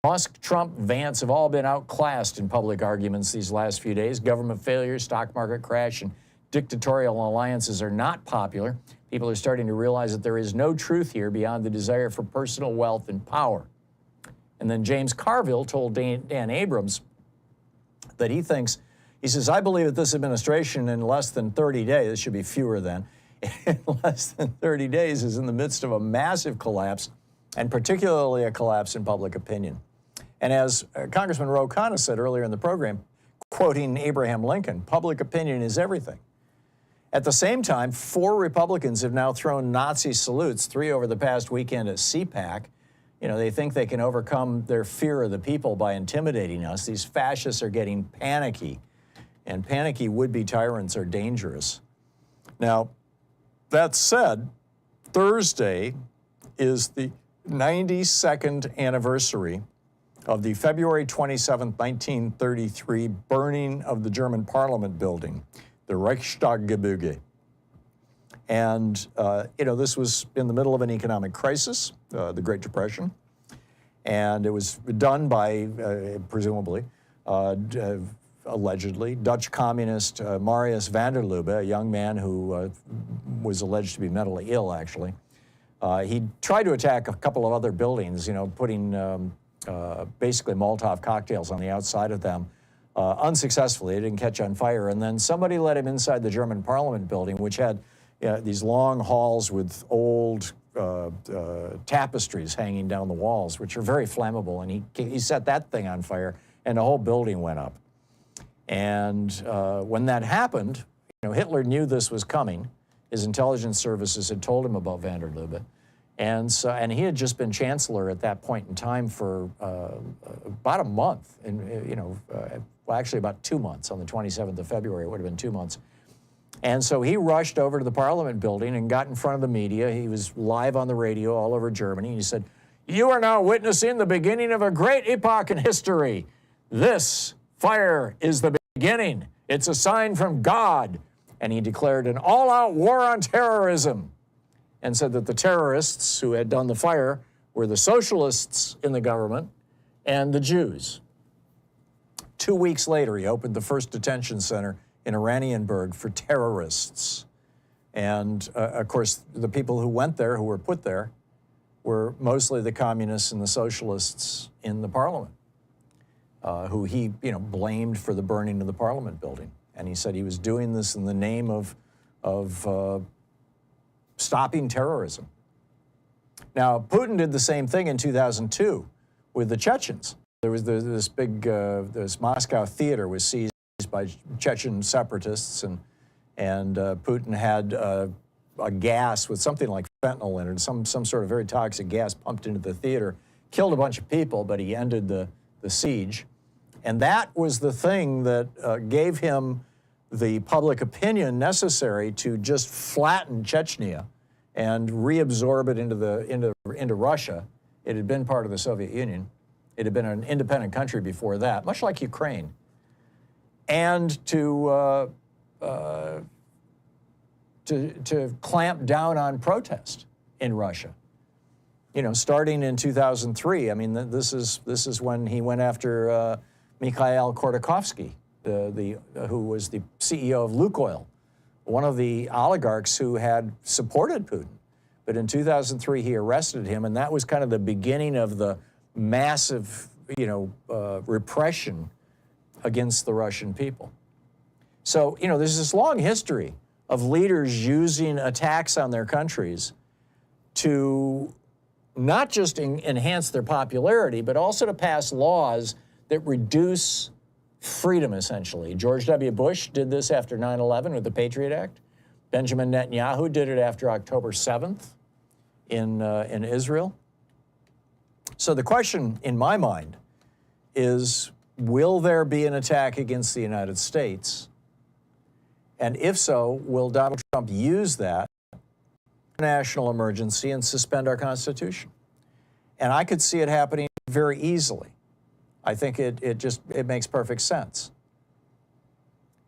Musk, Trump, Vance have all been outclassed in public arguments these last few days. Government failure, stock market crash, and dictatorial alliances are not popular. People are starting to realize that there is no truth here beyond the desire for personal wealth and power. And then James Carville told Dan Abrams that he says, I believe that this administration in less than 30 days, this should be fewer than, in less than 30 days is in the midst of a massive collapse, and particularly a collapse in public opinion. And as Congressman Ro Khanna said earlier in the program, quoting Abraham Lincoln, public opinion is everything. At the same time, 4 Republicans have now thrown Nazi salutes, 3 over the past weekend at CPAC. You know, they think they can overcome their fear of the people by intimidating us. These fascists are getting panicky, and panicky would-be tyrants are dangerous. Now, that said, Thursday is the 92nd anniversary of the February 27, 1933 burning of the German Parliament building, the Reichstag. And, you know, this was in the middle of an economic crisis, the Great Depression, and it was done by, presumably, allegedly, Dutch communist Marius van der Lubbe, a young man who was alleged to be mentally ill, actually. He tried to attack a couple of other buildings, you know, putting basically Molotov cocktails on the outside of them. Unsuccessfully, it didn't catch on fire. And then somebody let him inside the German Parliament building, which had these long halls with old tapestries hanging down the walls, which are very flammable. And he set that thing on fire, and the whole building went up. And when that happened, you know, Hitler knew this was coming. His intelligence services had told him about van der Lubbe. And he had just been chancellor at that point in time for about a month, and you know, well, actually about 2 months. On the 27th of February, it would have been 2 months. And so he rushed over to the Parliament building and got in front of the media. He was live on the radio all over Germany. And he said, "You are now witnessing the beginning of a great epoch in history. This fire is the beginning. It's a sign from God." And he declared an all-out war on terrorism, and said that the terrorists who had done the fire were the socialists in the government and the Jews. 2 weeks later, he opened the first detention center in Oranienburg for terrorists. And of course, the people who went there, who were put there, were mostly the communists and the socialists in the parliament, who he, you know, blamed for the burning of the Parliament building. And he said he was doing this in the name of stopping terrorism. Now, Putin did the same thing in 2002 with the Chechens. There was this big, this Moscow theater was seized by Chechen separatists, and Putin had a gas with something like fentanyl in it, some sort of very toxic gas pumped into the theater, killed a bunch of people, but he ended the siege. And that was the thing that gave him the public opinion necessary to just flatten Chechnya and reabsorb it into Russia. It had been part of the Soviet Union. It had been an independent country before that, much like Ukraine. And to clamp down on protest in Russia. You know, starting in 2003. I mean, this is when he went after Mikhail Khodorkovsky, who was the CEO of Lukoil, one of the oligarchs who had supported Putin. But in 2003, he arrested him, and that was kind of the beginning of the massive, you know, repression against the Russian people. So, you know, there's this long history of leaders using attacks on their countries to not just enhance their popularity, but also to pass laws that reduce freedom, essentially. George W. Bush did this after 9/11 with the Patriot Act. Benjamin Netanyahu did it after October 7th in Israel. So the question in my mind is, will there be an attack against the United States? And if so, will Donald Trump use that national emergency and suspend our Constitution? And I could see it happening very easily. I think it makes perfect sense.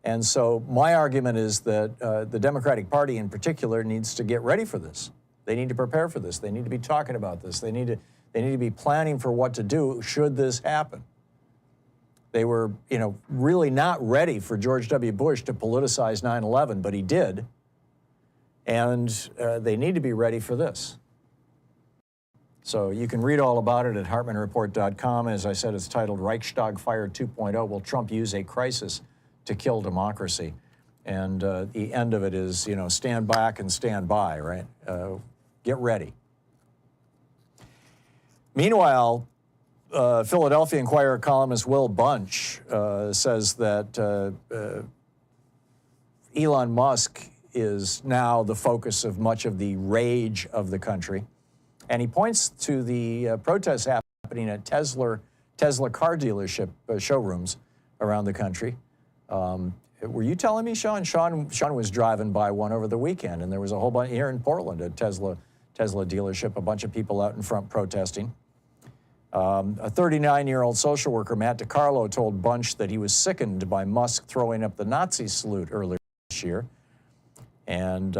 And so my argument is that the Democratic Party in particular needs to get ready for this. They need to prepare for this. They need to be talking about this. They need They need to be planning for what to do should this happen. They were, really not ready for George W. Bush to politicize 9/11, but he did. And they need to be ready for this. So you can read all about it at HartmannReport.com. As I said, it's titled Reichstag Fire 2.0. Will Trump use a crisis to kill democracy? And the end of it is, stand back and stand by, right? Get ready. Meanwhile, Philadelphia Inquirer columnist Will Bunch says that Elon Musk is now the focus of much of the rage of the country. And he points to the protests happening at Tesla car dealership showrooms around the country. Were you telling me, Sean? Sean was driving by one over the weekend, and there was a whole bunch here in Portland at Tesla dealership, a bunch of people out in front protesting. A 39-year-old social worker, Matt DiCarlo, told Bunch that he was sickened by Musk throwing up the Nazi salute earlier this year. And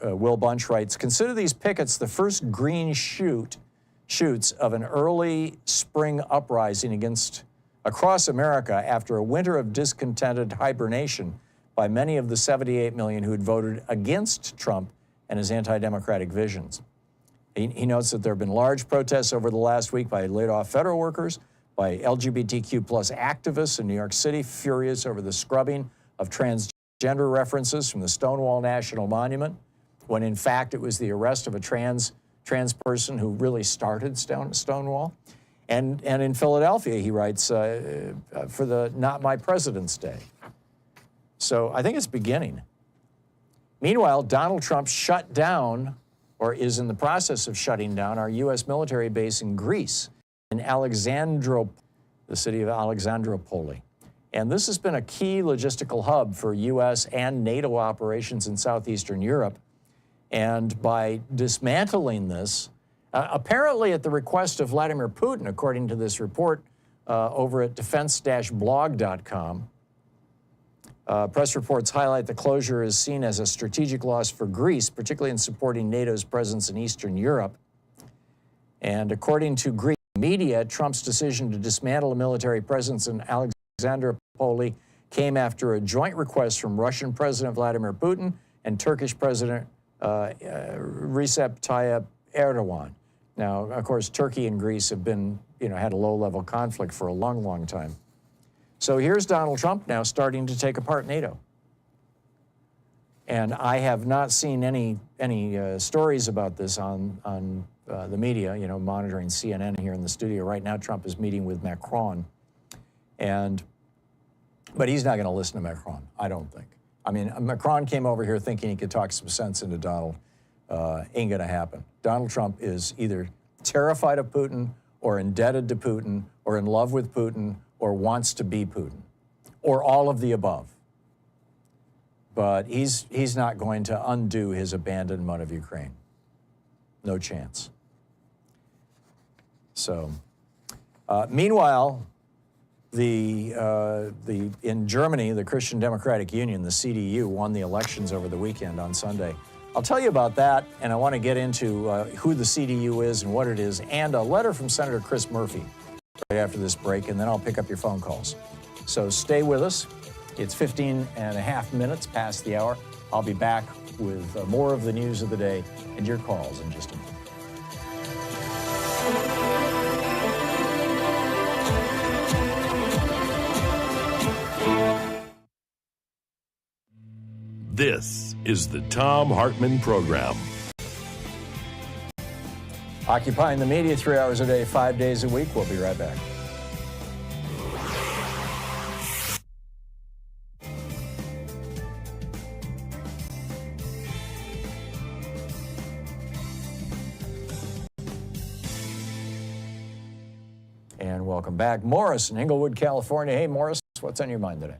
Will Bunch writes, consider these pickets the first green shoots of an early spring uprising across America after a winter of discontented hibernation by many of the 78 million who had voted against Trump and his anti-democratic visions. He notes that there have been large protests over the last week by laid-off federal workers, by LGBTQ plus activists in New York City, furious over the scrubbing of transgender references from the Stonewall National Monument, when in fact it was the arrest of a trans person who really started Stonewall. And in Philadelphia, he writes, for the Not My President's Day. So I think it's beginning. Meanwhile, Donald Trump shut down, or is in the process of shutting down, our U.S. military base in Greece, in the city of Alexandropoli. And this has been a key logistical hub for U.S. and NATO operations in southeastern Europe. And by dismantling this, apparently at the request of Vladimir Putin, according to this report over at defense-blog.com, press reports highlight the closure is seen as a strategic loss for Greece, particularly in supporting NATO's presence in Eastern Europe. And according to Greek media, Trump's decision to dismantle a military presence in Alexandropoli came after a joint request from Russian President Vladimir Putin and Turkish President Recep Tayyip Erdogan. Now, of course, Turkey and Greece have been, had a low-level conflict for a long, long time. So here's Donald Trump now starting to take apart NATO. And I have not seen any stories about this on the media, monitoring CNN here in the studio. Right now, Trump is meeting with Macron. But he's not going to listen to Macron, I don't think. I mean, Macron came over here thinking he could talk some sense into Donald. Ain't going to happen. Donald Trump is either terrified of Putin or indebted to Putin or in love with Putin or wants to be Putin or all of the above. But he's not going to undo his abandonment of Ukraine. No chance. So, meanwhile, in Germany, the Christian Democratic Union, the CDU, won the elections over the weekend on Sunday. I'll tell you about that, and I want to get into who the CDU is and what it is, and a letter from Senator Chris Murphy right after this break, and then I'll pick up your phone calls. So stay with us. It's 15 and a half minutes past the hour. I'll be back with more of the news of the day and your calls in just a moment. This is the Thom Hartmann Program. Occupying the media 3 hours a day, 5 days a week. We'll be right back. And welcome back. Morris in Inglewood, California. Hey, Morris, what's on your mind today?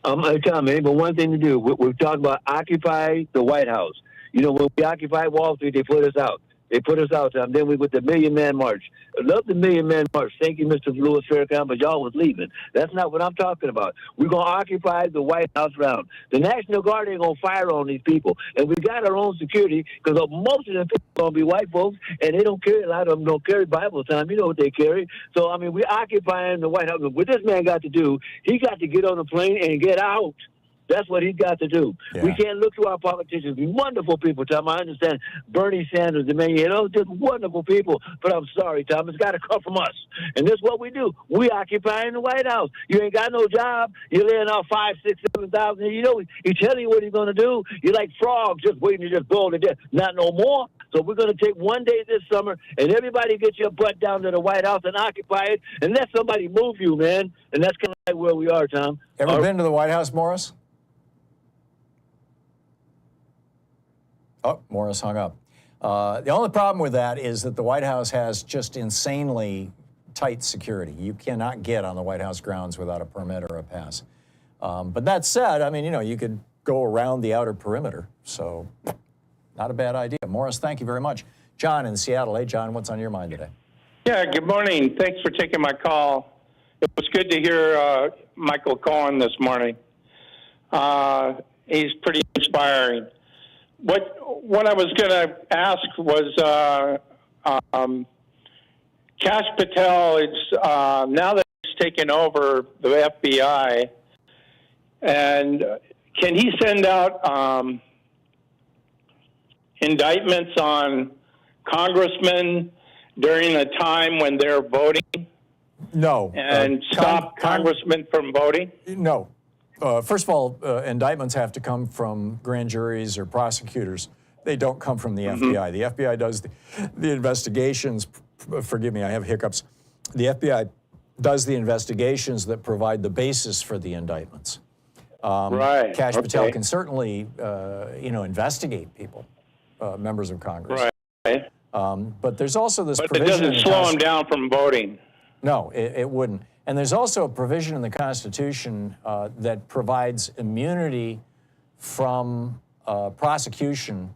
Tom, but one thing to do. We've talked about occupy the White House. When we occupied Wall Street, they put us out. They put us out. Then we with the Million Man March. I love the Million Man March. Thank you, Mr. Louis Farrakhan, but y'all was leaving. That's not what I'm talking about. We're going to occupy the White House ground. The National Guard ain't going to fire on these people. And we got our own security because most of them people are going to be white folks, and they don't carry, a lot of them don't carry Bible time. You know what they carry. So, I mean, we're occupying the White House. What this man got to do, he got to get on the plane and get out. That's what he's got to do. Yeah. We can't look to our politicians. They're wonderful people, Tom. I understand Bernie Sanders, those just wonderful people. But I'm sorry, Tom. It's got to come from us. And this is what we do. We occupying the White House. You ain't got no job. You're laying off 5, 6, 7,000. You know, he's telling you what he's going to do. You're like frogs just waiting to just boil to death. Not no more. So we're going to take one day this summer, and everybody get your butt down to the White House and occupy it, and let somebody move you, man. And that's kind of like where we are, Tom. Ever been to the White House, Morris? Oh, Morris hung up. The only problem with that is that the White House has just insanely tight security. You cannot get on the White House grounds without a permit or a pass. But that said, I mean, you know, you could go around the outer perimeter. So not a bad idea. Morris, thank you very much. John in Seattle. Hey, John, what's on your mind today? Yeah, good morning. Thanks for taking my call. It was good to hear Michael Cohen this morning. He's pretty inspiring. What I was going to ask was Kash Patel is now that he's taken over the FBI, and can he send out indictments on congressmen during the time when they're voting? No. And stop congressmen from voting? No. First of all, indictments have to come from grand juries or prosecutors. They don't come from the FBI. The FBI does the investigations. Forgive me, I have hiccups. The FBI does the investigations that provide the basis for the indictments. Right. Kash Patel can certainly, investigate people, members of Congress. Right. But there's also this But provision. it doesn't slow them down from voting. No, it wouldn't. And there's also a provision in the Constitution that provides immunity from prosecution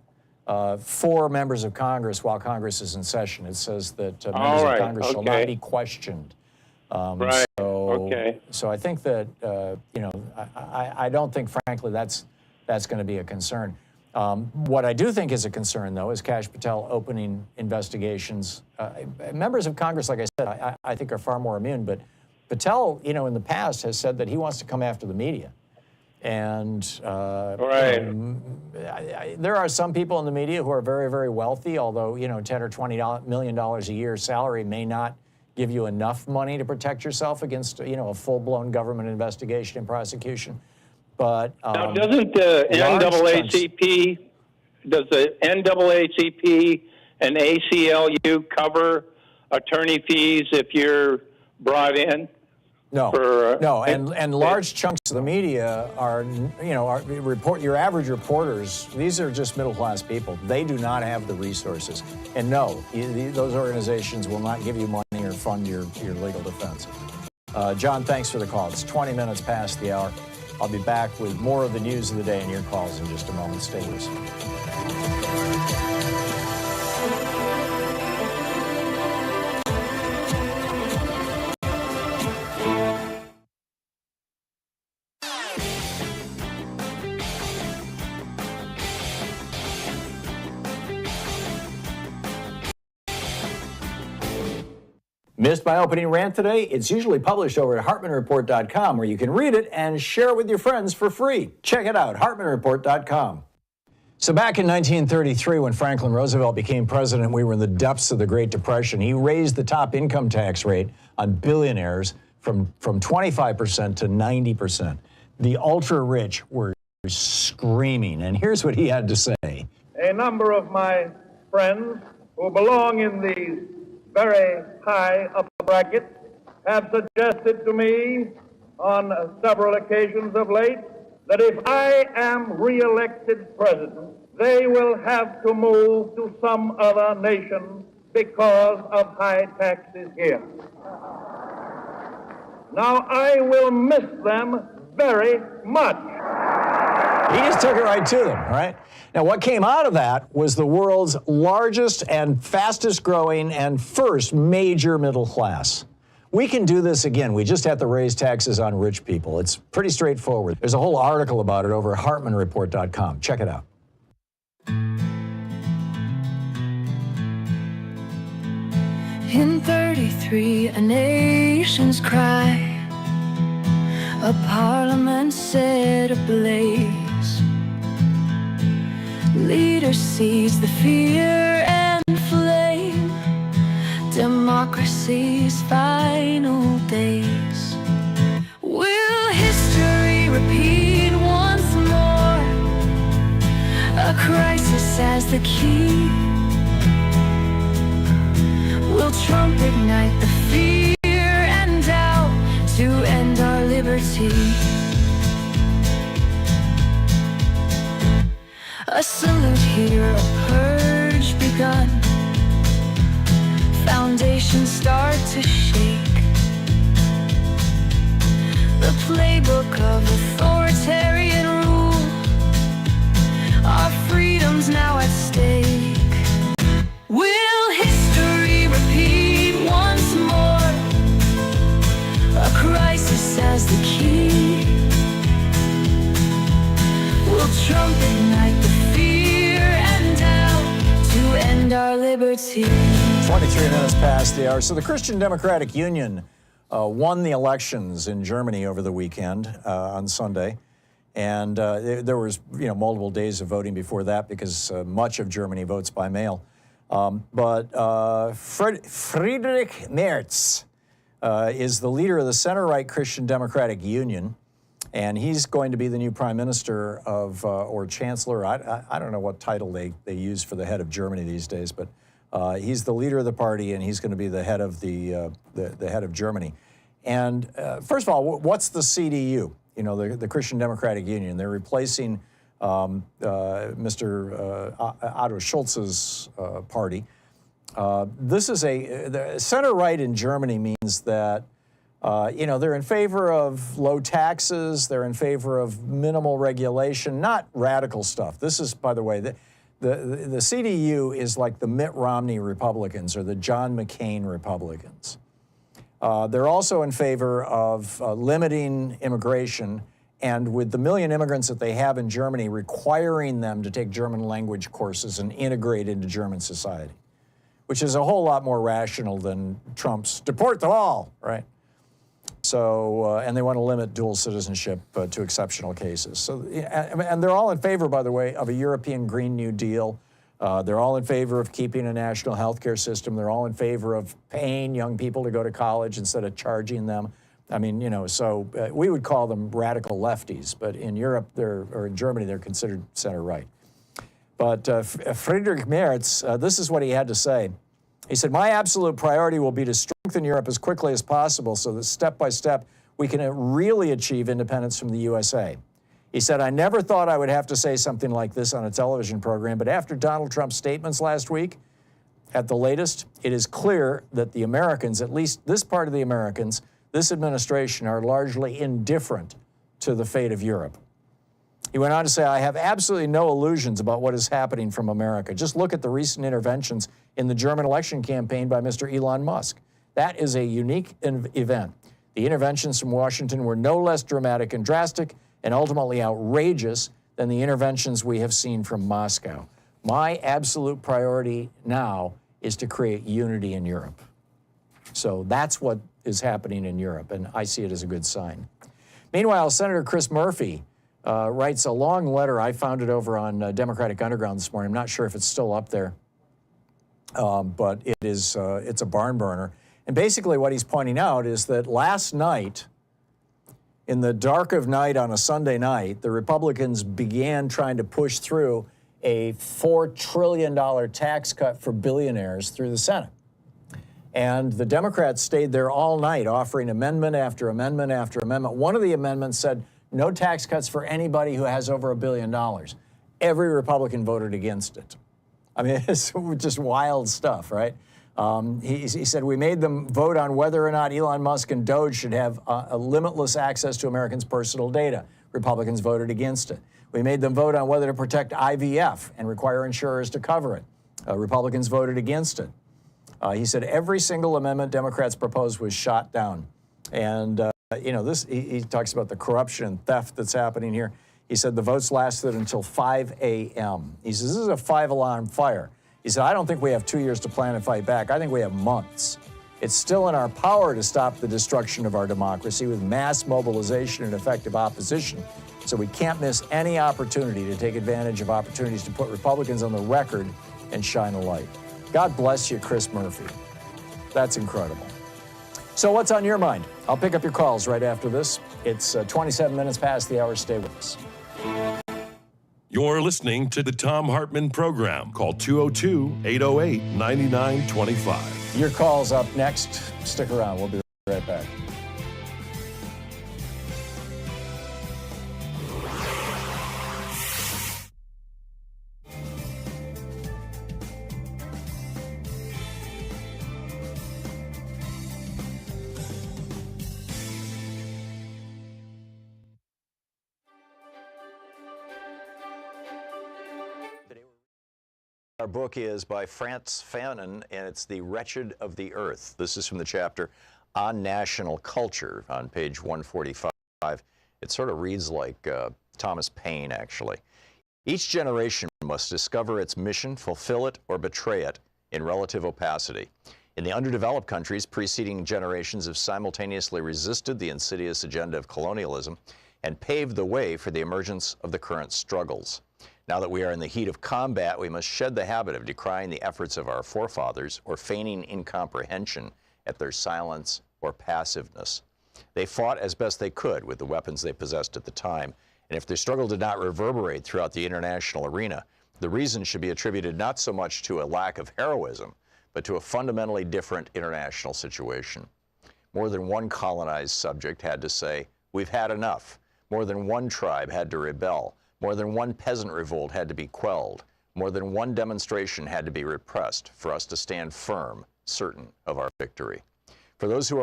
for members of Congress while Congress is in session. It says that members of Congress shall not be questioned. So I think that, I don't think, frankly, that's going to be a concern. What I do think is a concern, though, is Kash Patel opening investigations. Members of Congress, like I said, I think are far more immune, but Patel, in the past has said that he wants to come after the media. And there are some people in the media who are very, very wealthy, although, $10 or $20 million a year salary may not give you enough money to protect yourself against, a full-blown government investigation and prosecution. But now, doesn't the NAACP, does the NAACP and ACLU cover attorney fees if you're brought in? No, and large chunks of the media are, your average reporters. These are just middle-class people. They do not have the resources, and no, those organizations will not give you money or fund your legal defense. John, thanks for the call. It's 20 minutes past the hour. I'll be back with more of the news of the day and your calls in just a moment. Stay with us. Missed my opening rant today? It's usually published over at HartmannReport.com, where you can read it and share it with your friends for free. Check it out, HartmannReport.com. So back in 1933, when Franklin Roosevelt became president, we were in the depths of the Great Depression. He raised the top income tax rate on billionaires from 25% to 90%. The ultra-rich were screaming, and here's what he had to say. A number of my friends who belong in the very high upper bracket have suggested to me on several occasions of late that if I am re-elected president, they will have to move to some other nation because of high taxes here. Now, I will miss them very much. He just took it right to them, right? Now, what came out of that was the world's largest and fastest growing and first major middle class. We can do this again. We just have to raise taxes on rich people. It's pretty straightforward. There's a whole article about it over at HartmannReport.com. Check it out. In 33, a nation's cry, a parliament set ablaze. Leader sees the fear and flame, democracy's final days. Will history repeat once more? A crisis as the key. Will Trump ignite the fear and doubt to end our liberty? A salute here, a purge begun. Foundations start to shake. The playbook of authoritarian rule. Our freedom's now at stake. Will history repeat once more? A crisis as the key. Will Trump ignite the fear and doubt to end our liberty? 23 minutes past the hour. So the Christian Democratic Union won the elections in Germany over the weekend on Sunday. And there was, multiple days of voting before that because much of Germany votes by mail. But Friedrich Merz is the leader of the center-right Christian Democratic Union, and he's going to be the new prime minister of, or chancellor. I don't know what title they use for the head of Germany these days, but he's the leader of the party, and he's going to be the head of the head of Germany. And first of all, what's the CDU? The Christian Democratic Union. They're replacing Mr. Otto Schulz's party. This is the center-right in Germany means that, they're in favor of low taxes, they're in favor of minimal regulation, not radical stuff. This is, by the way, the CDU is like the Mitt Romney Republicans or the John McCain Republicans. They're also in favor of limiting immigration, and with the million immigrants that they have in Germany, requiring them to take German language courses and integrate into German society, which is a whole lot more rational than Trump's deport them all, right? So, and they want to limit dual citizenship to exceptional cases. So, and they're all in favor, by the way, of a European Green New Deal. They're all in favor of keeping a national health care system. They're all in favor of paying young people to go to college instead of charging them. I mean, so we would call them radical lefties, but in Europe, or in Germany, they're considered center-right. But Friedrich Merz, this is what he had to say. He said, "My absolute priority will be to strengthen Europe as quickly as possible so that step by step we can really achieve independence from the USA." He said, "I never thought I would have to say something like this on a television program, but after Donald Trump's statements last week, at the latest, it is clear that the Americans, at least this part of the Americans, this administration, are largely indifferent to the fate of Europe." He went on to say, "I have absolutely no illusions about what is happening from America. Just look at the recent interventions in the German election campaign by Mr. Elon Musk. That is a unique event. The interventions from Washington were no less dramatic and drastic and ultimately outrageous than the interventions we have seen from Moscow. My absolute priority now is to create unity in Europe." So that's what is happening in Europe, and I see it as a good sign. Meanwhile, Senator Chris Murphy writes a long letter. I found it over on Democratic Underground this morning. I'm not sure if it's still up there, but it's a barn burner. And basically what he's pointing out is that last night, in the dark of night on a Sunday night, the Republicans began trying to push through a $4 trillion tax cut for billionaires through the Senate. And the Democrats stayed there all night, offering amendment after amendment after amendment. One of the amendments said no tax cuts for anybody who has over $1 billion. Every Republican voted against it. I mean, it's just wild stuff, right? He said, "We made them vote on whether or not Elon Musk and Doge should have a limitless access to Americans' personal data. Republicans voted against it. We made them vote on whether to protect IVF and require insurers to cover it. Republicans voted against it. He said every single amendment Democrats proposed was shot down. And, he talks about the corruption and theft that's happening here. He said the votes lasted until 5 a.m. He says, this is a 5-alarm fire. He said, I don't think we have 2 years to plan and fight back. I think we have months. It's still in our power to stop the destruction of our democracy with mass mobilization and effective opposition. So we can't miss any opportunity to take advantage of opportunities to put Republicans on the record and shine a light. God bless you, Chris Murphy. That's incredible. So what's on your mind? I'll pick up your calls right after this. It's 27 minutes past the hour. Stay with us. You're listening to the Thom Hartmann Program. Call 202-808-9925. Your call's up next. Stick around. We'll be right back. Our book is by Frantz Fanon, and it's The Wretched of the Earth. This is from the chapter on national culture on page 145. It sort of reads like Thomas Paine, actually. Each generation must discover its mission, fulfill it, or betray it in relative opacity. In the underdeveloped countries, preceding generations have simultaneously resisted the insidious agenda of colonialism and paved the way for the emergence of the current struggles. Now that we are in the heat of combat, we must shed the habit of decrying the efforts of our forefathers or feigning incomprehension at their silence or passiveness. They fought as best they could with the weapons they possessed at the time, and if their struggle did not reverberate throughout the international arena, the reason should be attributed not so much to a lack of heroism, but to a fundamentally different international situation. More than one colonized subject had to say, "We've had enough." More than one tribe had to rebel. More than one peasant revolt had to be quelled. More than one demonstration had to be repressed for us to stand firm, certain of our victory. For those of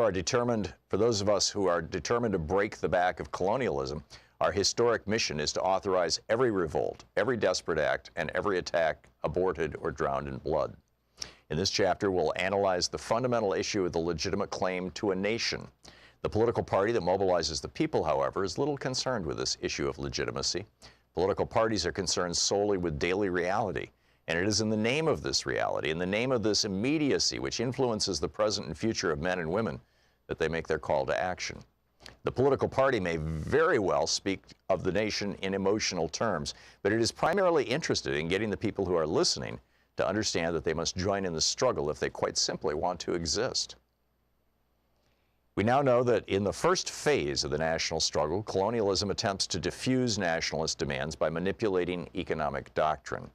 us who are determined to break the back of colonialism, our historic mission is to authorize every revolt, every desperate act, and every attack aborted or drowned in blood. In this chapter, we'll analyze the fundamental issue of the legitimate claim to a nation. The political party that mobilizes the people, however, is little concerned with this issue of legitimacy. Political parties are concerned solely with daily reality, and it is in the name of this reality, in the name of this immediacy which influences the present and future of men and women, that they make their call to action. The political party may very well speak of the nation in emotional terms, but it is primarily interested in getting the people who are listening to understand that they must join in the struggle if they quite simply want to exist. We now know that in the first phase of the national struggle, colonialism attempts to diffuse nationalist demands by manipulating economic doctrine.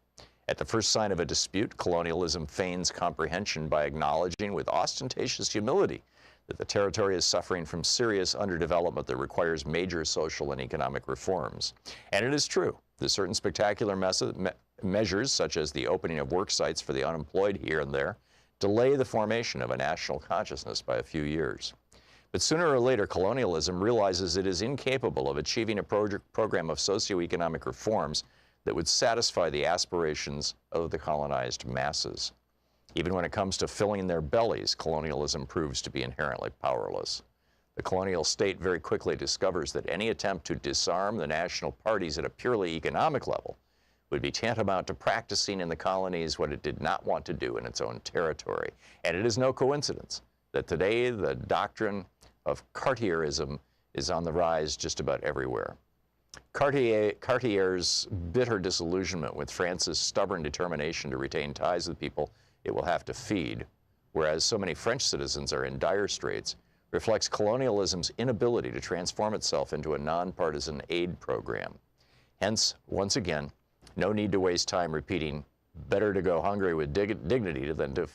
At the first sign of a dispute, colonialism feigns comprehension by acknowledging with ostentatious humility that the territory is suffering from serious underdevelopment that requires major social and economic reforms. And it is true that certain spectacular measures, such as the opening of work sites for the unemployed here and there, delay the formation of a national consciousness by a few years. But sooner or later, colonialism realizes it is incapable of achieving a program of socioeconomic reforms that would satisfy the aspirations of the colonized masses. Even when it comes to filling their bellies, colonialism proves to be inherently powerless. The colonial state very quickly discovers that any attempt to disarm the national parties at a purely economic level would be tantamount to practicing in the colonies what it did not want to do in its own territory. And it is no coincidence that today the doctrine of Cartierism is on the rise just about everywhere. Cartier's bitter disillusionment with France's stubborn determination to retain ties with people it will have to feed, whereas so many French citizens are in dire straits, reflects colonialism's inability to transform itself into a nonpartisan aid program. Hence, once again, no need to waste time repeating, better to go hungry with dignity than to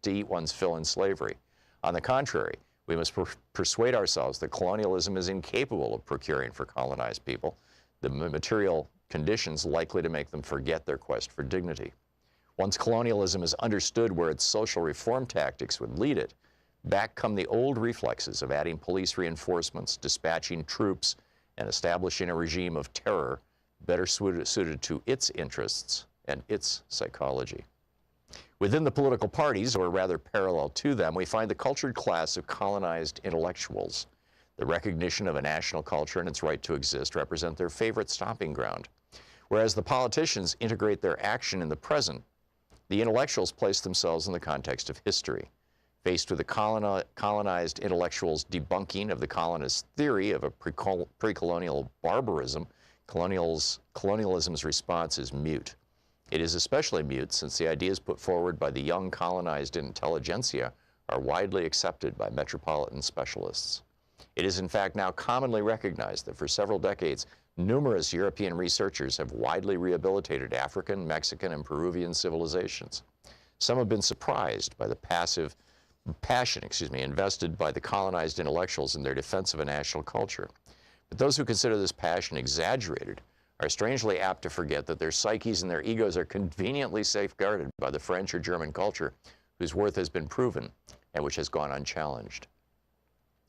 eat one's fill in slavery. On the contrary, we must persuade ourselves that colonialism is incapable of procuring for colonized people the material conditions likely to make them forget their quest for dignity. Once colonialism is understood where its social reform tactics would lead it, back come the old reflexes of adding police reinforcements, dispatching troops, and establishing a regime of terror better suited to its interests and its psychology. Within the political parties, or rather parallel to them, we find the cultured class of colonized intellectuals. The recognition of a national culture and its right to exist represent their favorite stomping ground. Whereas the politicians integrate their action in the present, the intellectuals place themselves in the context of history. Faced with the colonized intellectuals' debunking of the colonist theory of a pre-colonial barbarism, colonialism's response is mute. It is especially mute since the ideas put forward by the young colonized intelligentsia are widely accepted by metropolitan specialists. It is in fact now commonly recognized that for several decades, numerous European researchers have widely rehabilitated African, Mexican, and Peruvian civilizations. Some have been surprised by the passion invested by the colonized intellectuals in their defense of a national culture. But those who consider this passion exaggerated are strangely apt to forget that their psyches and their egos are conveniently safeguarded by the French or German culture, whose worth has been proven and which has gone unchallenged.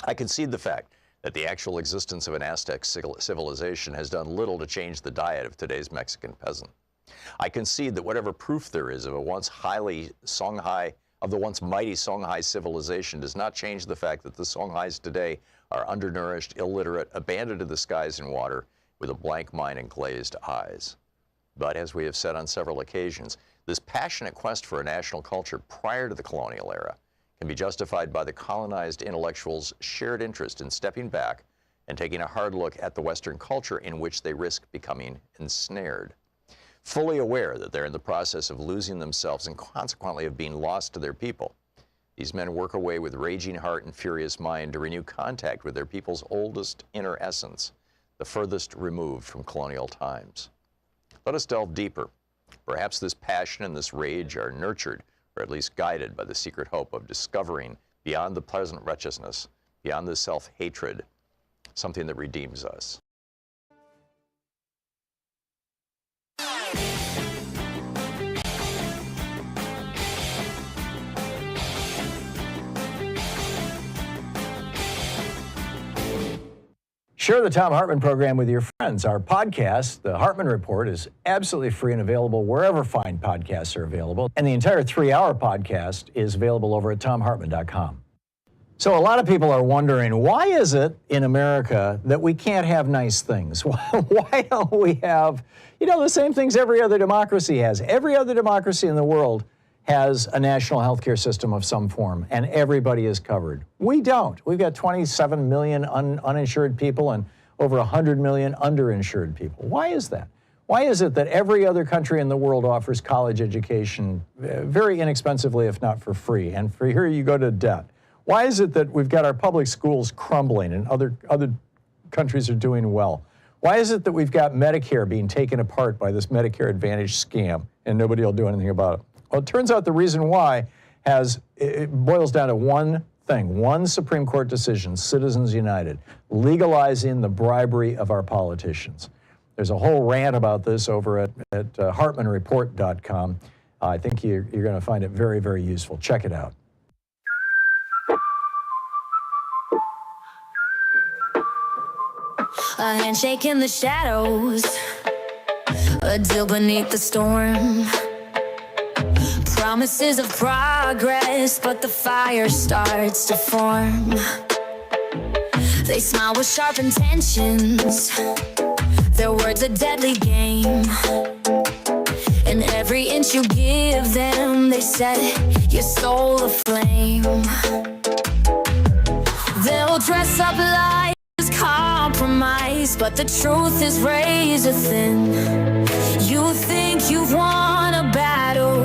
I concede the fact that the actual existence of an Aztec civilization has done little to change the diet of today's Mexican peasant. I concede that whatever proof there is of the once mighty Songhai civilization does not change the fact that the Songhais today are undernourished, illiterate, abandoned to the skies and water, with a blank mind and glazed eyes. But as we have said on several occasions, this passionate quest for a national culture prior to the colonial era can be justified by the colonized intellectuals' shared interest in stepping back and taking a hard look at the Western culture in which they risk becoming ensnared. Fully aware that they're in the process of losing themselves and consequently of being lost to their people, these men work away with raging heart and furious mind to renew contact with their people's oldest inner essence, the furthest removed from colonial times. Let us delve deeper. Perhaps this passion and this rage are nurtured, or at least guided, by the secret hope of discovering, beyond the pleasant wretchedness, beyond the self-hatred, something that redeems us. Share the Thom Hartmann Program with your friends. Our podcast, The Hartmann Report, is absolutely free and available wherever fine podcasts are available. And the entire 3-hour podcast is available over at thomhartmann.com. So a lot of people are wondering, why is it in America that we can't have nice things? Why don't we have, the same things every other democracy has? Every other democracy in the world has a national health care system of some form, and everybody is covered. We don't. We've got 27 million uninsured people and over 100 million underinsured people. Why is that? Why is it that every other country in the world offers college education very inexpensively, if not for free, and for here you go to debt? Why is it that we've got our public schools crumbling and other countries are doing well? Why is it that we've got Medicare being taken apart by this Medicare Advantage scam and nobody will do anything about it? Well, it turns out the reason why it boils down to one thing, one Supreme Court decision, Citizens United, legalizing the bribery of our politicians. There's a whole rant about this over at HartmannReport.com. I think you're going to find it very, very useful. Check it out. A handshake in the shadows, a deal beneath the storm. Promises of progress, but the fire starts to form. They smile with sharp intentions, their words a deadly game. And every inch you give them, they set your soul aflame. They'll dress up lies, compromise, but the truth is razor thin. You think you've won a battle,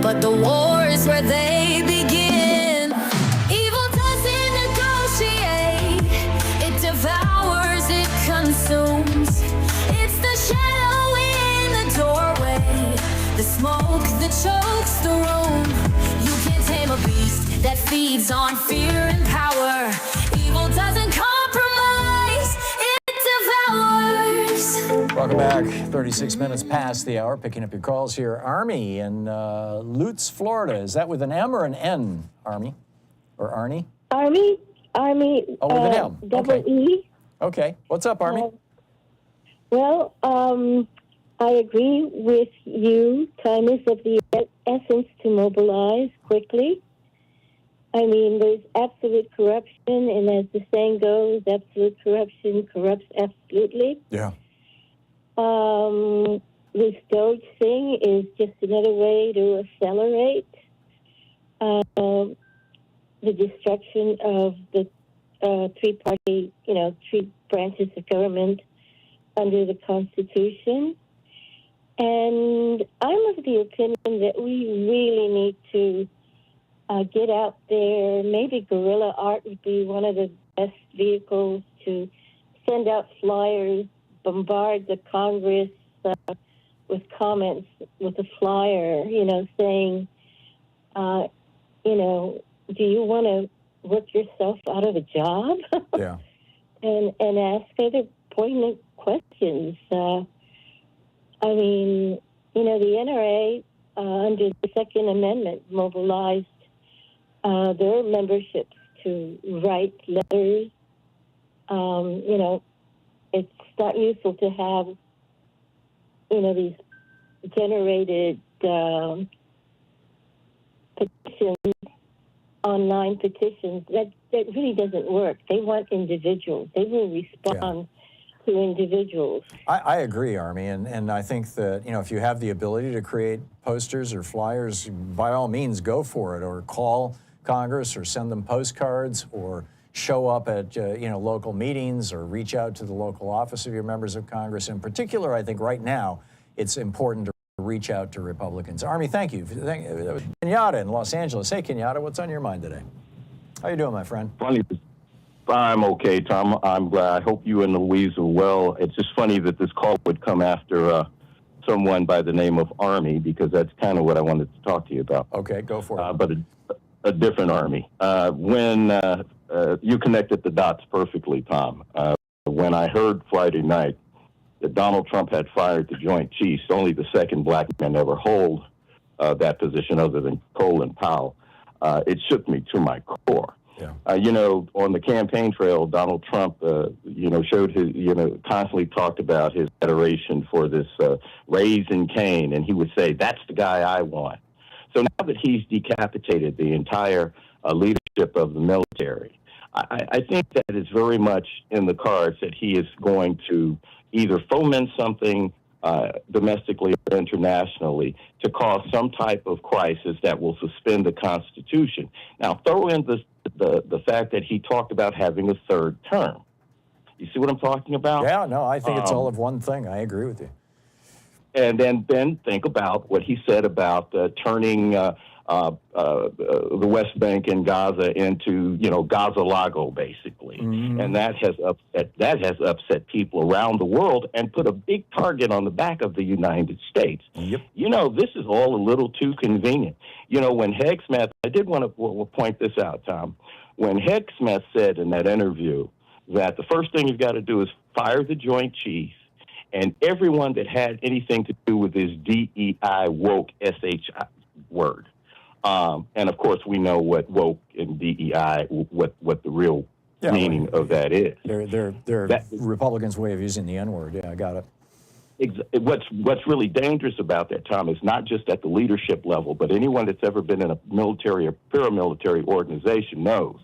but the war is where they begin. Evil doesn't negotiate, it devours, it consumes. It's the shadow in the doorway, the smoke that chokes the room. You can't tame a beast that feeds on fear and power. Evil doesn't compromise, it devours. Welcome back. 36 minutes past the hour. Picking up your calls here. Army in Lutz, Florida. Is that with an M or an N, Army? Or Arnie? Army. Oh, with an M. Double Okay. E. Okay. What's up, Army? Well, I agree with you. Time is of the essence to mobilize quickly. I mean, there's absolute corruption, and as the saying goes, absolute corruption corrupts absolutely. Yeah. This Doge thing is just another way to accelerate the destruction of the three branches of government under the Constitution. And I'm of the opinion that we really need to get out there. Maybe guerrilla art would be one of the best vehicles to send out flyers, bombard the Congress with comments with a flyer, saying, do you want to work yourself out of a job? Yeah. and ask other poignant questions. I mean, the NRA, under the Second Amendment, mobilized their memberships to write letters. It's not useful to have, these generated petitions, online petitions. That really doesn't work. They want individuals. They will respond to individuals. I agree, Army, and I think that, if you have the ability to create posters or flyers, by all means, go for it, or call Congress or send them postcards or show up at, local meetings or reach out to the local office of your members of Congress. In particular, I think right now, it's important to reach out to Republicans. Army, thank you. Kenyatta in Los Angeles. Hey, Kenyatta, what's on your mind today? How you doing, my friend? Funny. I'm okay, Tom. I'm glad. I hope you and Louise are well. It's just funny that this call would come after someone by the name of Army, because that's kind of what I wanted to talk to you about. Okay, go for it. But a different Army. When you connected the dots perfectly, Tom. When I heard Friday night that Donald Trump had fired the Joint Chiefs, only the second black man ever hold that position other than Colin Powell, it shook me to my core. Yeah. On the campaign trail, Donald Trump, showed his, constantly talked about his adoration for this raising Cain, and he would say, "That's the guy I want." So now that he's decapitated the entire leadership of the military, I think that it's very much in the cards that he is going to either foment something domestically or internationally to cause some type of crisis that will suspend the Constitution. Now, throw in the fact that he talked about having a third term. You see what I'm talking about? Yeah, no, I think it's all of one thing. I agree with you. And then think about what he said about turning the West Bank and Gaza into, Gaza-Lago, basically. Mm-hmm. And that has upset people around the world and put a big target on the back of the United States. Yep. This is all a little too convenient. When Smith, I did want to point this out, Tom. When Smith said in that interview that the first thing you've got to do is fire the Joint Chiefs, and everyone that had anything to do with this DEI woke SH word. And of course, we know what woke and DEI, what the real meaning of that is. They're Republicans' way of using the N-word. Yeah, I got it. What's really dangerous about that, Tom, is not just at the leadership level, but anyone that's ever been in a military or paramilitary organization knows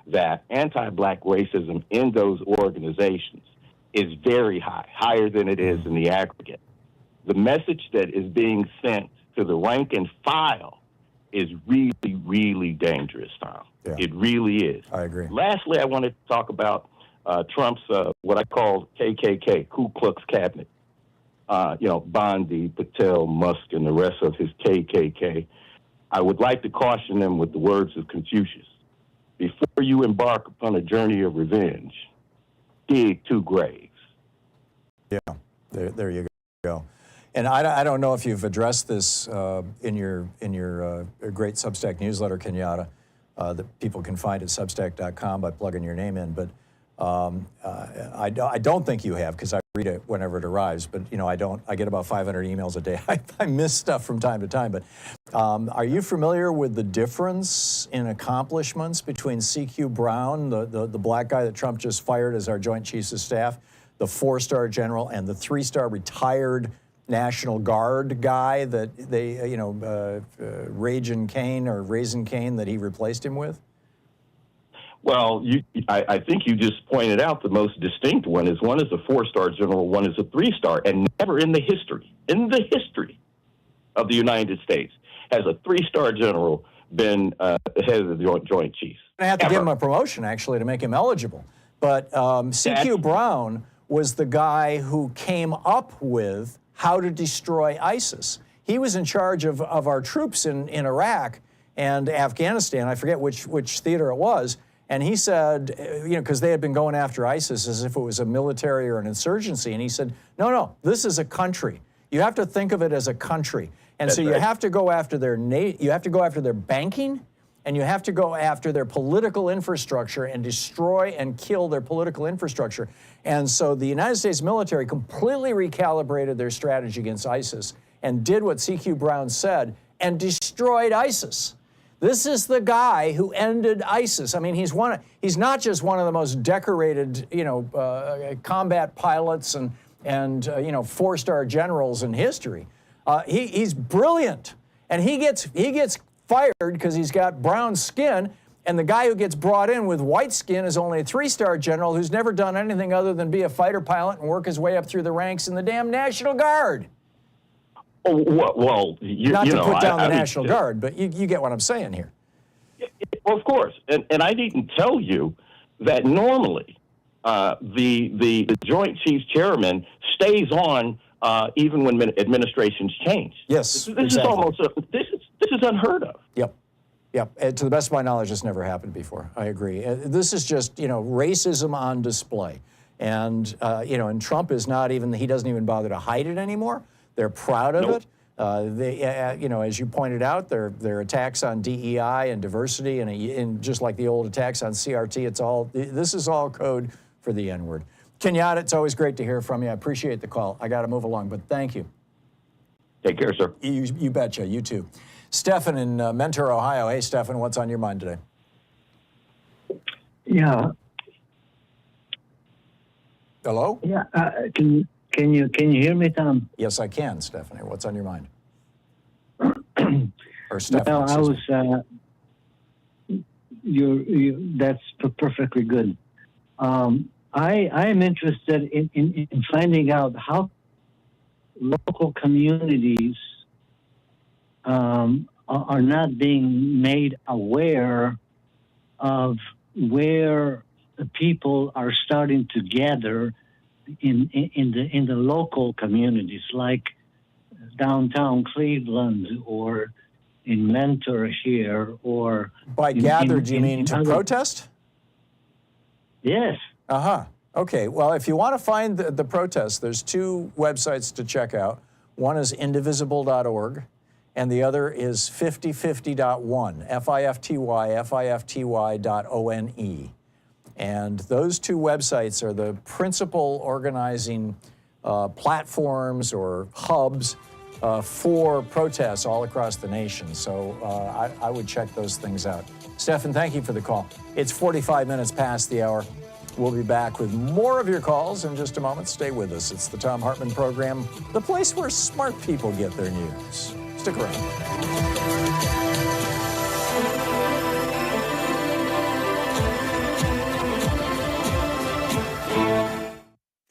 that anti-black racism in those organizations is very high, higher than it is in the aggregate. The message that is being sent to the rank and file is really, really dangerous, Tom. Yeah. It really is. I agree. Lastly, I wanted to talk about Trump's, what I call KKK, Ku Klux Cabinet. Bondi, Patel, Musk, and the rest of his KKK. I would like to caution them with the words of Confucius. Before you embark upon a journey of revenge, dig 2 graves. Yeah, there you go. And I don't know if you've addressed this in your great Substack newsletter, Kenyatta, that people can find at substack.com by plugging your name in. But I don't think you have, because I read it whenever it arrives. But I get about 500 emails a day. I miss stuff from time to time. But are you familiar with the difference in accomplishments between C.Q. Brown, the black guy that Trump just fired as our Joint Chiefs of Staff, the 4-star general and the 3-star retired National Guard guy that they, Raisin Kane that he replaced him with? Well, I think you just pointed out the most distinct one is a 4-star general, one is a 3-star, and never in the history of the United States has a 3-star general been head of the Joint Chiefs. I have to give him a promotion, actually, to make him eligible. But C.Q. Brown was the guy who came up with how to destroy ISIS. He was in charge of our troops in Iraq and Afghanistan. I forget which theater it was. And he said, because they had been going after ISIS as if it was a military or an insurgency. And he said, no, this is a country. You have to think of it as a country. And so you have to go after their banking, and you have to go after their political infrastructure and destroy and kill their political infrastructure. And so the United States military completely recalibrated their strategy against ISIS and did what C.Q. Brown said and destroyed ISIS. This is the guy who ended ISIS. I mean, he's not just one of the most decorated, combat pilots and 4-star generals in history. He's brilliant, and he gets fired because he's got brown skin, and the guy who gets brought in with white skin is only a 3-star general who's never done anything other than be a fighter pilot and work his way up through the ranks in the damn National Guard. Oh, well, not to put down the National Guard, but you get what I'm saying here. Well, of course, and I didn't tell you that normally the Joint Chiefs Chairman stays on even when administrations change. Yes, this is unheard of. Yep. And to the best of my knowledge, this never happened before. I agree. This is just racism on display, and and Trump is not even. He doesn't even bother to hide it anymore. They're proud of it. They, as you pointed out, their attacks on DEI and diversity, and just like the old attacks on CRT, this is all code for the N-word. Kenyatta, it's always great to hear from you. I appreciate the call. I got to move along, but thank you. Take care, sir. You betcha. You too. Stephen in Mentor, Ohio. Hey, Stephen, what's on your mind today? Yeah. Hello? Yeah. Can you hear me, Tom? Yes, I can, Stephanie. What's on your mind? Or Stephanie? Well, I was. That's perfectly good. I am interested in finding out how local communities are not being made aware of where the people are starting to gather in the local communities, like downtown Cleveland or in Mentor here, or by gather, do you mean to protest? Yes. Okay. Well, if you want to find the protest, there's two websites to check out. One is indivisible.org, and the other is 5050.one, FIFTY.one. And those two websites are the principal organizing platforms or hubs for protests all across the nation. So I would check those things out. Stephen, thank you for the call. It's 45 minutes past the hour. We'll be back with more of your calls in just a moment. Stay with us. It's the Thom Hartmann Program, the place where smart people get their news. Stick around.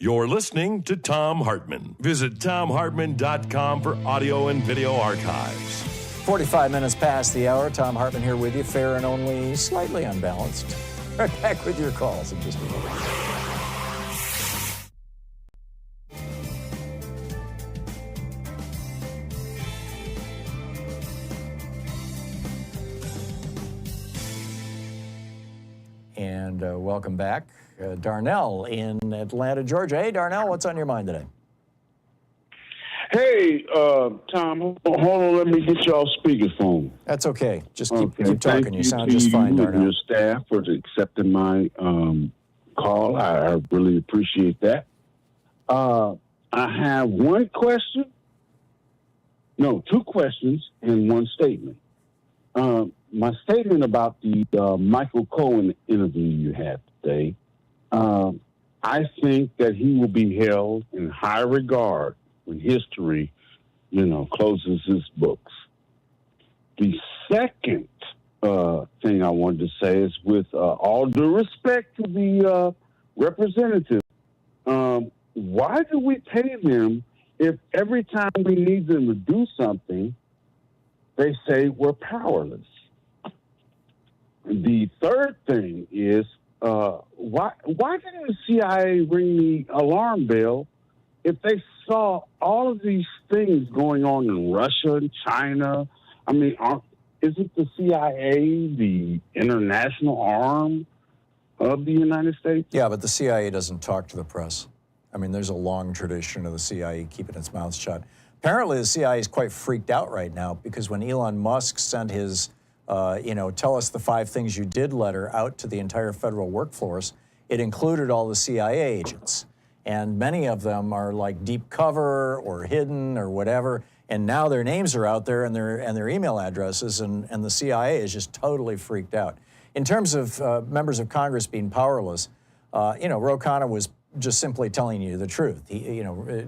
You're listening to Thom Hartmann. Visit thomhartmann.com for audio and video archives. 45 minutes past the hour. Thom Hartmann here with you, fair and only slightly unbalanced. Right back with your calls in just a moment. And welcome back. Darnell in Atlanta, Georgia. Hey, Darnell, what's on your mind today? Hey, Tom, hold on. Let me get y'all speakerphone. That's okay. Just keep talking. You sound just fine, Darnell. And your staff for accepting my call. I really appreciate that. I have one question. No, two questions and one statement. My statement about the Michael Cohen interview you had today. I I think that he will be held in high regard when history, closes its books. The second thing I wanted to say is, with all due respect to the representative, why do we pay them if every time we need them to do something, they say we're powerless? The third thing is, why didn't the CIA ring the alarm bell if they saw all of these things going on in Russia and China? I mean, isn't the CIA the international arm of the United States? Yeah, but the CIA doesn't talk to the press. I mean, there's a long tradition of the CIA keeping its mouth shut. Apparently, the CIA is quite freaked out right now because when Elon Musk sent his, tell us the 5 things you did letter out to the entire federal workforce, it included all the CIA agents. And many of them are like deep cover or hidden or whatever. And now their names are out there and their email addresses, and the CIA is just totally freaked out. In terms of members of Congress being powerless, Ro Khanna was just simply telling you the truth.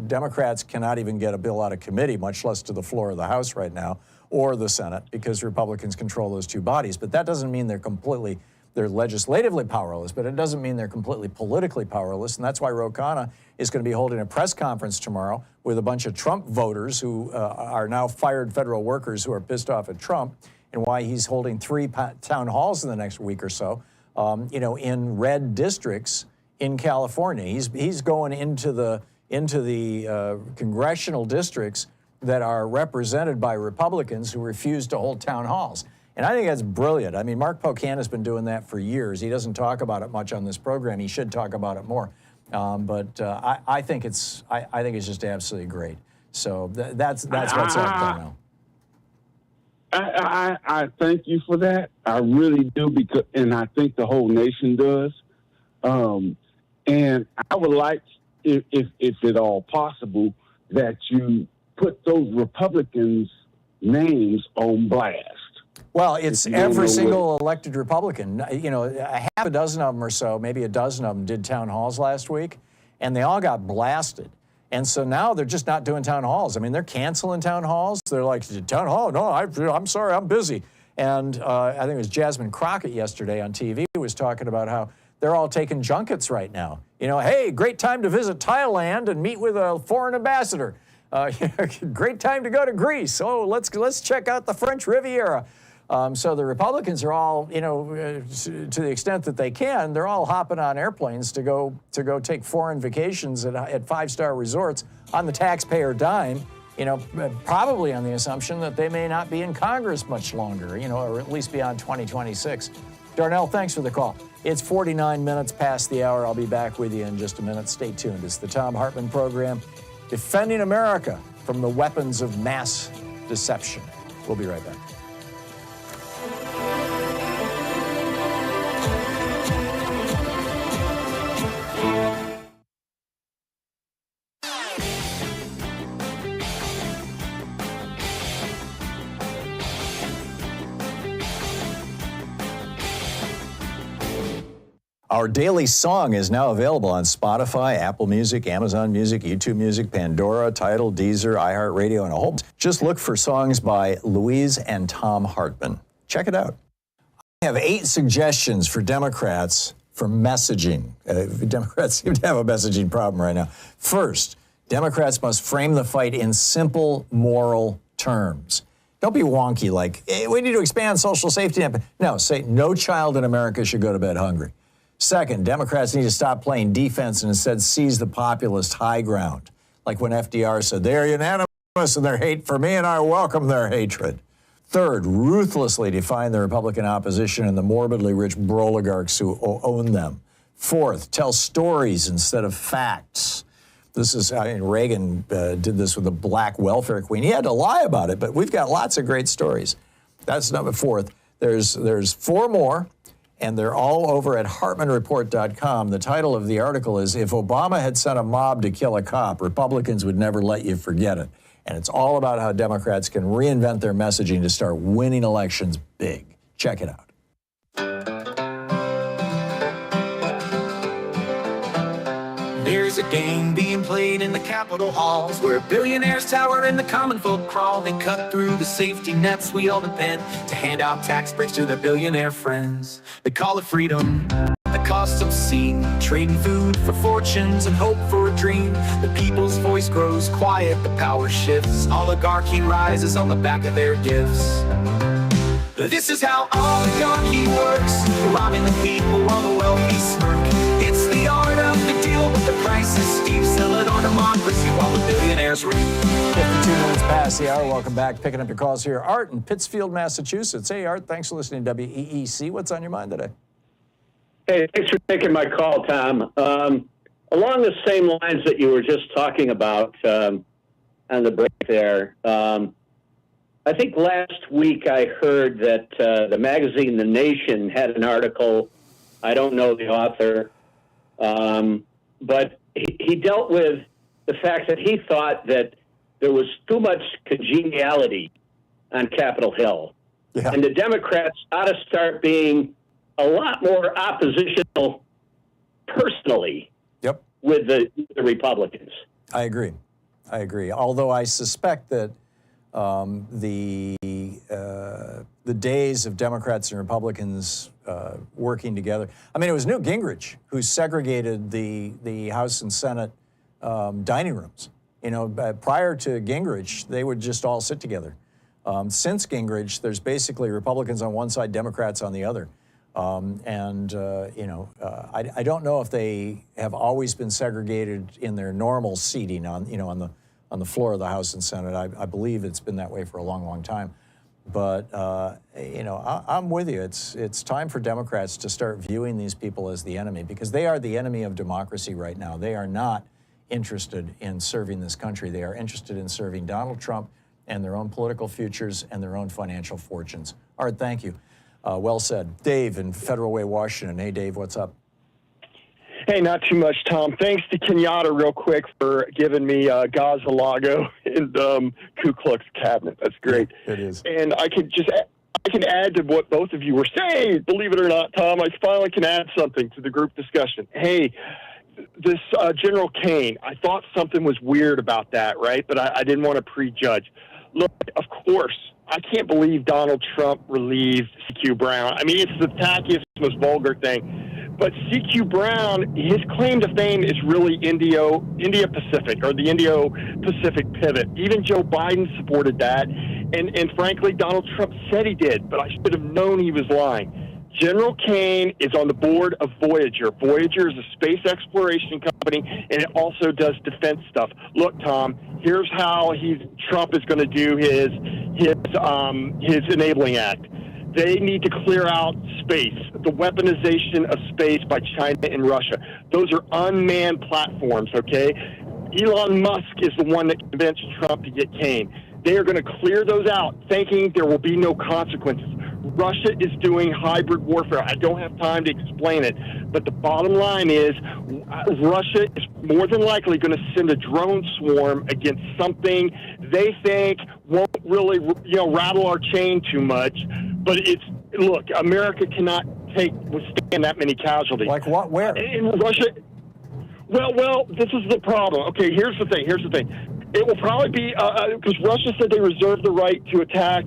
Democrats cannot even get a bill out of committee, much less to the floor of the House right now, or the Senate, because Republicans control those two bodies. But that doesn't mean they're legislatively powerless, but it doesn't mean they're completely politically powerless. And that's why Ro Khanna is going to be holding a press conference tomorrow with a bunch of Trump voters who are now fired federal workers who are pissed off at Trump, and why he's holding 3 town halls in the next week or so, in red districts in California. He's going into the congressional districts that are represented by Republicans who refuse to hold town halls. And I think that's brilliant. I mean, Mark Pocan has been doing that for years. He doesn't talk about it much on this program. He should talk about it more. I think it's just absolutely great. So that's what's up there now. I thank you for that. I really do, and I think the whole nation does. And I would like, if at all possible, that you put those Republicans' names on blast. Well, it's every single elected Republican. A half a dozen of them or so, maybe a dozen of them did town halls last week, and they all got blasted. And so now they're just not doing town halls. I mean, they're canceling town halls. They're like, town hall? No, I'm sorry, I'm busy. And I think it was Jasmine Crockett yesterday on TV who was talking about how they're all taking junkets right now. Hey, great time to visit Thailand and meet with a foreign ambassador. Great time to go to Greece. Oh, let's check out the French Riviera. So the Republicans are all, to the extent that they can, they're all hopping on airplanes to go take foreign vacations at 5-star resorts on the taxpayer dime, probably on the assumption that they may not be in Congress much longer, or at least beyond 2026. Darnell, thanks for the call. It's 49 minutes past the hour. I'll be back with you in just a minute. Stay tuned. It's the Thom Hartmann Program, defending America from the weapons of mass deception. We'll be right back. Our daily song is now available on Spotify, Apple Music, Amazon Music, YouTube Music, Pandora, Tidal, Deezer, iHeartRadio, and a whole bunch. Just look for songs by Louise and Thom Hartmann. Check it out. I have 8 suggestions for Democrats for messaging. Democrats seem to have a messaging problem right now. First, Democrats must frame the fight in simple moral terms. Don't be wonky like, hey, we need to expand social safety net. No, say no child in America should go to bed hungry. Second, Democrats need to stop playing defense and instead seize the populist high ground. Like when FDR said, they're unanimous in their hate for me and I welcome their hatred. Third, ruthlessly define the Republican opposition and the morbidly rich oligarchs who own them. Fourth, tell stories instead of facts. Reagan did this with the black welfare queen. He had to lie about it, but we've got lots of great stories. That's number 4. There's 4 more. And they're all over at HartmannReport.com. The title of the article is, If Obama Had Sent a Mob to Kill a Cop, Republicans Would Never Let You Forget It. And it's all about how Democrats can reinvent their messaging to start winning elections big. Check it out. There's a game being played in the Capitol halls where billionaires tower and the common folk crawl. They cut through the safety nets we all depend to hand out tax breaks to their billionaire friends. They call it freedom. The cost obscene, trading food for fortunes and hope for a dream. The people's voice grows quiet, the power shifts. Oligarchy rises on the back of their gifts. This is how oligarchy works, robbing the people while the wealthy smirk. It's the art of the deal, but the price is steep. Sell it on democracy while the billionaires reap. 52 minutes past the hour. Welcome back. Picking up your calls here. Art in Pittsfield, Massachusetts. Hey, Art, thanks for listening to WEEC. What's on your mind today? Hey, thanks for taking my call, Tom. Along the same lines that you were just talking about on the break there, I think last week I heard that the magazine The Nation had an article. I don't know the author, but he dealt with the fact that he thought that there was too much congeniality on Capitol Hill. Yeah. And the Democrats ought to start being a lot more oppositional personally with the Republicans. I agree. Although I suspect that the days of Democrats and Republicans working together. I mean, it was Newt Gingrich who segregated the House and Senate dining rooms. You know, prior to Gingrich, they would just all sit together. Since Gingrich, there's basically Republicans on one side, Democrats on the other. I don't know if they have always been segregated in their normal seating on the floor of the House and Senate. I believe it's been that way for a long, long time. But, I'm with you. It's time for Democrats to start viewing these people as the enemy, because they are the enemy of democracy right now. They are not interested in serving this country. They are interested in serving Donald Trump and their own political futures and their own financial fortunes. Art, thank you. Well said. Dave in Federal Way, Washington. Hey, Dave, what's up? Hey, not too much, Tom. Thanks to Kenyatta real quick for giving me Gazalago and Ku Klux Cabinet. That's great. It is. And I can add to what both of you were saying. Believe it or not, Tom, I finally can add something to the group discussion. Hey, this General Kane, I thought something was weird about that, right? But I didn't want to prejudge. Look, of course, I can't believe Donald Trump relieved CQ Brown. I mean, it's the tackiest, most vulgar thing. But CQ Brown, his claim to fame is really India-Pacific, or the Indo-Pacific pivot. Even Joe Biden supported that. And frankly, Donald Trump said he did, but I should have known he was lying. General Kane is on the board of Voyager. Voyager is a space exploration company, and it also does defense stuff. Look, Tom, here's how Trump is going to do his enabling act. They need to clear out space, the weaponization of space by China and Russia. Those are unmanned platforms, okay? Elon Musk is the one that convinced Trump to get Kane. They are going to clear those out, thinking there will be no consequences. Russia is doing hybrid warfare. I don't have time to explain it, but the bottom line is Russia is more than likely going to send a drone swarm against something they think won't really, rattle our chain too much. But look, America cannot withstand that many casualties. Like what? Where? In Russia. Well, this is the problem. Okay, here's the thing. It will probably be, because Russia said they reserve the right to attack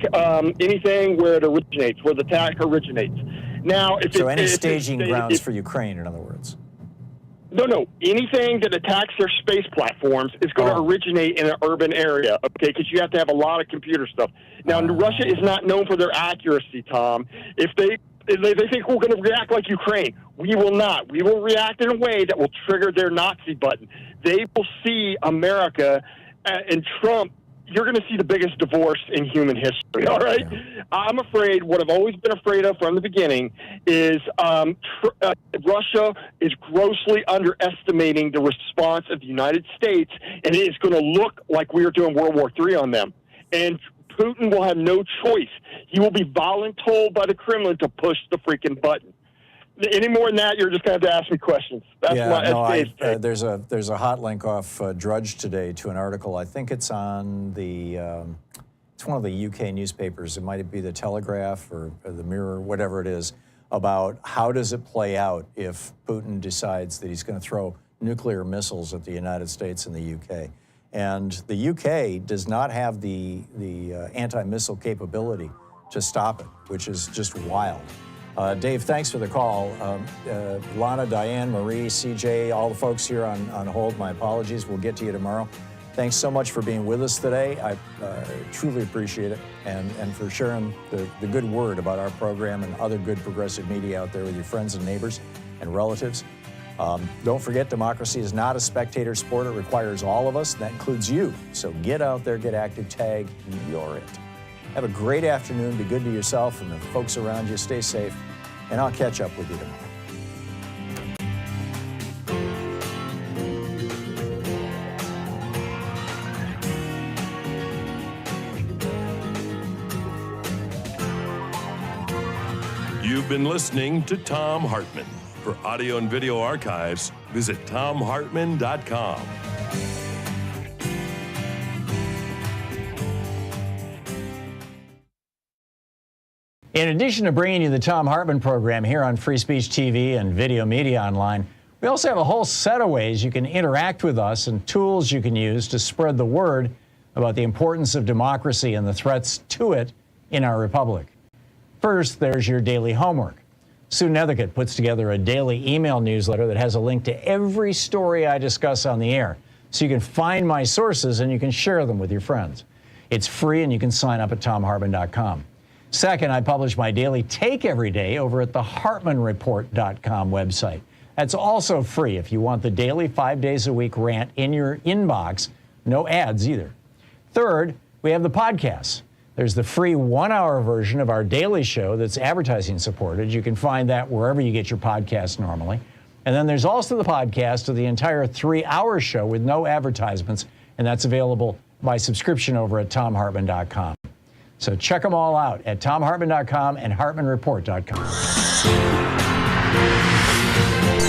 anything where it originates, where the attack originates. Now, any staging grounds for Ukraine, in other words? No. Anything that attacks their space platforms is going to originate in an urban area, okay, because you have to have a lot of computer stuff. Now, Russia is not known for their accuracy, Tom. If they think we're going to react like Ukraine, we will not. We will react in a way that will trigger their Nazi button. They will see America and Trump. You're going to see the biggest divorce in human history, all right? Yeah. I'm afraid, what I've always been afraid of from the beginning is Russia is grossly underestimating the response of the United States, and it is going to look like we are doing World War III on them. And Putin will have no choice. He will be voluntold by the Kremlin to push the freaking button. Any more than that, you're just going to have to ask me questions. That's there's a hot link off Drudge today to an article. I think it's on it's one of the UK newspapers. It might be the Telegraph or the Mirror, whatever it is, about how does it play out if Putin decides that he's going to throw nuclear missiles at the United States and the UK. And the UK does not have the anti-missile capability to stop it, which is just wild. Dave, thanks for the call. Lana, Diane, Marie, CJ, all the folks here on hold, my apologies. We'll get to you tomorrow. Thanks so much for being with us today. I truly appreciate it, and for sharing the good word about our program and other good progressive media out there with your friends and neighbors and relatives. Don't forget, democracy is not a spectator sport. It requires all of us. That includes you. So get out there, get active, tag, you're it. Have a great afternoon. Be good to yourself and the folks around you. Stay safe, and I'll catch up with you tomorrow. You've been listening to Thom Hartmann. For audio and video archives, visit thomhartmann.com. In addition to bringing you the Thom Hartmann Program here on Free Speech TV and Video Media Online, we also have a whole set of ways you can interact with us and tools you can use to spread the word about the importance of democracy and the threats to it in our republic. First, there's your daily homework. Sue Nethercutt puts together a daily email newsletter that has a link to every story I discuss on the air, so you can find my sources and you can share them with your friends. It's free, and you can sign up at thomhartmann.com. Second, I publish my daily take every day over at the hartmannreport.com website. That's also free if you want the daily 5 days a week rant in your inbox. No ads either. Third, we have the podcasts. There's the free 1-hour version of our daily show that's advertising supported. You can find that wherever you get your podcasts normally. And then there's also the podcast of the entire 3-hour show with no advertisements, and that's available by subscription over at thomhartmann.com. So check them all out at thomhartmann.com and hartmannreport.com.